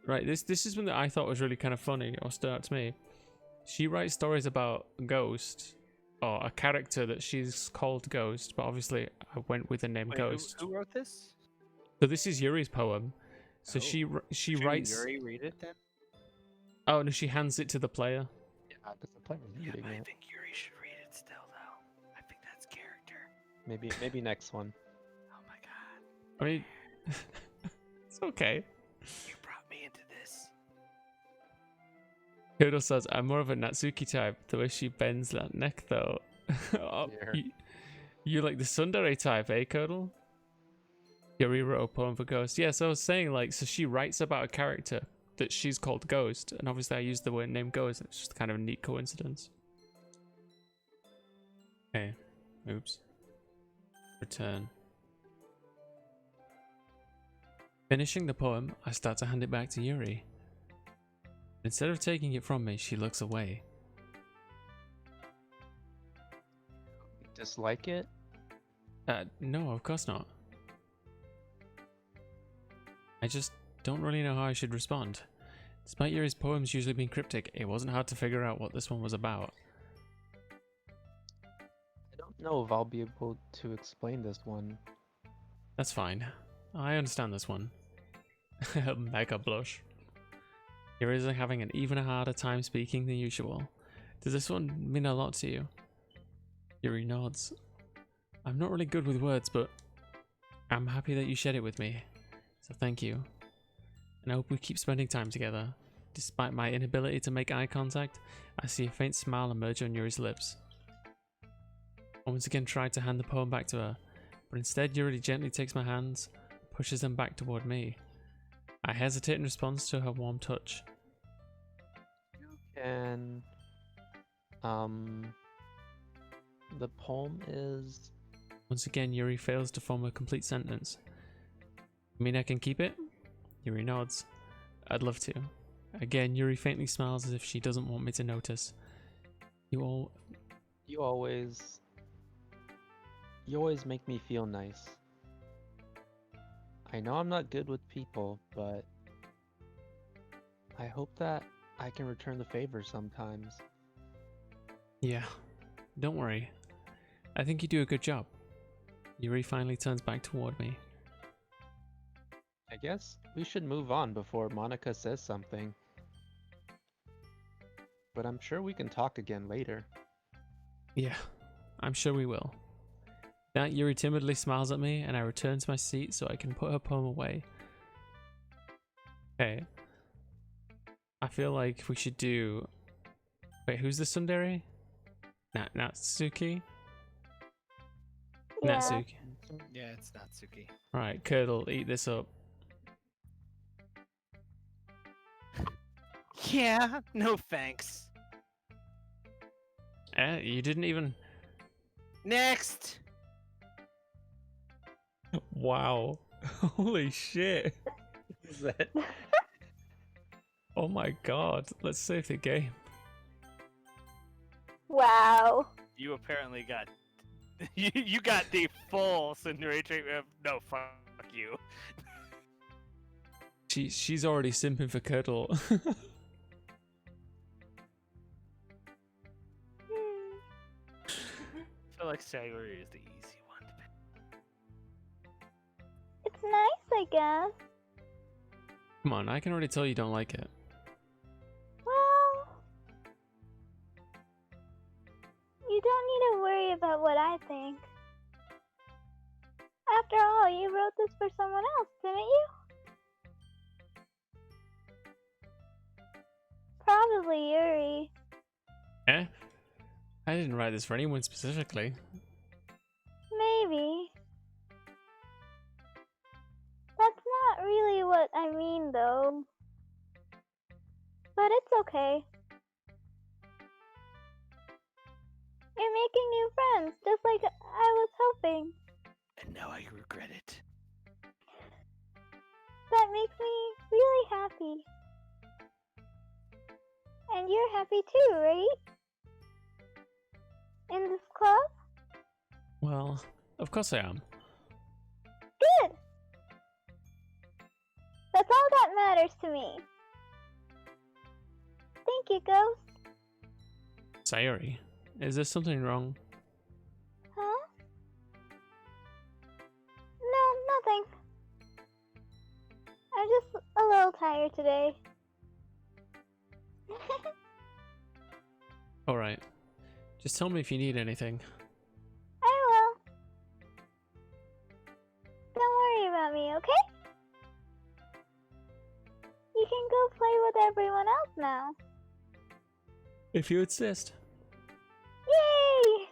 Right, this is one that I thought was really kind of funny, or stood out to me. She writes stories about a ghost, or a character that she's called Ghost, but obviously I went with the name Ghost. Who wrote this? So this is Yuri's poem. So she Should writes. Yuri read it then? Oh no, she hands it to the player. Yeah, because the player was reading it. think Yuri should read it still, though. I think that's character. Maybe next one. Oh my god. I mean, it's okay. You brought me into this. Kodo says, I'm more of a Natsuki type, the way she bends that neck though. Oh, Yeah. you like the tsundere type, eh, Kodal? Yuri wrote a poem for Ghost. Yeah, so I was saying, like, so she writes about a character that she's called Ghost, and obviously I used the word name Ghost. It's just kind of a neat coincidence. Okay. Oops. Return. Finishing the poem, I start to hand it back to Yuri. Instead of taking it from me, she looks away. Dislike it? No, of course not. I just don't really know how I should respond. Despite Yuri's poems usually being cryptic, it wasn't hard to figure out what this one was about. I don't know if I'll be able to explain this one. That's fine. I understand this one. Mega blush. Yuri is having an even harder time speaking than usual. Does this one mean a lot to you? Yuri nods. I'm not really good with words, but I'm happy that you shared it with me. So thank you. And I hope we keep spending time together. Despite my inability to make eye contact, I see a faint smile emerge on Yuri's lips. I once again tried to hand the poem back to her, but instead Yuri gently takes my hands, pushes them back toward me. I hesitate in response to her warm touch. And the poem is... Once again, Yuri fails to form a complete sentence. You mean I can keep it? Yuri nods. I'd love to. Again, Yuri faintly smiles as if she doesn't want me to notice. You always make me feel nice. I know I'm not good with people, but I hope that I can return the favor sometimes. Yeah, don't worry. I think you do a good job. Yuri finally turns back toward me. I guess we should move on before Monica says something. But I'm sure we can talk again later. Yeah, I'm sure we will. That Yuri timidly smiles at me and I return to my seat so I can put her poem away. Okay. I feel like we should do... Wait, who's the tsundere? Natsuki? Yeah. Natsuki. Yeah, it's Natsuki. Alright, Curdle, eat this up. Yeah, no thanks. You didn't even. Next. Wow. Holy shit. Is that? Oh my god. Let's save the game. Wow. You apparently got you got the full Cinderella treatment of no fuck you. She's already simping for Curdle. Hmm. I feel like Sayori is the easy one to pick. It's nice, I guess. Come on, I can already tell you don't like it. Well, you don't need to worry about what I think. After all, you wrote this for someone else, didn't you? Probably Yuri. Eh? I didn't write this for anyone specifically. Maybe. That's not really what I mean, though. But it's okay. You're making new friends, just like I was hoping. And now I regret it. That makes me really happy. And you're happy too, right? In this club? Well, of course I am. Good! That's all that matters to me. Thank you, Ghost. Sayori, is there something wrong? Huh? No, nothing. I'm just a little tired today. Alright. Just tell me if you need anything. I will. Don't worry about me, okay? You can go play with everyone else now. If you insist. Yay!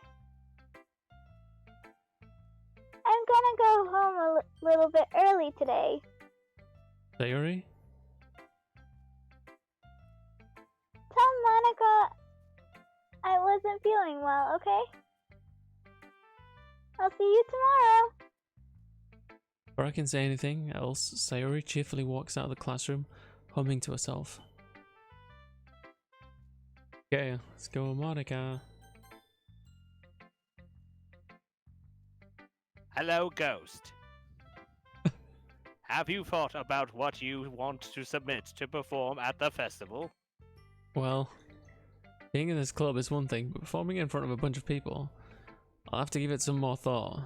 I'm gonna go home a little bit early today. Sayori? Tell Monica I wasn't feeling well, okay? I'll see you tomorrow. Before I can say anything else, Sayori cheerfully walks out of the classroom, humming to herself. Okay, let's go, Monica. Hello, Ghost. Have you thought about what you want to submit to perform at the festival? Well, being in this club is one thing, but performing in front of a bunch of people, I'll have to give it some more thought.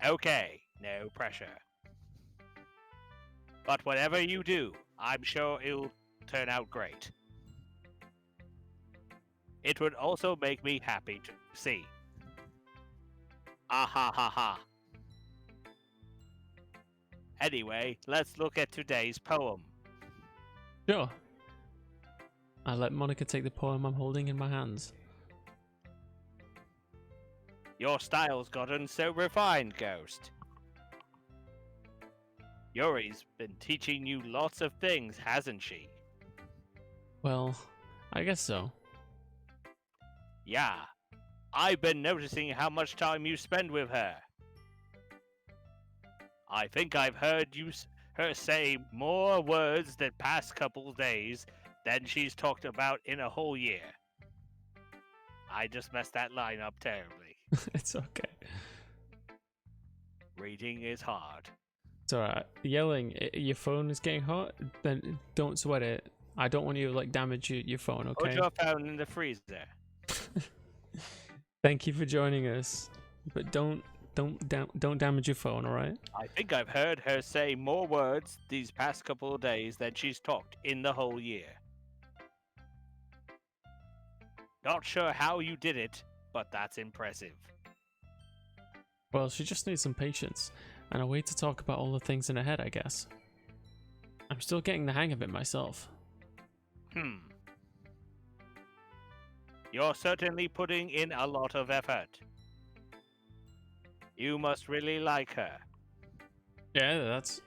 Okay, no pressure. But whatever you do, I'm sure it'll turn out great. It would also make me happy to see. Ah ha ha ha. Anyway, let's look at today's poem. Sure. I let Monica take the poem I'm holding in my hands. Your style's gotten so refined, Ghost. Yuri's been teaching you lots of things, hasn't she? Well, I guess so. Yeah. I've been noticing how much time you spend with her. I think I've heard her say more words the past couple days than she's talked about in a whole year. I just messed that line up terribly. It's okay. Reading is hard. It's alright. Yelling, your phone is getting hot, then don't sweat it. I don't want you to like damage your phone, Put okay? your phone in the freezer. Thank you for joining us, but don't damage your phone, alright? I think I've heard her say more words these past couple of days than she's talked in the whole year. Not sure how you did it, but that's impressive. Well, she just needs some patience and a way to talk about all the things in her head, I guess. I'm still getting the hang of it myself. You're certainly putting in a lot of effort. You must really like her. Yeah, that's.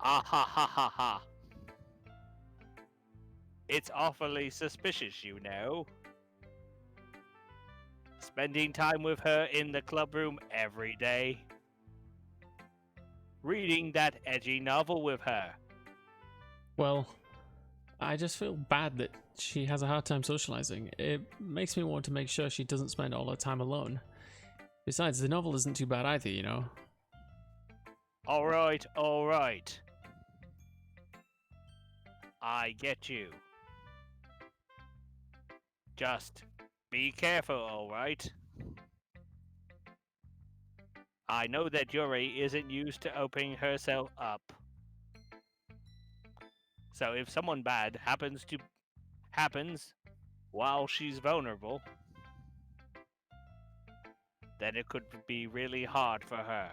Ah ha ha ha ha. It's awfully suspicious, you know. Spending time with her in the club room every day. Reading that edgy novel with her. Well, I just feel bad that she has a hard time socializing. It makes me want to make sure she doesn't spend all her time alone. Besides, the novel isn't too bad either, you know? Alright, alright. I get you. Just be careful, alright? I know that Yuri isn't used to opening herself up. So if someone bad happens while she's vulnerable, then it could be really hard for her.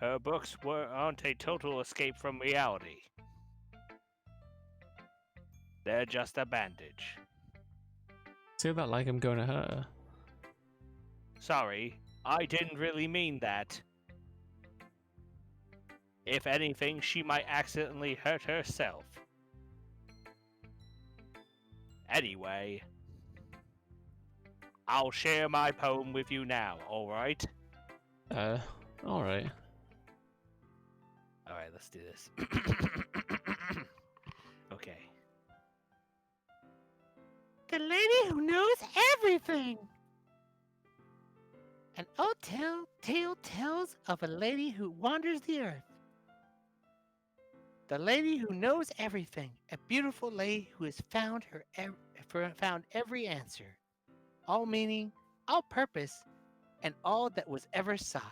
Her books aren't a total escape from reality. They're just a bandage. Say that like I'm going to hurt her. Sorry, I didn't really mean that. If anything, she might accidentally hurt herself. Anyway, I'll share my poem with you now, alright? Alright. Alright, let's do this. Okay. The lady who knows everything! An old tale tells of a lady who wanders the earth. The lady who knows everything, a beautiful lady who has found found every answer, all meaning, all purpose, and all that was ever sought.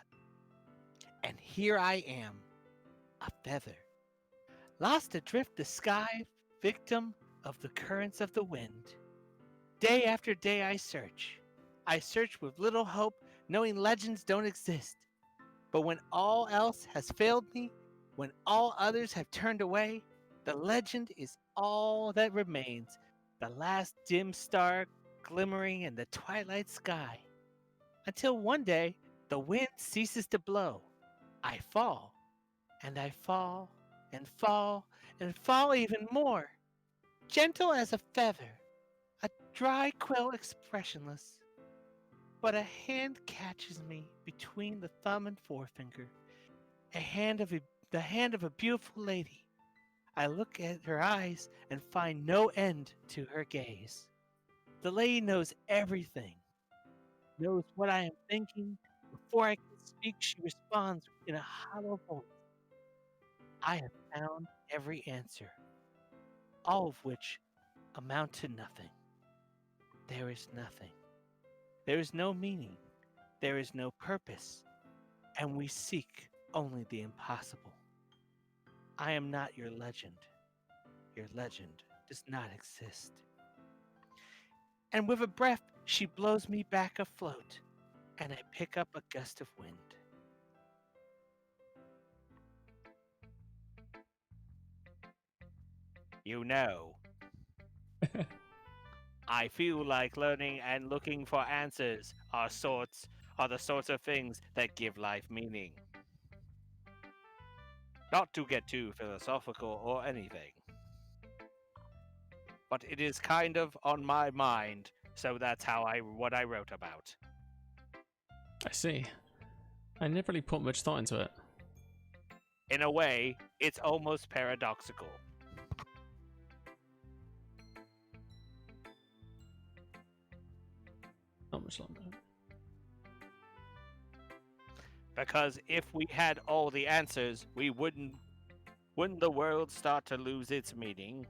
And here I am, a feather, lost adrift the sky, victim of the currents of the wind. Day after day I search. I search with little hope, knowing legends don't exist. But when all else has failed me, when all others have turned away, the legend is all that remains, the last dim star glimmering in the twilight sky. Until one day, the wind ceases to blow. I fall, and I fall, and fall, and fall even more. Gentle as a feather, a dry quill expressionless. But a hand catches me between the thumb and forefinger, the hand of a beautiful lady. I look at her eyes and find no end to her gaze. The lady knows everything, knows what I am thinking. Before I can speak, she responds in a hollow voice. I have found every answer, all of which amount to nothing. There is nothing. There is no meaning. There is no purpose. And we seek only the impossible. I am not your legend. Your legend does not exist. And with a breath, she blows me back afloat, and I pick up a gust of wind. You know, I feel like learning and looking for answers are the sorts of things that give life meaning. Not to get too philosophical or anything, but it is kind of on my mind, so that's what I wrote about. I see. I never really put much thought into it. In a way, it's almost paradoxical. Not much longer. Because if we had all the answers, wouldn't the world start to lose its meaning?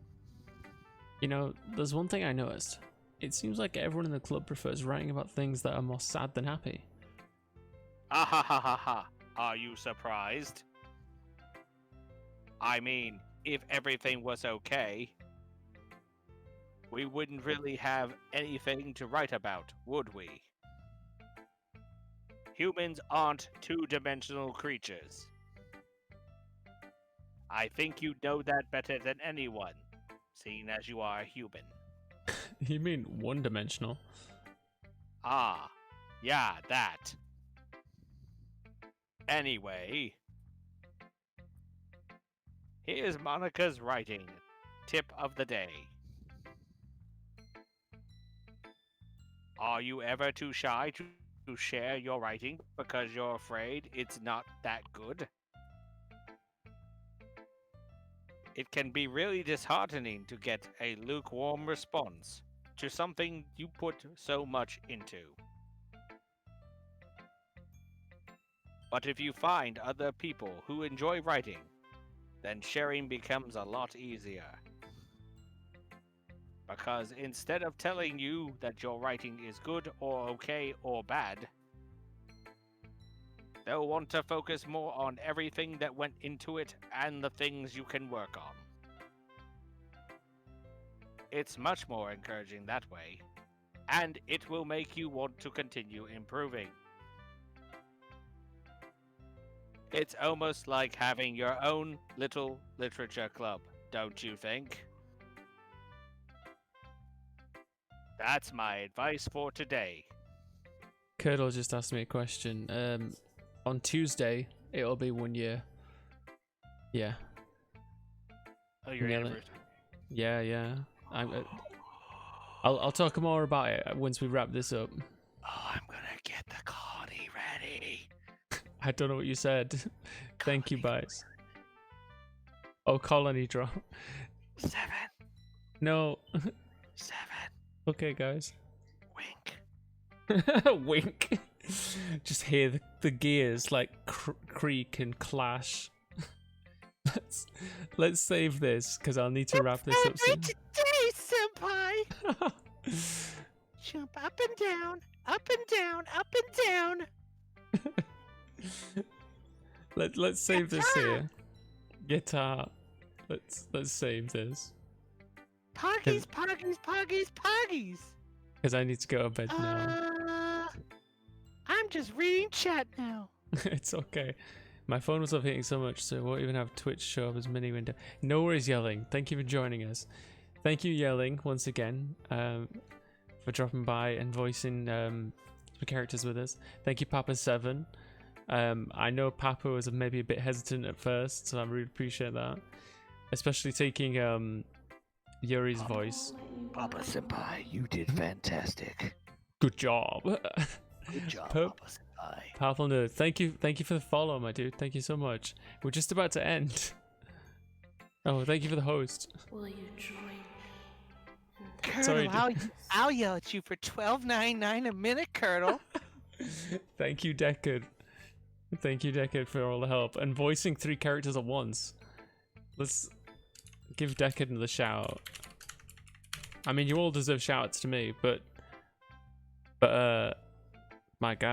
You know, there's one thing I noticed. It seems like everyone in the club prefers writing about things that are more sad than happy. Ah ha ha ha ha. Are you surprised? I mean, if everything was okay, we wouldn't really have anything to write about, would we? Humans aren't two-dimensional creatures. I think you know that better than anyone, seeing as you are a human. You mean one-dimensional? Ah, yeah, that. Anyway, here's Monica's writing tip of the day. Are you ever too shy to share your writing because you're afraid it's not that good? It can be really disheartening to get a lukewarm response to something you put so much into. But if you find other people who enjoy writing, then sharing becomes a lot easier. Because instead of telling you that your writing is good or okay or bad, they'll want to focus more on everything that went into it and the things you can work on. It's much more encouraging that way, and it will make you want to continue improving. It's almost like having your own little literature club, don't you think? That's my advice for today. Curdle just asked me a question. On Tuesday, it'll be 1 year. Yeah. Oh, your Nail it. anniversary. Yeah. I'll talk more about it once we wrap this up. Oh, I'm gonna get the colony ready. I don't know what you said. Thank you, guys. Oh, colony drop. 7, No. 7, Okay, guys. wink. Wink. Just hear the gears like creak and clash. Let's save this because I'll need to wrap this up soon. Today, senpai. Jump up and down, up and down, up and down. Let's save this here. Guitar. Let's save this Poggies, poggies, poggies, poggies. because I need to go to bed now. I'm just reading chat now. It's okay. My phone was overheating so much, so it won't even have Twitch show up as mini window. No worries, Yelling. Thank you for joining us. Thank you, Yelling, once again, for dropping by and voicing some characters with us. Thank you, Papa7. I know Papa was maybe a bit hesitant at first, so I really appreciate that. Especially taking Yuri's voice. Papa Senpai, you did fantastic. Good job. Good job, Papa Senpai. Powerful nerd. Thank you for the follow, my dude. Thank you so much. We're just about to end. Oh, thank you for the host. Will you join me? Curdle, Sorry, I'll yell at you for $12.99 a minute, Curdle. Thank you, Deckard. Thank you, Deckard, for all the help and voicing 3 characters at once. Let's give Deckard another shout. I mean, you all deserve shout-outs to me, but my God.